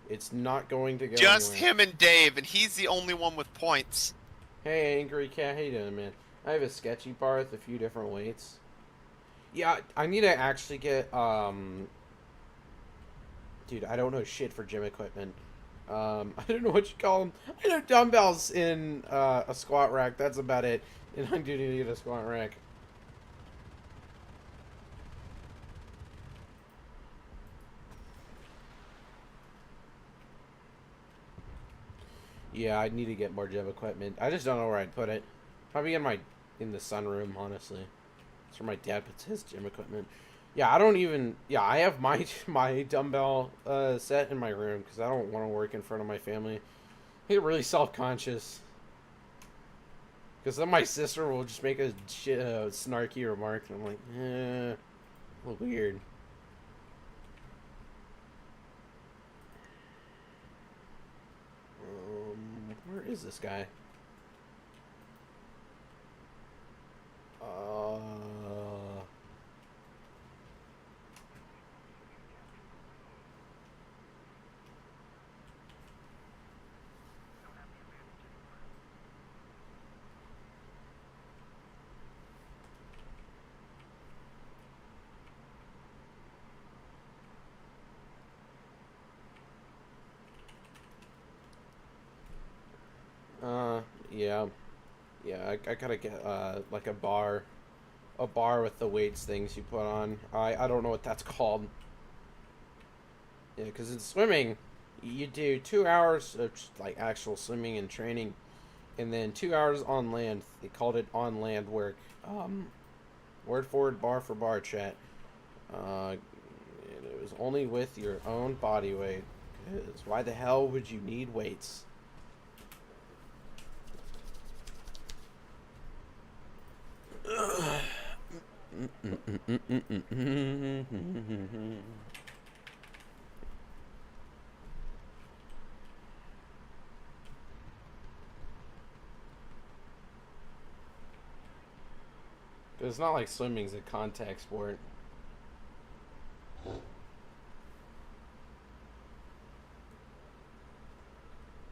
It's not going to go Just anywhere. him and Dave, and he's the only one with points. Hey, Angry Cat, how you doing, man? I have a sketchy bar with a few different weights. Yeah, I need to actually get, Dude, I don't know shit for gym equipment. I don't know what you call them. I know dumbbells in, a squat rack. That's about it. And I do need a squat rack. Yeah, I need to get more gym equipment. I just don't know where I'd put it. Probably in the sunroom, honestly. That's where my dad puts his gym equipment. Yeah, I don't even. Yeah, I have my my dumbbell set in my room because I don't want to work in front of my family. I get really self-conscious. Because then my sister will just make a snarky remark, and I'm like, a little weird. Where is this guy? Yeah. Yeah, I gotta get, like a bar with the weights things you put on. I don't know what that's called. Yeah, because in swimming, you do 2 hours of, like, actual swimming and training, and then 2 hours on land. They called it on land work. Word for word, bar for bar, chat. And it was only with your own body weight. 'Cause why the hell would you need weights? It's not like swimming's a contact sport.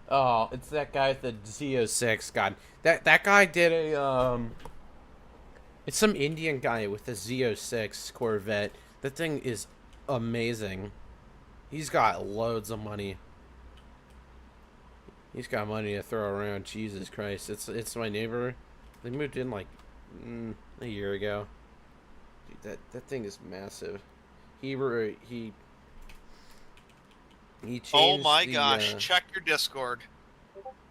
Oh, it's that guy with the Z06. God, that guy did a It's some Indian guy with a Z06 Corvette. That thing is amazing. He's got loads of money. He's got money to throw around. Jesus Christ, it's my neighbor. They moved in like a year ago. Dude, that thing is massive. He changed. Oh my gosh! Check your Discord.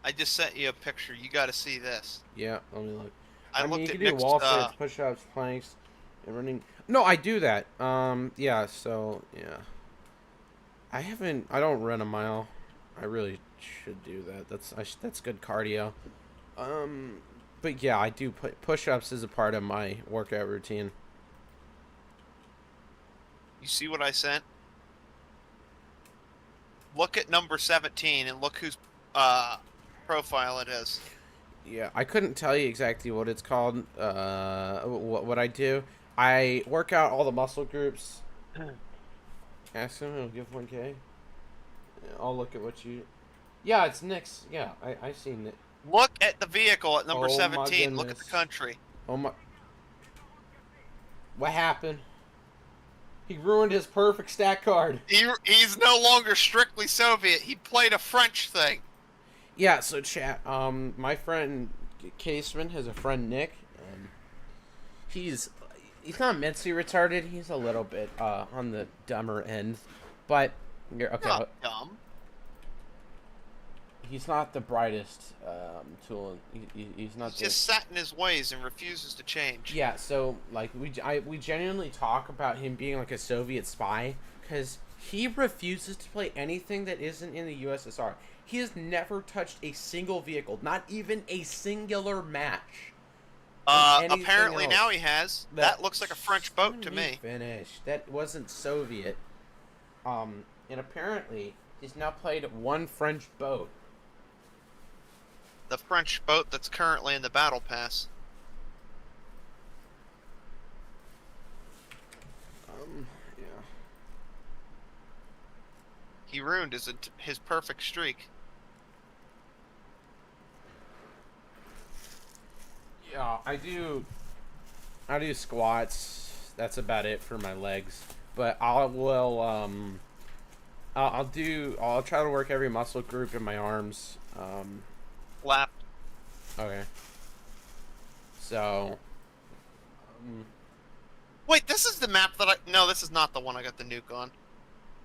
I just sent you a picture. You got to see this. Yeah, let me look. I mean, looked you at can do Nick's, wall sits, push-ups, planks, and running. No, I do that. Yeah. So yeah. I don't run a mile. I really should do that. That's good cardio. but yeah, I do put push-ups as a part of my workout routine. You see what I sent? Look at number 17 and look whose profile it is. Yeah, I couldn't tell you exactly what it's called. What I do, I work out all the muscle groups. Ask him, he'll give 1K. I'll look at what you. Yeah, it's Nick's. Yeah, I seen it. Look at the vehicle at number Oh, my 17. Look at the goodness. country. Oh my. What happened? He ruined his perfect stat card. He's no longer strictly Soviet. He played a French thing. Yeah, so chat. My friend Caseman has a friend Nick. He's not mentally retarded. He's a little bit on the dumber end, but okay. Not dumb. He's not the brightest tool. He's not. He's just set in his ways and refuses to change. Yeah, so like we genuinely talk about him being like a Soviet spy because he refuses to play anything that isn't in the USSR. He has never touched a single vehicle, not even a singular match. Apparently now he has. That looks like a French boat to me. Finish. That wasn't Soviet. And apparently he's now played one French boat. The French boat that's currently in the battle pass. Yeah. He ruined his perfect streak. Yeah, I do squats. That's about it for my legs. But I'll try to work every muscle group in my arms. Lap. Okay. So. Wait, this is the map that no, this is not the one I got the nuke on.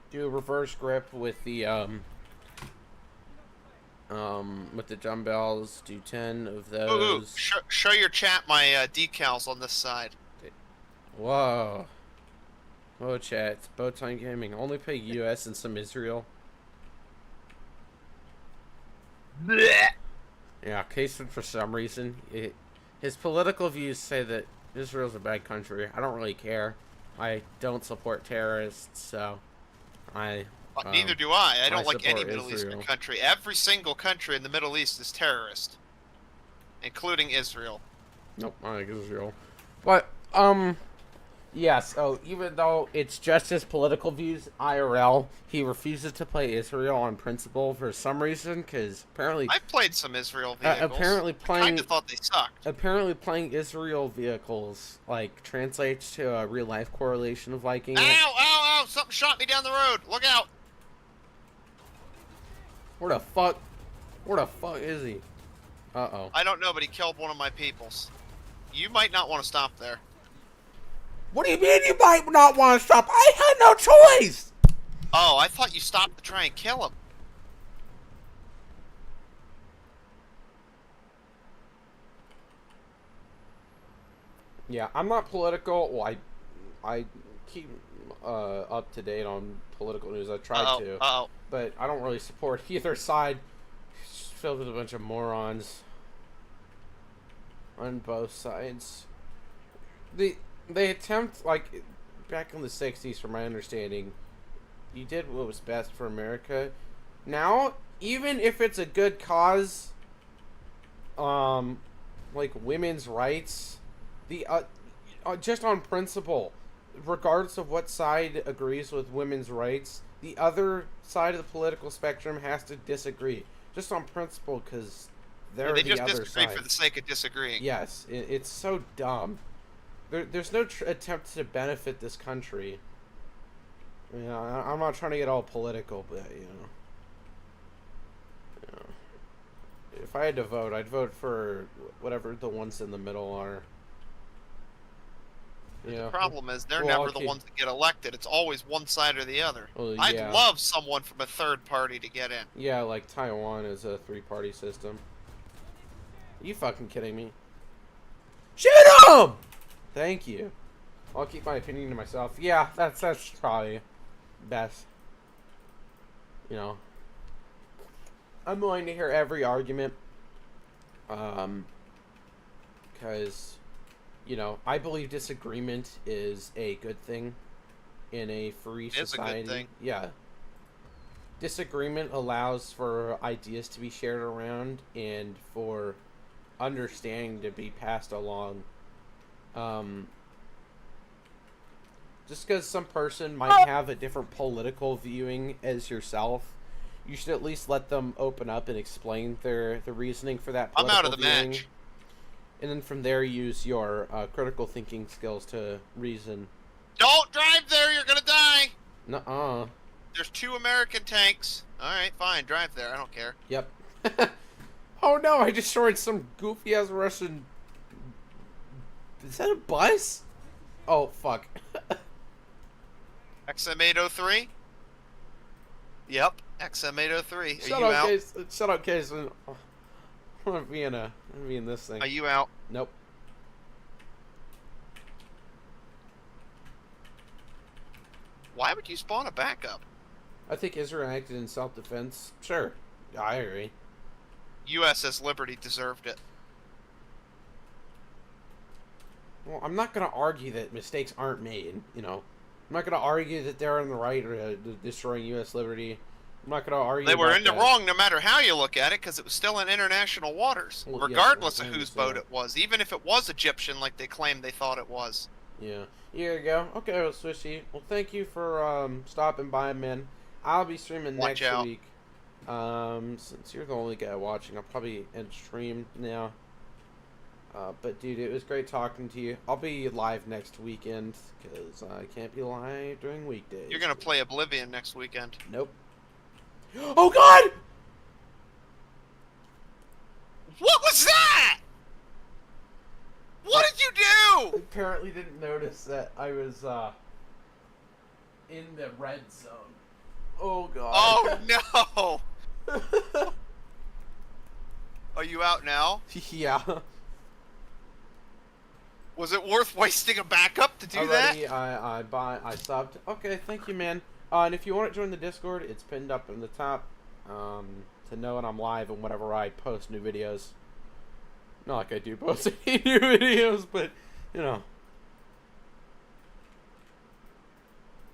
Do a reverse grip with the dumbbells. Do 10 of those. Show your chat my decals on this side. Whoa. Whoa, chat. It's Bowtime Gaming. Only pay US and some Israel. Blech. Yeah, Casey, for some reason, his political views say that Israel's a bad country. I don't really care. I don't support terrorists, so neither do I. I don't like any support Middle Israel. Eastern country. Every single country in the Middle East is terrorist, including Israel. Nope, I like Israel. But, yes, even though it's just his political views, IRL, he refuses to play Israel on principle for some reason, because apparently... I've played some Israel vehicles. apparently playing... I kind of thought they sucked. Apparently playing Israel vehicles, like, translates to a real-life correlation of Viking. Ow, ow, ow! Something shot me down the road! Look out! Where the fuck is he? Uh-oh. I don't know, but he killed one of my peoples. You might not want to stop there. What do you mean you might not want to stop? I had no choice! Oh, I thought you stopped to try and kill him. Yeah, I'm not political. Well, I keep up to date on political news. I try to. But I don't really support either side. It's filled with a bunch of morons on both sides. They attempt, like, back in the 60s, from my understanding, you did what was best for America. Now, even if it's a good cause, like women's rights, just on principle, regardless of what side agrees with women's rights, the other side of the political spectrum has to disagree, just on principle, because they're they the just other disagree side. for the sake of disagreeing. Yes, it's so dumb. There's no attempt to benefit this country. You know, I'm not trying to get all political, but you know, if I had to vote, I'd vote for whatever the ones in the middle are. The problem is they're Well, never the ones that get elected. It's always one side or the other. Well, I'd yeah. love someone from a third party to get in. Yeah, like Taiwan is a 3-party system. Are you fucking kidding me? Shoot him! Thank you. I'll keep my opinion to myself. Yeah, that's probably best. You know, I'm willing to hear every argument. because, you know, I believe disagreement is a good thing in a free It's a society. good thing. Yeah. Disagreement allows for ideas to be shared around and for understanding to be passed along. Um, just because some person might have a different political viewing as yourself, you should at least let them open up and explain the reasoning for that I'm political out of the viewing. match. And then from there, use your critical thinking skills to reason. Don't drive there, you're gonna die! Nuh-uh. There's 2 American tanks. Alright, fine, drive there, I don't care. Yep. Oh no, I destroyed some goofy-ass Russian... Is that a bus? Oh, fuck. XM803? Yep, XM803. Are Shut you up, out? Case. Shut up, Case. I'm gonna be in this thing. Are you out? Nope. Why would you spawn a backup? I think Israel acted in self-defense. Sure. I agree. USS Liberty deserved it. Well, I'm not gonna argue that mistakes aren't made, you know. I'm not gonna argue that they're in the right or destroying U.S. liberty. I'm not gonna argue They were about in the that. wrong no matter how you look at it, because it was still in international waters, Well, yes, regardless I of whose understand. boat it was, even if it was Egyptian like they claimed they thought it was. Yeah. Here you go. Okay, well, Swishy. Well, thank you for stopping by, man. I'll be streaming Watch next out. week. Since you're the only guy watching, I'll probably end stream now. But dude, it was great talking to you. I'll be live next weekend because I can't be live during weekdays. You're gonna play Oblivion next weekend. Nope. Oh God! What was that? What did you do? Apparently didn't notice that I was in the red zone. Oh God. Oh no! Are you out now? Yeah. Was it worth wasting a backup to do that? Alrighty, I subbed. Okay, thank you, man. And if you want to join the Discord, it's pinned up in the top. To know when I'm live and whenever I post new videos. Not like I do post any new videos, but you know.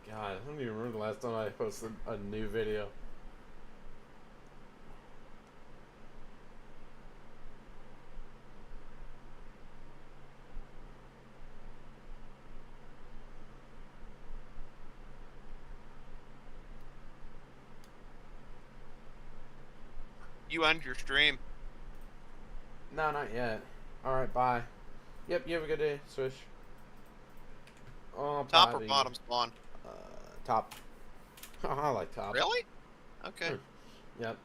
God, I don't even remember the last time I posted a new video. You end your stream. No, not yet. Alright, bye. Yep, you have a good day, Swish. Oh, Top or bye. bottom spawn? Top. I like top. Really? Okay. Yep.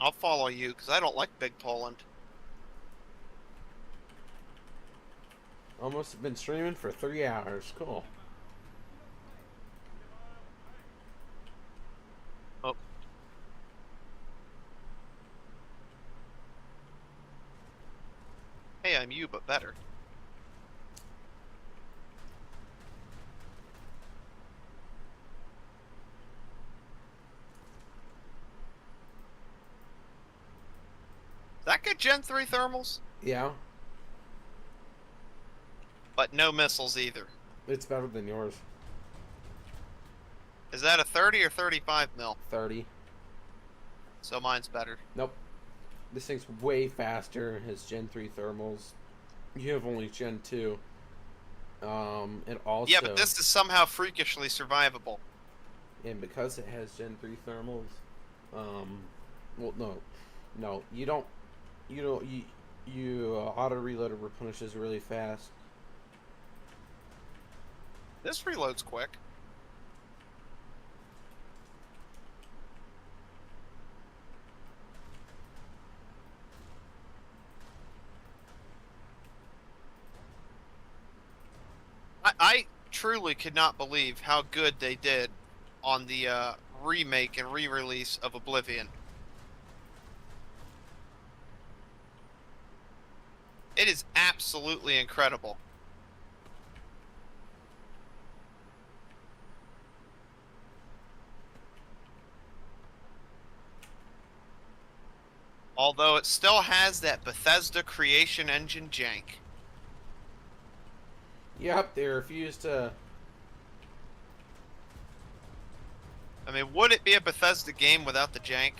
I'll follow you because I don't like Big Poland. Almost been streaming for 3 hours. Cool. Oh. Hey, I'm you, but better. That good Gen 3 thermals? Yeah, But no missiles either. it's better than yours. Is that a 30 or 35 mil? 30. So mine's better. Nope. This thing's way faster. It has Gen 3 thermals. You have only Gen 2. And also... Yeah, but this is somehow freakishly survivable. And because it has Gen 3 thermals, well, no, you don't, auto reload replenishes really fast. This reloads quick. I truly could not believe how good they did on the remake and re-release of Oblivion. It is absolutely incredible. Although it still has that Bethesda creation engine jank. Yep, they refuse to. I mean, would it be a Bethesda game without the jank?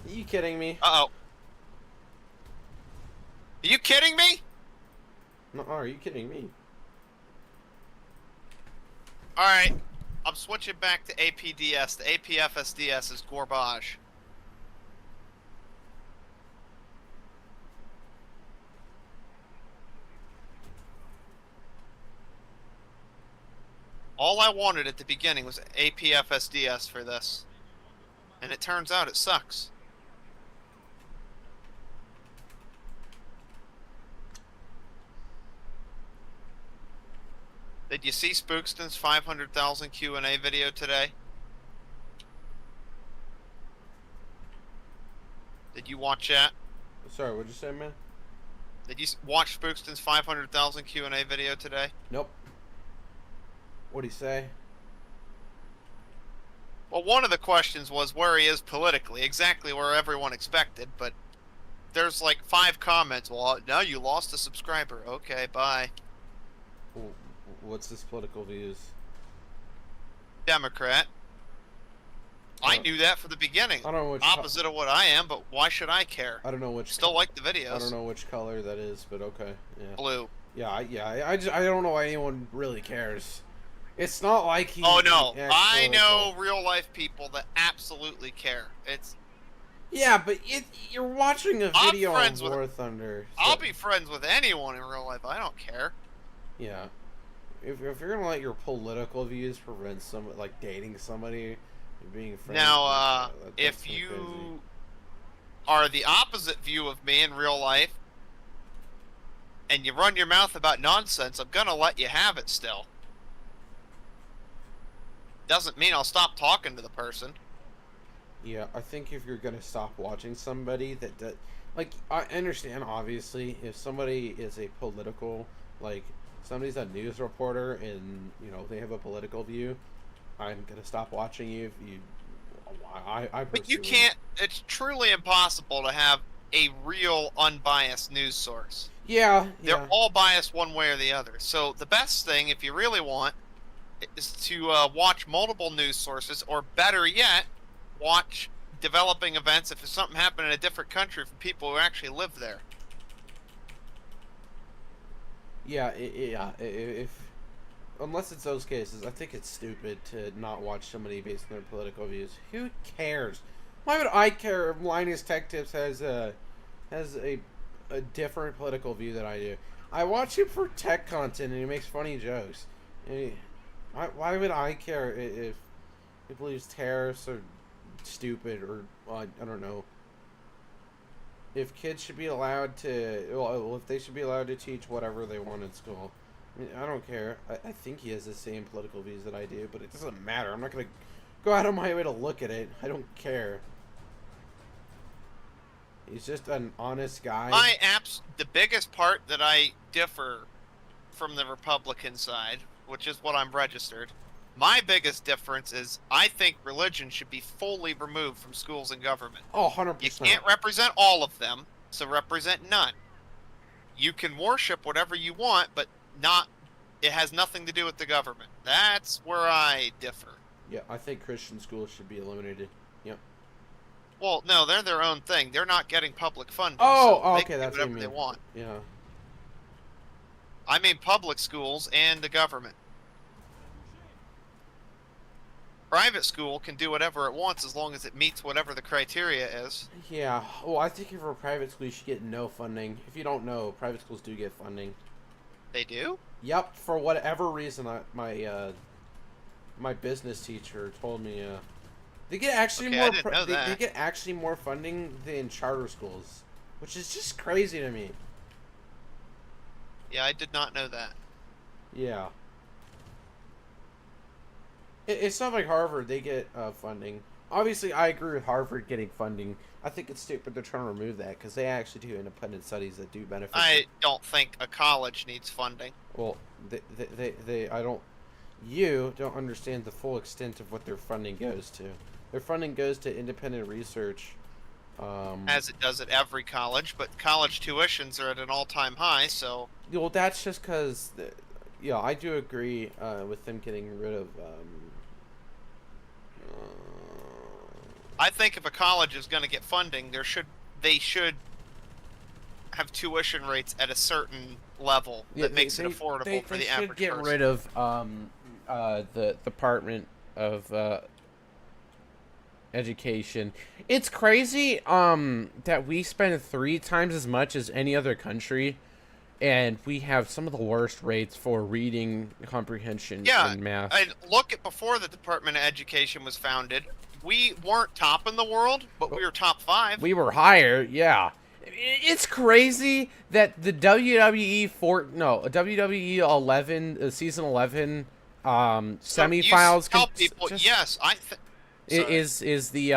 Are you kidding me? Uh-oh. Are you kidding me? No, are you kidding me? Alright. I'm switching back to APDS. The APFSDS is garbage. All I wanted at the beginning was APFSDS for this. And it turns out it sucks. Did you see Spookston's 500,000 Q&A video today? Did you watch that? Sorry, what'd you say, man? Did you watch Spookston's 500,000 Q&A video today? Nope. What'd he say? Well, one of the questions was where he is politically, exactly where everyone expected, but there's like 5 comments. Well, now you lost a subscriber. Okay, bye. What's his political views? Democrat. I knew that from the beginning. I don't know which opposite of what I am, but why should I care? I don't know which. Still like the videos. I don't know which color that is, but okay. Yeah. Blue. Yeah, I don't know why anyone really cares. It's not like he. Oh no, I political. know real life people that absolutely care. It's. Yeah, but you're watching a video on friends with- War Thunder. I'll be friends with anyone in real life. I don't care. Yeah. If you're gonna let your political views prevent some like dating somebody and being friends. Now, that's if so you crazy. are the opposite view of me in real life, and you run your mouth about nonsense, I'm gonna let you have it still. Doesn't mean I'll stop talking to the person. Yeah, I think if you're gonna stop watching somebody that like, I understand obviously if somebody is a political, like somebody's a news reporter and you know they have a political view, I'm gonna stop watching you if you. I But you personally- can't. It's truly impossible to have a real unbiased news source. Yeah, They're yeah. all biased one way or the other. So the best thing, if you really want, is to watch multiple news sources, or better yet, watch developing events if there's something happening in a different country from people who actually live there. Yeah, if unless it's those cases, I think it's stupid to not watch somebody based on their political views. Who cares? Why would I care if Linus Tech Tips has a different political view than I do? I watch him for tech content and he makes funny jokes. Why would I care if he believes tariffs are stupid or I don't know. If kids should be allowed to, well, if they should be allowed to teach whatever they want in school, I mean, I don't care. I think he has the same political views that I do, but it doesn't matter. I'm not gonna go out of my way to look at it. I don't care. He's just an honest guy. The biggest part that I differ from the Republican side, which is what I'm registered, my biggest difference is I think religion should be fully removed from schools and government. Oh, 100%. You can't represent all of them, so represent none. You can worship whatever you want, but it has nothing to do with the government. That's where I differ. Yeah, I think Christian schools should be eliminated. Yep. Well, no, they're their own thing. They're not getting public funding. Oh, so they okay, can do that's what you whatever they mean. want. Yeah. I mean public schools and the government. Private school can do whatever it wants as long as it meets whatever the criteria is. Yeah. Well, I think if you're a private school, you should get no funding. If you don't know, private schools do get funding. They do? Yep. For whatever reason, my business teacher told me they get actually Okay, more. I didn't know They that. get actually more funding than charter schools, which is just crazy to me. Yeah, I did not know that. Yeah. It's not like Harvard. They get funding. obviously, I agree with Harvard getting funding. I think it's stupid they're trying to remove that because they actually do independent studies that do benefit. I don't think a college needs funding. Well, I don't. You don't understand the full extent of what their funding goes to. Their funding goes to independent research. As it does at every college, but college tuitions are at an all-time high, so... Well, that's just because, yeah, I do agree with them getting rid of. I think if a college is going to get funding, they should have tuition rates at a certain level that makes it affordable for the average person. They should get rid of the Department of Education. It's crazy that we spend 3 times as much as any other country, and we have some of the worst rates for reading comprehension and math. And look at before the Department of Education was founded. We weren't top in the world, but we were top 5. We were higher, yeah. It's crazy that the WWE 11, season 11, semifinals. Tell people, yes, is the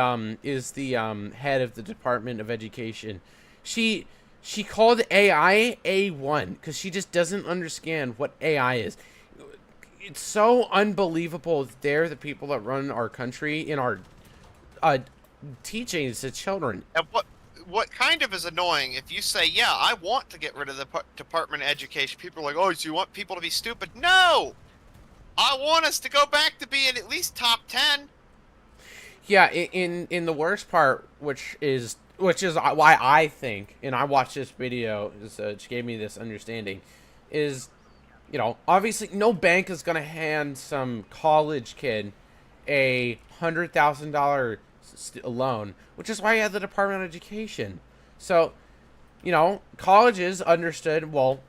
head of the Department of Education. She called AI A1 because she just doesn't understand what AI is. It's so unbelievable that they're the people that run our country in our teachings to children. And what kind of is annoying, if you say, yeah, I want to get rid of the Department of Education, people are like, oh, so you want people to be stupid? No! I want us to go back to being at least top 10. Yeah, in the worst part, which is why I think, and I watched this video, which gave me this understanding, is, you know, obviously no bank is going to hand some college kid a $100,000 loan, which is why you have the Department of Education. So, you know, colleges understood, well,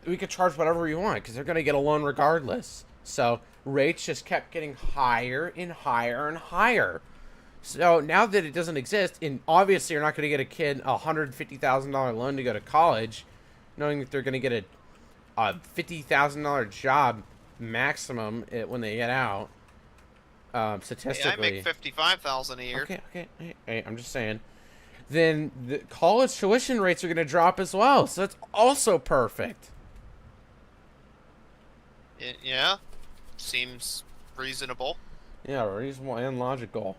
we could charge whatever we want because they're going to get a loan regardless. So rates just kept getting higher and higher and higher. So now that it doesn't exist, and obviously you're not going to get a kid a $150,000 loan to go to college, knowing that they're going to get a $50,000 job maximum when they get out. Statistically, hey, I make $55,000 a year. Okay. Hey, I'm just saying. Then the college tuition rates are going to drop as well, so that's also perfect. Yeah, seems reasonable. Yeah, reasonable and logical.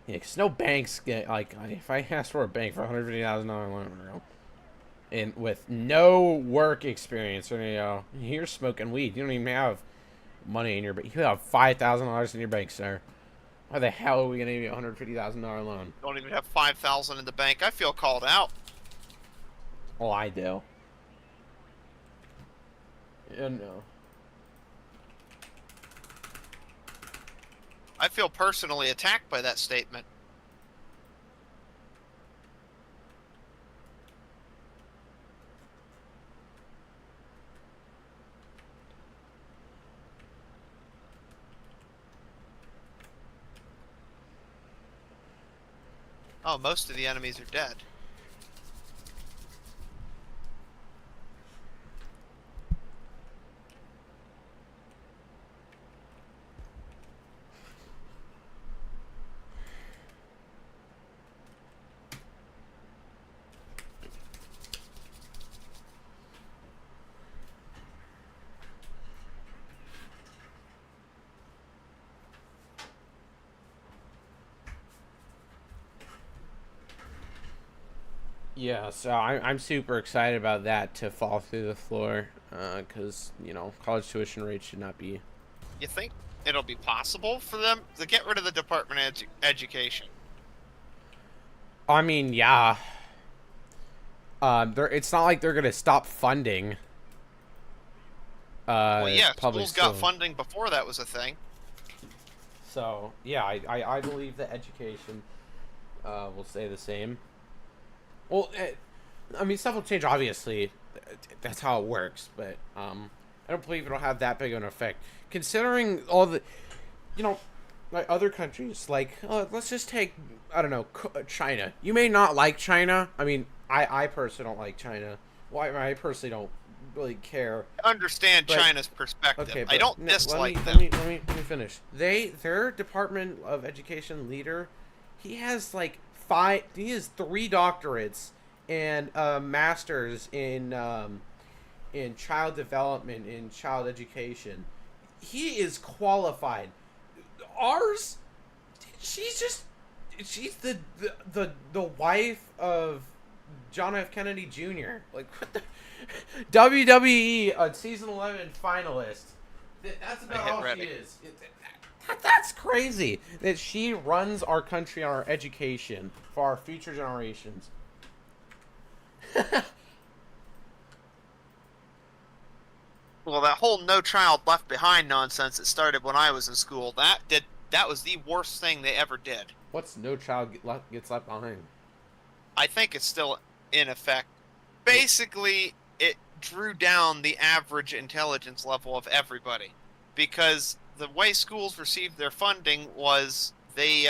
Yeah, because no banks get, like, if I ask for a bank for $150,000 loan, and with no work experience, or, you know, you're smoking weed, you don't even have money in your bank. You have $5,000 in your bank, sir. Why the hell are we going to give you a $150,000 loan? Don't even have $5,000 in the bank. I feel called out. Oh, I do. Yeah, no. I feel personally attacked by that statement. Oh, most of the enemies are dead. Yeah, so I'm super excited about that to fall through the floor, because, you know, college tuition rates should not be... You think it'll be possible for them to get rid of the Department of Education? I mean, yeah. It's not like they're going to stop funding. Well, yeah, schools got funding before that was a thing. So, yeah, I believe that education will stay the same. Well, I mean, stuff will change, obviously. That's how it works, but I don't believe it'll have that big of an effect. Considering all the, you know, like other countries, like, let's just take, I don't know, China. You may not like China. I mean, I personally don't like China. Well, I personally don't really care. I understand But- China's perspective. Okay, I but don't no, dislike let them. me finish. Their Department of Education leader, he has like he has 3 doctorates and a master's in child development, in child education. He is qualified. Ours, she's the wife of John F. Kennedy Jr. Like, what the WWE season 11 finalist. That's about all she is. That's crazy that she runs our country on our education for our future generations. Well, that whole No Child Left Behind nonsense that started when I was in school, that was the worst thing they ever did. What's No Child Gets Left Behind? I think it's still in effect. Basically, it drew down the average intelligence level of everybody, because the way schools received their funding was they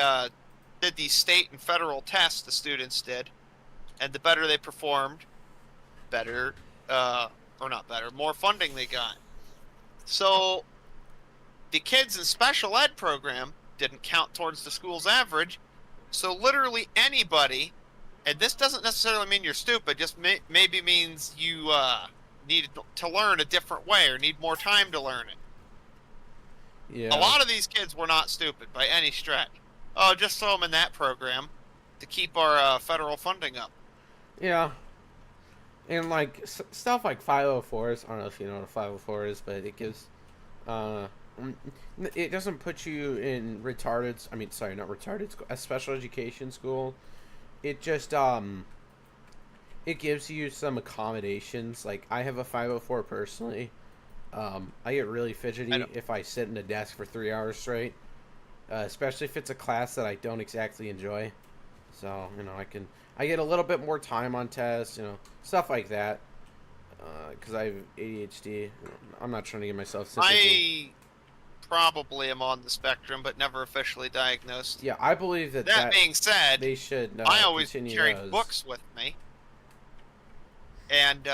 did these state and federal tests, the students did, and the better they performed, better, or not better, more funding they got. So the kids in special ed program didn't count towards the school's average, so literally anybody, and this doesn't necessarily mean you're stupid, just maybe means you need to learn a different way or need more time to learn it. Yeah. A lot of these kids were not stupid by any stretch. Oh, just throw them in that program to keep our federal funding up. Yeah. And like stuff like 504s. I don't know if you know what a 504 is, but it gives, it doesn't put you in retarded. I mean, sorry, not retarded school, a special education school. It just it gives you some accommodations. Like, I have a 504 personally. I get really fidgety if I sit in a desk for 3 hours straight, especially if it's a class that I don't exactly enjoy. So, you know, I get a little bit more time on tests, you know, stuff like that. Because I have ADHD. I'm not trying to give myself sympathy. I probably am on the spectrum, but never officially diagnosed. Yeah, I believe that. That being said, they should. I always continue carried those. books with me, and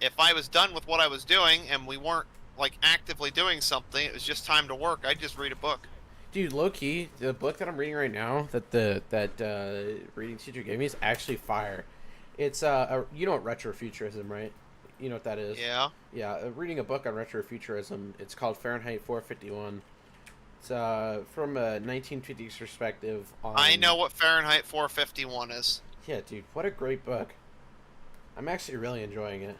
if I was done with what I was doing and we weren't like actively doing something, it was just time to work, I'd just read a book. Dude, low key, the book that I'm reading right now, that reading teacher gave me, is actually fire. It's you know what retrofuturism, right? You know what that is? Yeah. Yeah, reading a book on retrofuturism. It's called Fahrenheit 451. It's from a 1950s perspective. I know what Fahrenheit 451 is. Yeah, dude, what a great book. I'm actually really enjoying it.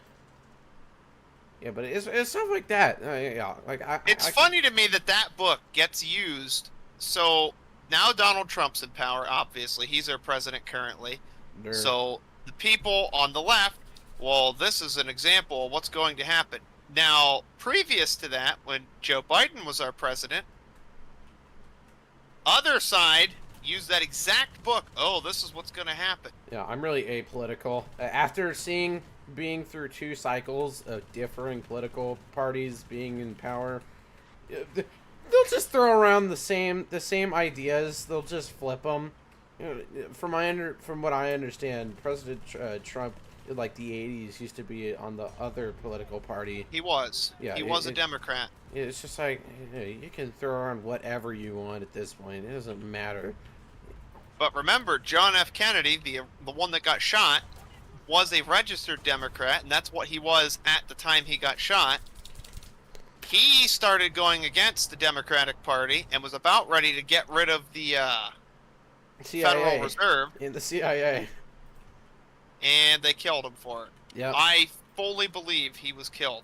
Yeah, but it's stuff like that. Yeah, like It's funny to me that book gets used. So now Donald Trump's in power. Obviously, he's our president currently. Nerd. So the people on the left, well, this is an example of what's going to happen. Now, previous to that, when Joe Biden was our president, other side used that exact book. Oh, this is what's going to happen. Yeah, I'm really apolitical. After being through 2 cycles of differing political parties being in power, they'll just throw around the same ideas. They'll just flip them. You know, from what I understand, President Trump, in like the 80s, used to be on the other political party. He was. Yeah, he was a Democrat. It's just like, you can throw around whatever you want at this point. It doesn't matter. But remember, John F. Kennedy, the one that got shot, was a registered Democrat, and that's what he was at the time he got shot. He started going against the Democratic Party and was about ready to get rid of the CIA, Federal Reserve. in the CIA. And they killed him for it. Yeah. I fully believe he was killed.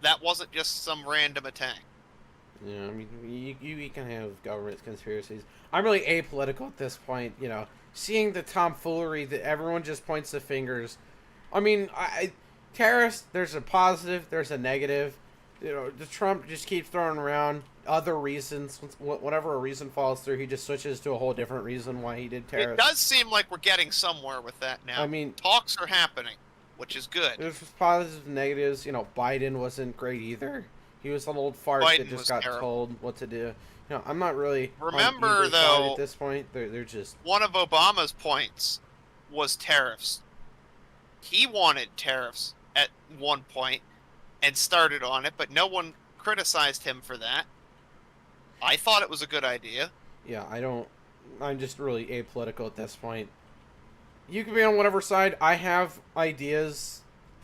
That wasn't just some random attack. Yeah, I mean, you can have government conspiracies. I'm really apolitical at this point, you know. Seeing the tomfoolery that everyone just points the fingers. I mean, terrorists, there's a positive, there's a negative. You know, the Trump just keeps throwing around other reasons. Whenever a reason falls through, he just switches to a whole different reason why he did terrorists. It does seem like we're getting somewhere with that now. I mean, talks are happening, which is good. There's positives and negatives. You know, Biden wasn't great either. He was an old fart that just got told what to do. You know, I'm not really remember on either though side at this point. They're just one of Obama's points was tariffs. He wanted tariffs at one point and started on it, but no one criticized him for that. I thought it was a good idea. Yeah, I'm just really apolitical at this point. You can be on whatever side. I have ideas,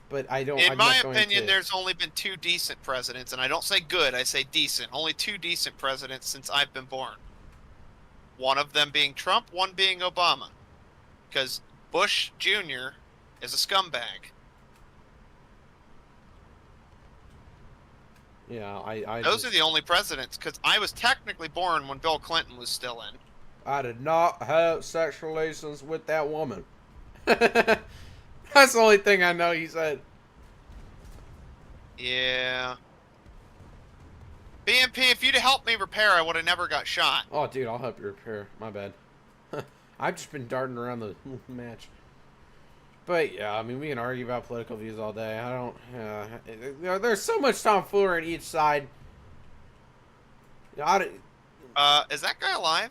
but In I'm my not going opinion, to. there's only been 2 decent presidents, and I don't say good, I say decent. Only 2 decent presidents since I've been born. One of them being Trump, one being Obama. Because Bush Jr. is a scumbag. Yeah, Those are the only presidents, because I was technically born when Bill Clinton was still in. I did not have sexual relations with that woman. That's the only thing I know he said. Yeah. BMP, if you'd have helped me repair, I would have never got shot. Oh, dude, I'll help you repair. My bad. I've just been darting around the match. But yeah, I mean, we can argue about political views all day. I don't. There's so much tomfoolery on each side. Is that guy alive?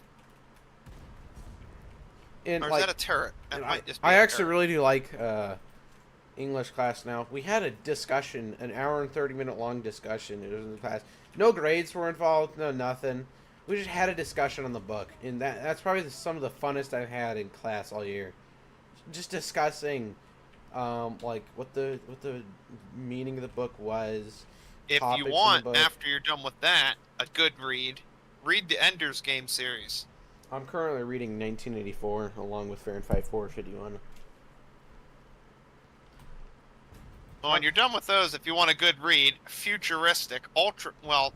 And Or is like, that a turret? That might just be I a actually turret. really do like English class now. We had a discussion, an hour and 30-minute long discussion. It was in the class. No grades were involved. No nothing. We just had a discussion on the book, and that's probably some of the funnest I've had in class all year. Just discussing, like what the meaning of the book was. If topics you in the want, book. after you're done with that, a good read the Ender's Game series. I'm currently reading 1984 along with Fahrenheit 451. Well, when you're done with those, if you want a good read, futuristic, well,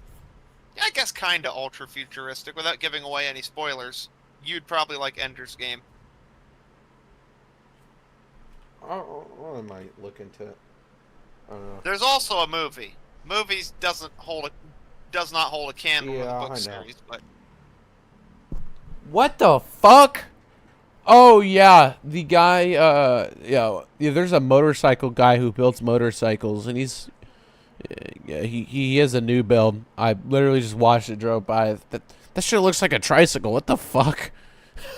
I guess kinda ultra futuristic, without giving away any spoilers, you'd probably like Ender's Game. I might look into it. I don't know. There's also a movie. Movies does not hold a candle to the Yeah, book I know. series, but What the fuck? Oh yeah, the guy. Yeah. There's a motorcycle guy who builds motorcycles, and yeah, he is a new build. I literally just watched it drove by. That shit looks like a tricycle. What the fuck?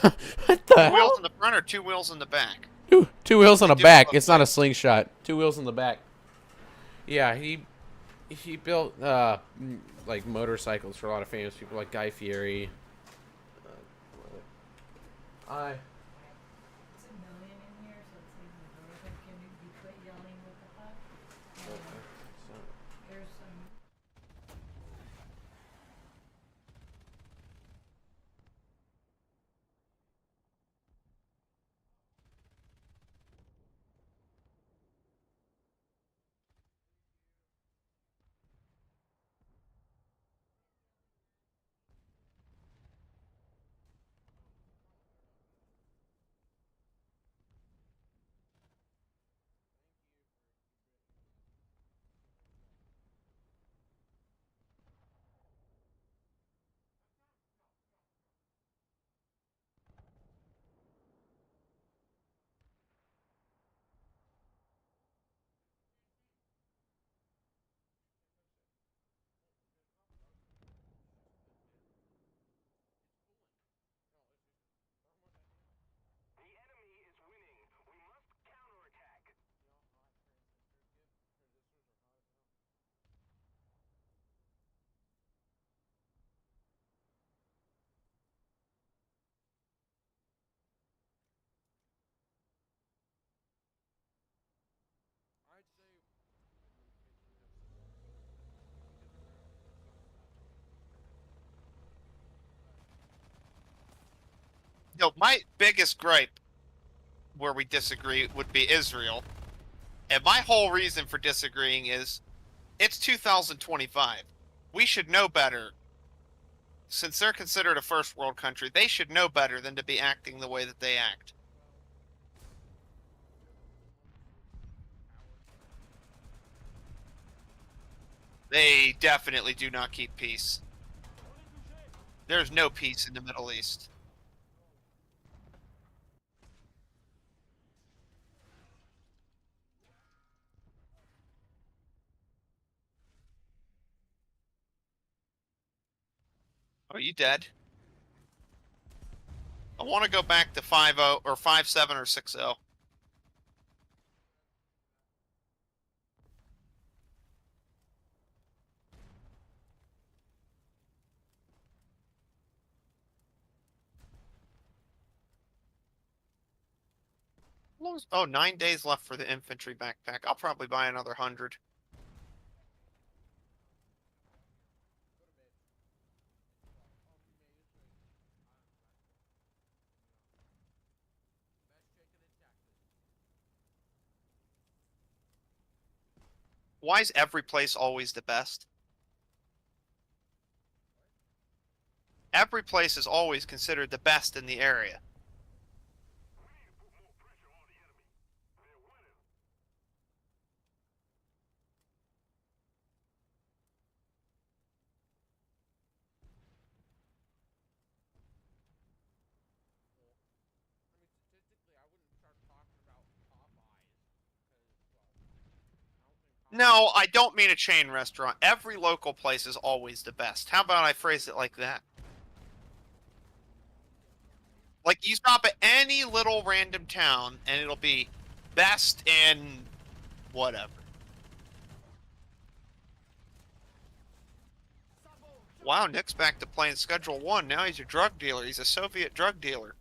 What the 2 wheels hell? in the front or 2 wheels in the back? Two wheels on the do back. both It's not a ways. slingshot. 2 wheels on the back. Yeah, he built like motorcycles for a lot of famous people like Guy Fieri. I It's a million in here, so it's even further. Can you quit yelling what the fuck? There's some. My biggest gripe where we disagree would be Israel. And my whole reason for disagreeing is it's 2025. We should know better. Since they're considered a first world country, they should know better than to be acting the way that they act. They definitely do not keep peace. There's no peace in the Middle East. Are you dead? I want to go back to 5-0 or 5-7 or 6-0. Oh, 9 days left for the infantry backpack. I'll probably buy another 100. Why is every place always the best? Every place is always considered the best in the area. No, I don't mean a chain restaurant. Every local place is always the best. How about I phrase it like that? Like, you stop at any little random town, and it'll be best in whatever. Wow, Nick's back to playing Schedule 1. Now he's a drug dealer. He's a Soviet drug dealer.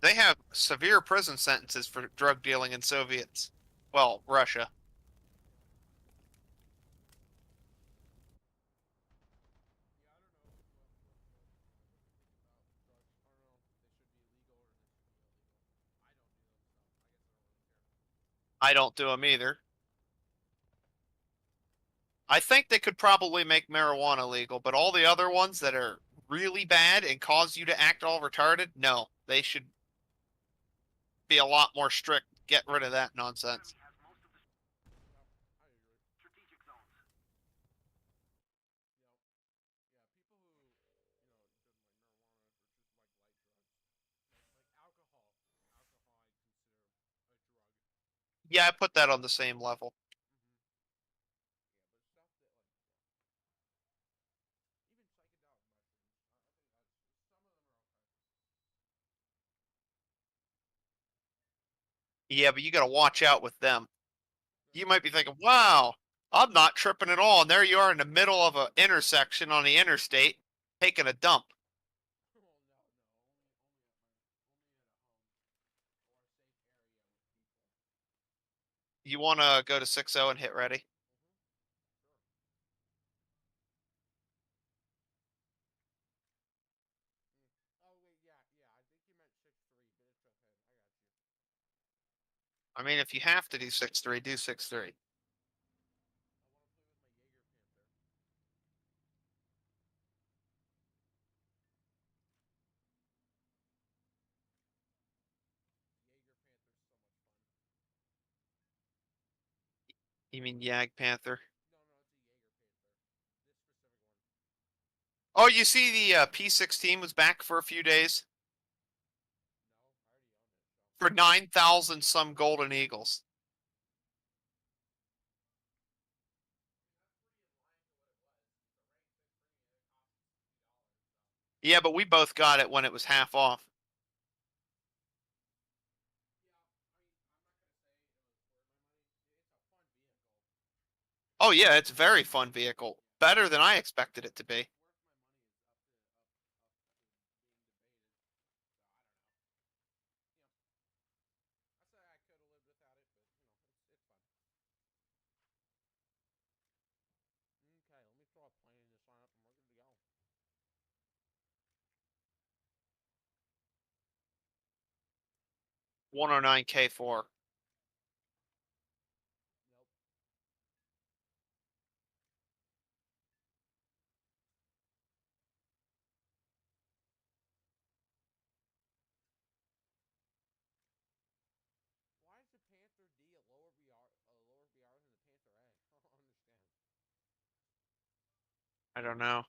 They have severe prison sentences for drug dealing in Soviets. Well, Russia. I don't do them either. I think they could probably make marijuana legal, but all the other ones that are really bad and cause you to act all retarded, no. They should be a lot more strict. Get rid of that nonsense. Yeah, I put that on the same level. Yeah, but you gotta watch out with them. You might be thinking, wow, I'm not tripping at all. And there you are in the middle of an intersection on the interstate taking a dump. You want to go to 6-0 and hit ready? I mean, if you have to do 6-3, do 6-3. You mean Yag Panther? Oh, you see the P16 was back for a few days for 9,000 some golden eagles. Yeah, but we both got it when it was half off. Oh yeah, it's a very fun vehicle. Better than I expected it to be. $109K4. I don't know.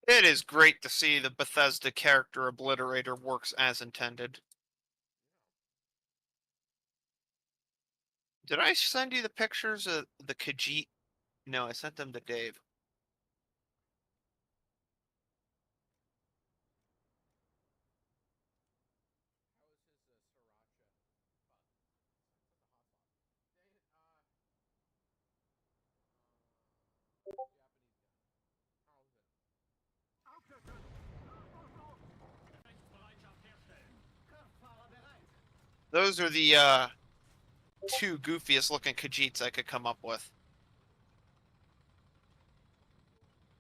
It is great to see the Bethesda character obliterator works as intended. Did I send you the pictures of the Khajiit? No, I sent them to Dave. Those are the two goofiest looking Khajiits I could come up with.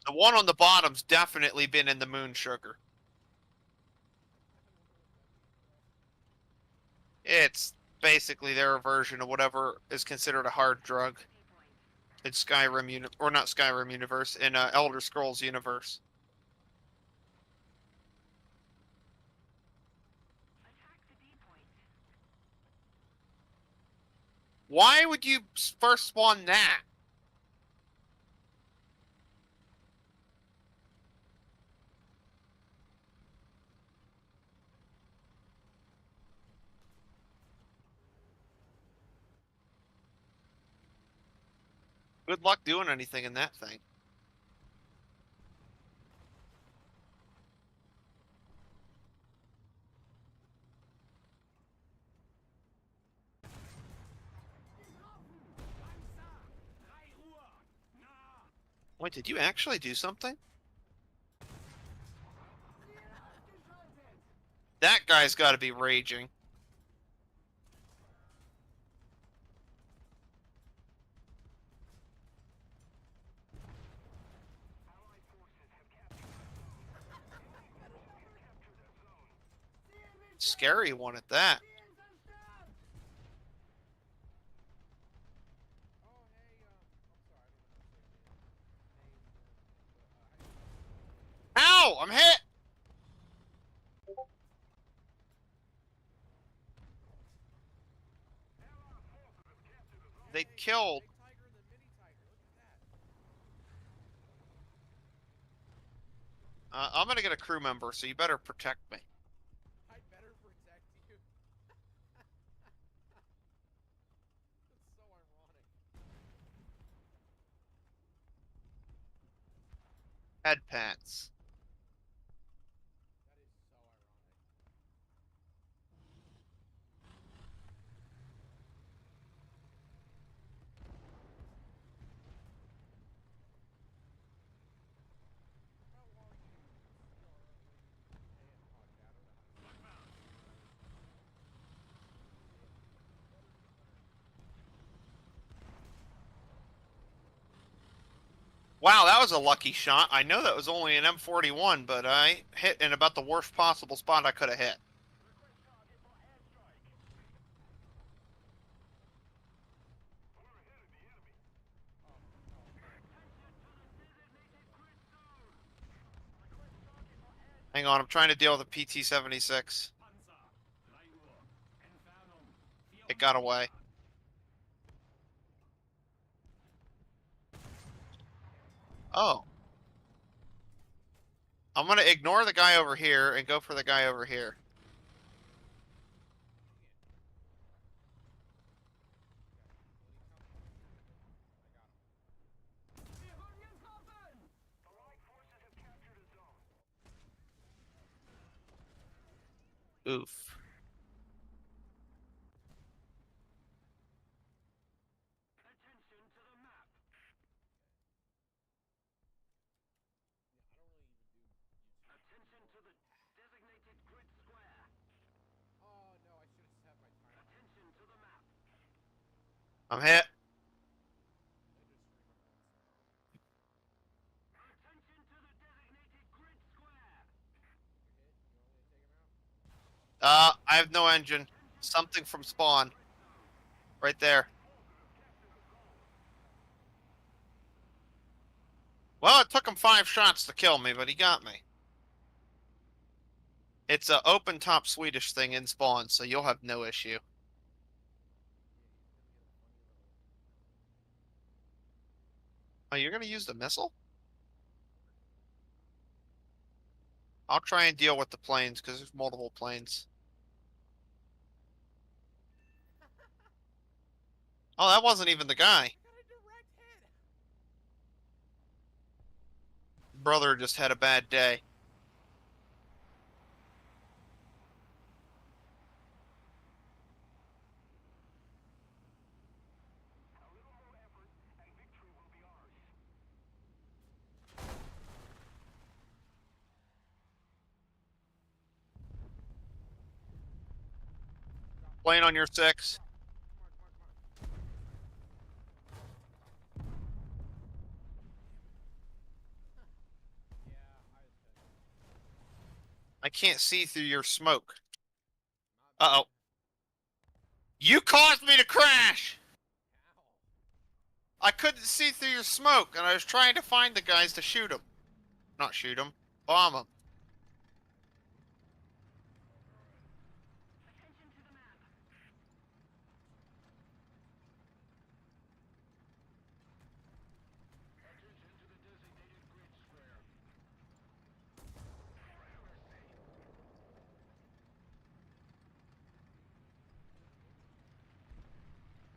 The one on the bottom's definitely been in the moon sugar. It's basically their version of whatever is considered a hard drug in Skyrim, or not Skyrim universe, in Elder Scrolls universe. Why would you first spawn that? Good luck doing anything in that thing. Wait, did you actually do something? That guy's got to be raging. Scary one at that. Ow! I'm hit! They killed. I'm gonna get a crew member, so you better protect me. I better protect you. That's so ironic. Head pats. That is so ironic. How are you? Wow, that was a lucky shot. I know that was only an M41, but I hit in about the worst possible spot I could have hit. Hang on, I'm trying to deal with a PT-76. It got away. Oh. I'm gonna ignore the guy over here and go for the guy over here. Oof. Oh no, I should have set my timer. I'm hit. I have no engine. Something from spawn. Right there. Well, it took him 5 shots to kill me, but he got me. It's a open top Swedish thing in spawn, so you'll have no issue. Oh, you're gonna use the missile? I'll try and deal with the planes, because there's multiple planes. Oh, that wasn't even the guy. Brother just had a bad day. Plane on your 6. I can't see through your smoke. Uh-oh. You caused me to crash! I couldn't see through your smoke, and I was trying to find the guys to shoot them. Not shoot them. Bomb them.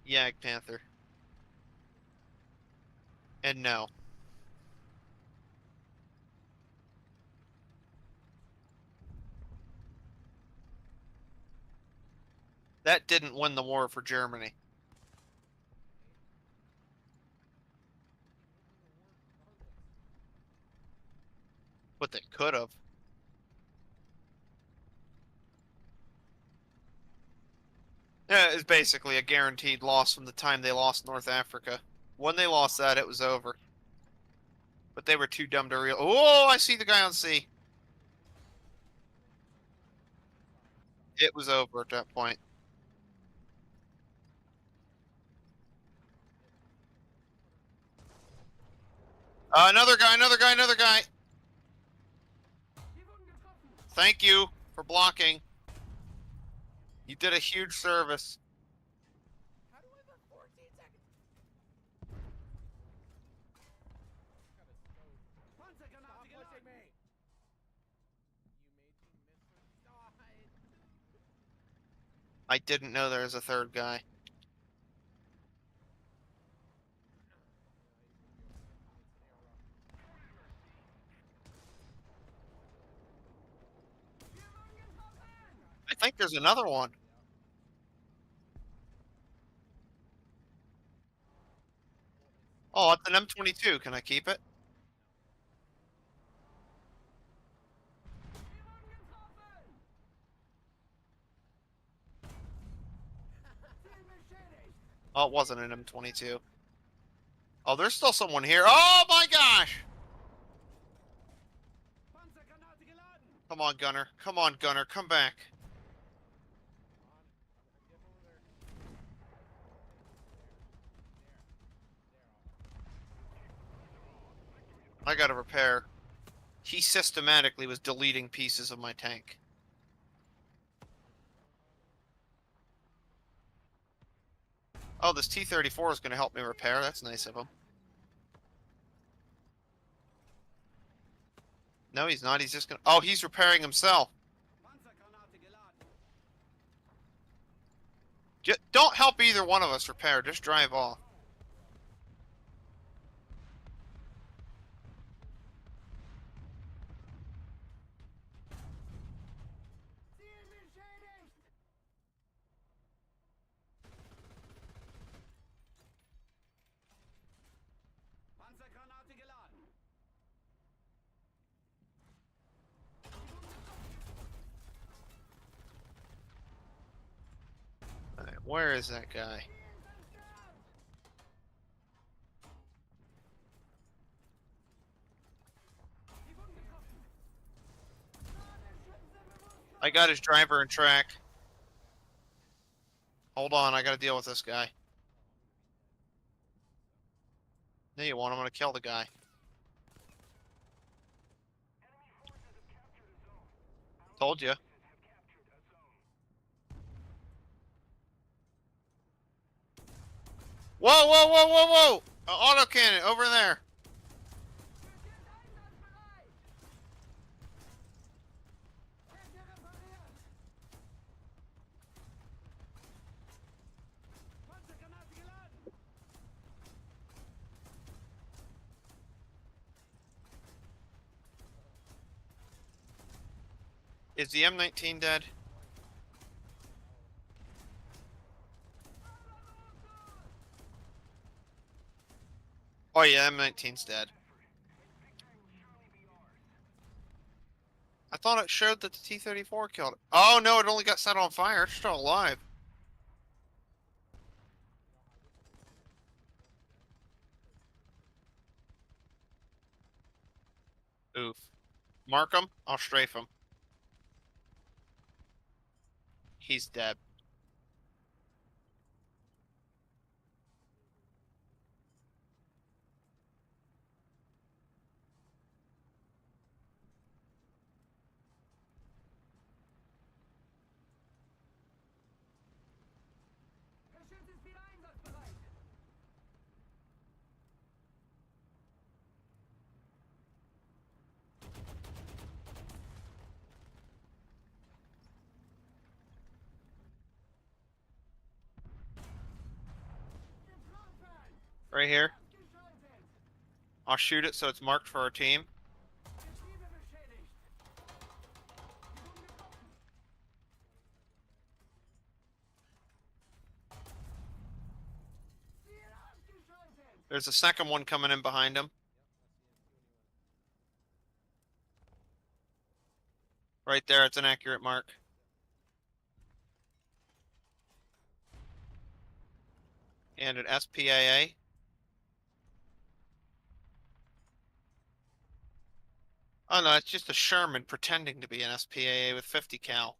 Yag Panther. And no. That didn't win the war for Germany. But they could have. Yeah, it's basically a guaranteed loss from the time they lost North Africa. When they lost that, it was over. But they were too dumb to real. Oh, I see the guy on C. It was over at that point. Another guy, another guy, another guy. Thank you for blocking. You did a huge service. How do I have 14 seconds? Stop pushing me. You made me miss her side. I didn't know there was a third guy. I think there's another one. Oh, it's an M22. Can I keep it? Oh, it wasn't an M22. Oh, there's still someone here. Oh my gosh! Come on, Gunner. Come on, Gunner. Come back. I gotta repair. He systematically was deleting pieces of my tank. Oh, this T-34 is gonna help me repair. That's nice of him. No, he's not. He's just gonna... Oh, he's repairing himself. Don't help either one of us repair. Just drive off. Alright, where is that guy? I got his driver and track. Hold on, I gotta deal with this guy. No, you won't. I'm gonna kill the guy. Told you. Whoa, whoa, whoa, whoa, whoa! Autocannon, over there. Is the M19 dead? Oh yeah, M19's dead. I thought it showed that the T-34 killed it. Oh no, it only got set on fire. It's still alive. Mark him. I'll strafe him. He's dead. Right here. I'll shoot it so it's marked for our team. There's a second one coming in behind him. Right there, it's an accurate mark. And an SPAA. Oh no, it's just a Sherman pretending to be an SPAA with 50 cal.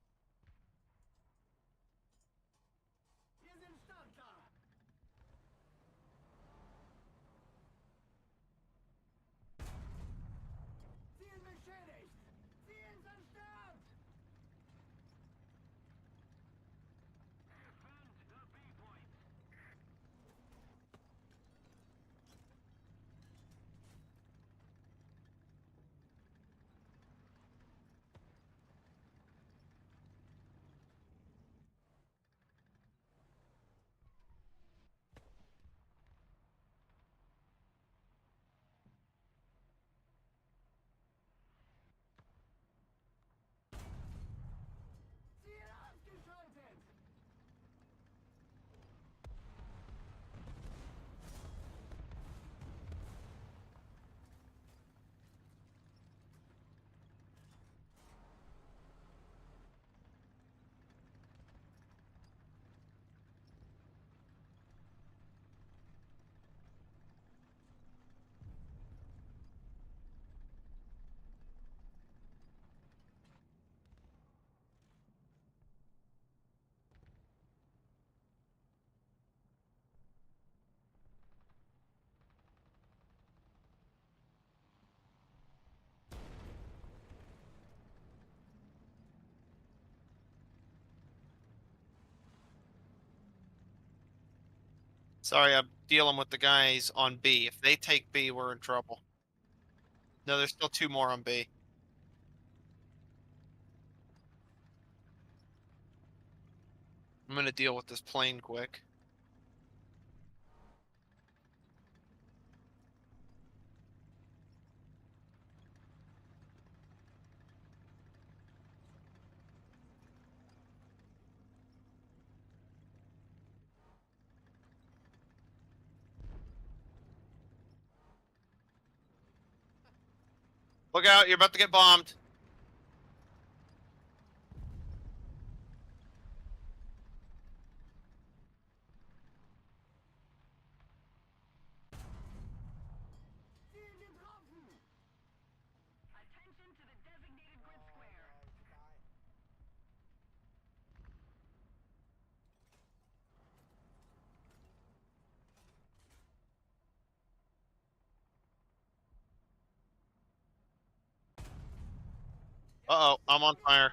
Sorry, I'm dealing with the guys on B. If they take B, we're in trouble. No, there's still 2 more on B. I'm gonna deal with this plane quick. Look out, you're about to get bombed. Uh-oh, I'm on fire.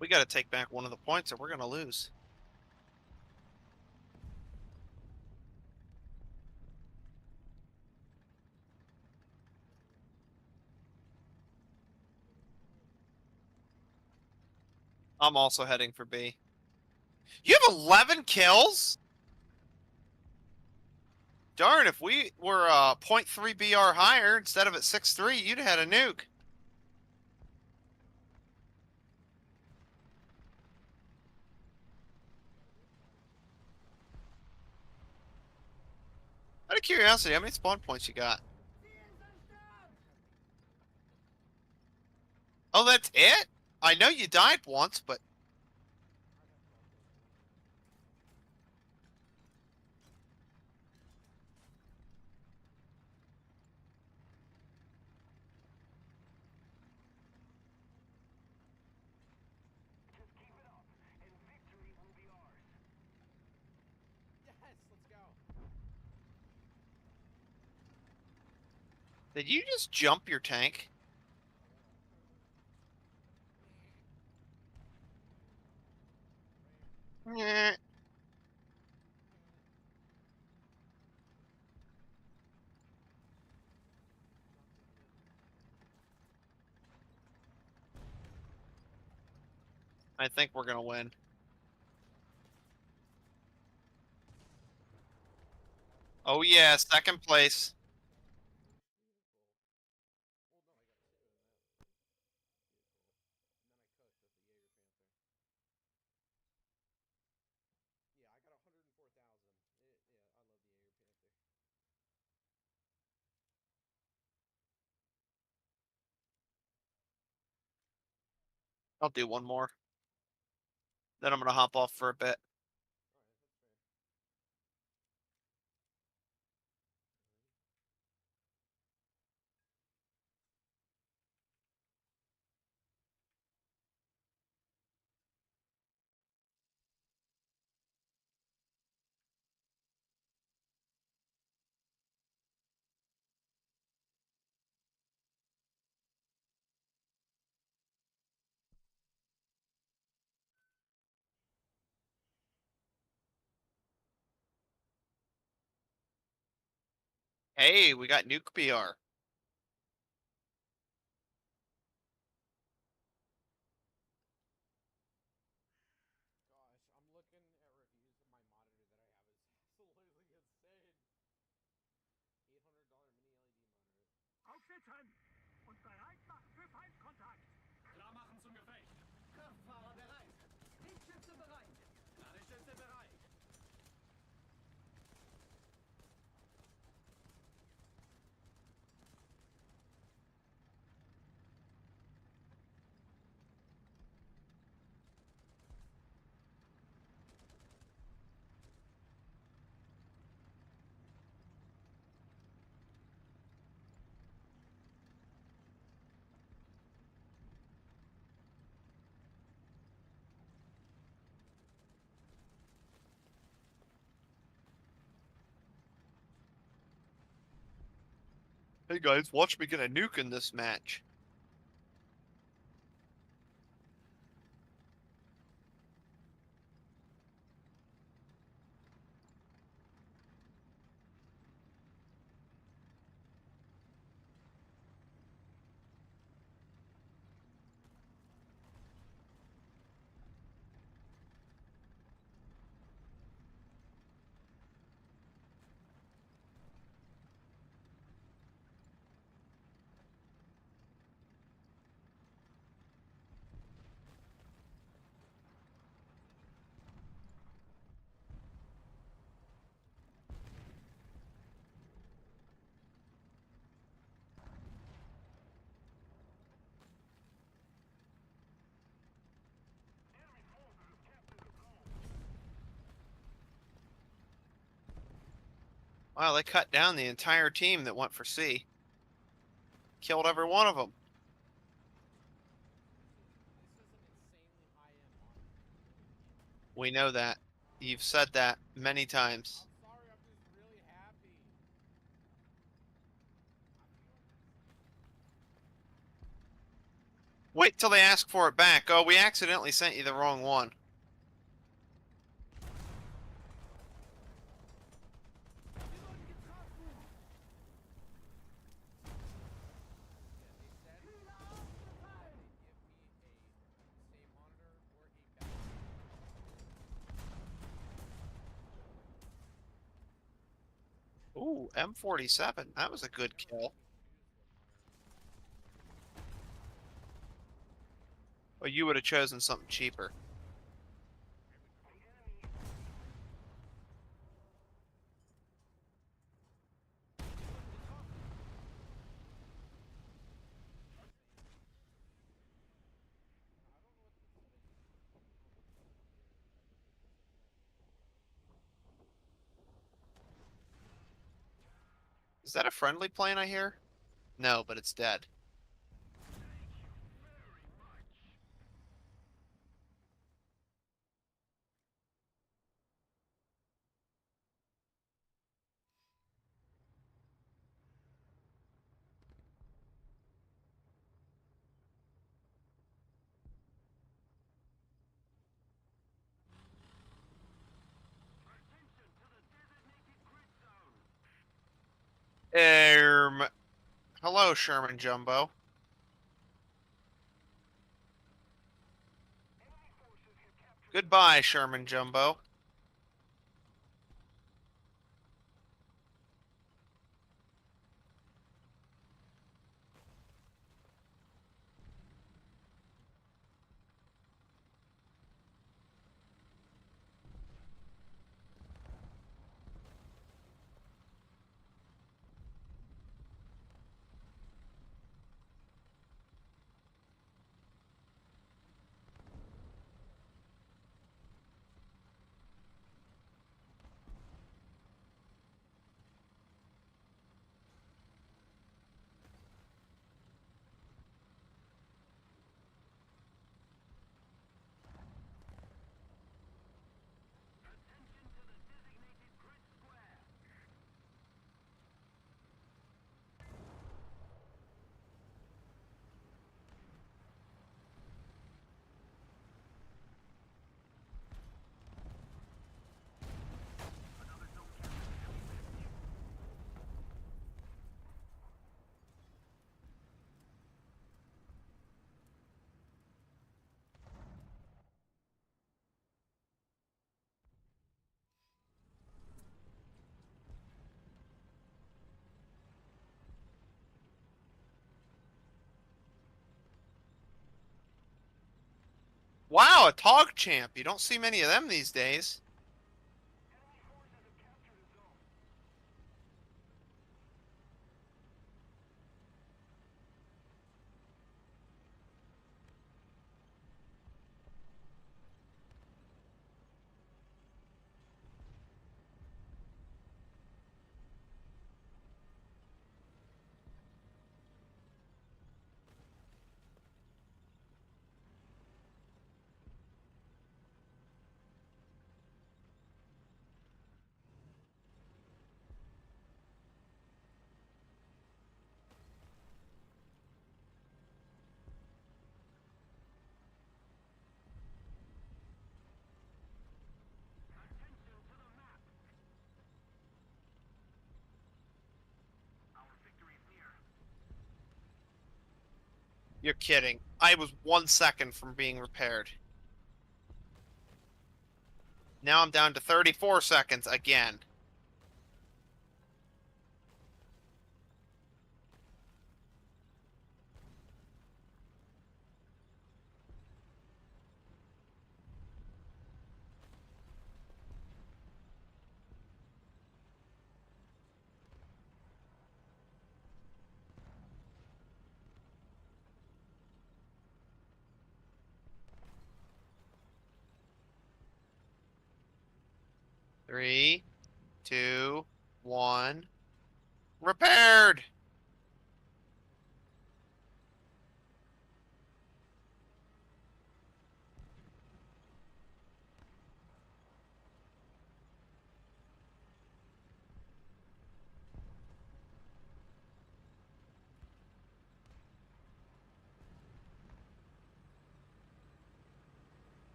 We gotta take back one of the points or we're gonna lose. I'm also heading for B. You have 11 kills? Darn, if we were 0.3 BR higher instead of at 6.3, you'd have had a nuke. Out of curiosity, how many spawn points you got? Oh, that's it? I know you died once, but... Yes, let's go. Did you just jump your tank? Nyeh. I think we're gonna win. Oh yeah, second place. Yeah, I got 104,000. Yeah, I love the Jaeger Panther. I'll do one more. Then I'm gonna hop off for a bit. Hey, we got nuke BR. Gosh, I'm looking at reviews of my monitor that I have is absolutely insane. $800 mini LED monitor. Aufsetzen und bereit machen für Feindkontakt. Klar machen zum Gefecht. Kraftfahrer bereit. Triebschütze bereit. Ladestütze bereit. Hey guys, watch me get a nuke in this match. Wow, they cut down the entire team that went for C. Killed every one of them. This is an insanely high-end monitor. We know that. You've said that many times. I'm sorry, I'm just really happy. Wait till they ask for it back. Oh, we accidentally sent you the wrong one. Yeah, they said they give me a same monitor or Ooh, M47. That was a good kill. Well, you would have chosen something cheaper. Is that a friendly plane I hear? No, but it's dead. Hello, Sherman Jumbo. Goodbye, Sherman Jumbo. Wow, a Tog Champ. You don't see many of them these days. You're kidding. I was 1 second from being repaired. Now I'm down to 34 seconds again. Three, two, one. Repaired!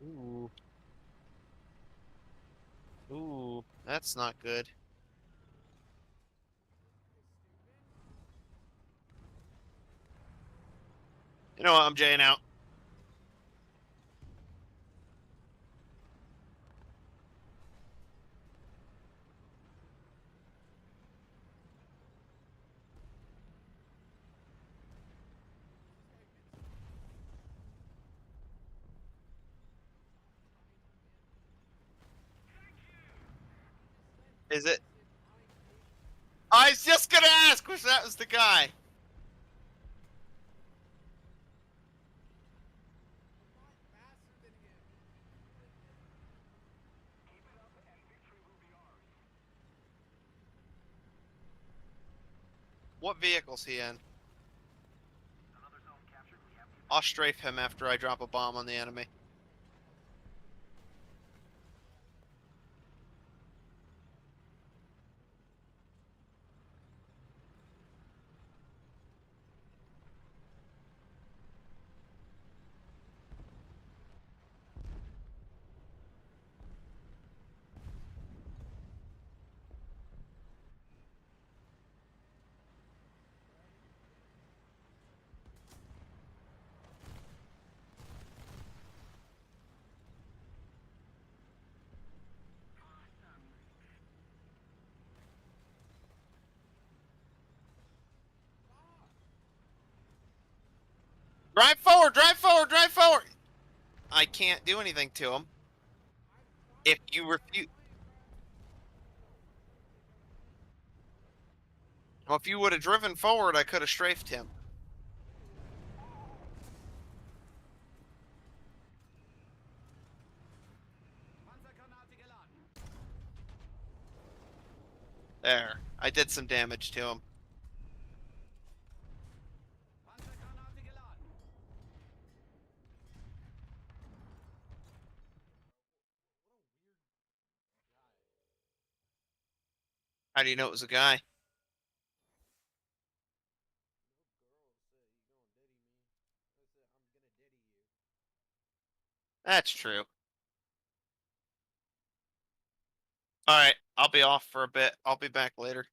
Ooh. Ooh, that's not good. You know what? I'm jaying out. Is it? I was just gonna ask if that was the guy. What vehicle's he in? I'll strafe him after I drop a bomb on the enemy. Drive forward! Drive forward! Drive forward! I can't do anything to him. If you refuse... Well, if you would have driven forward, I could have strafed him. Panzergranate geladen. There. I did some damage to him. Panzergranate geladen. How do you know it was a guy? That's true. Alright, I'll be off for a bit. I'll be back later.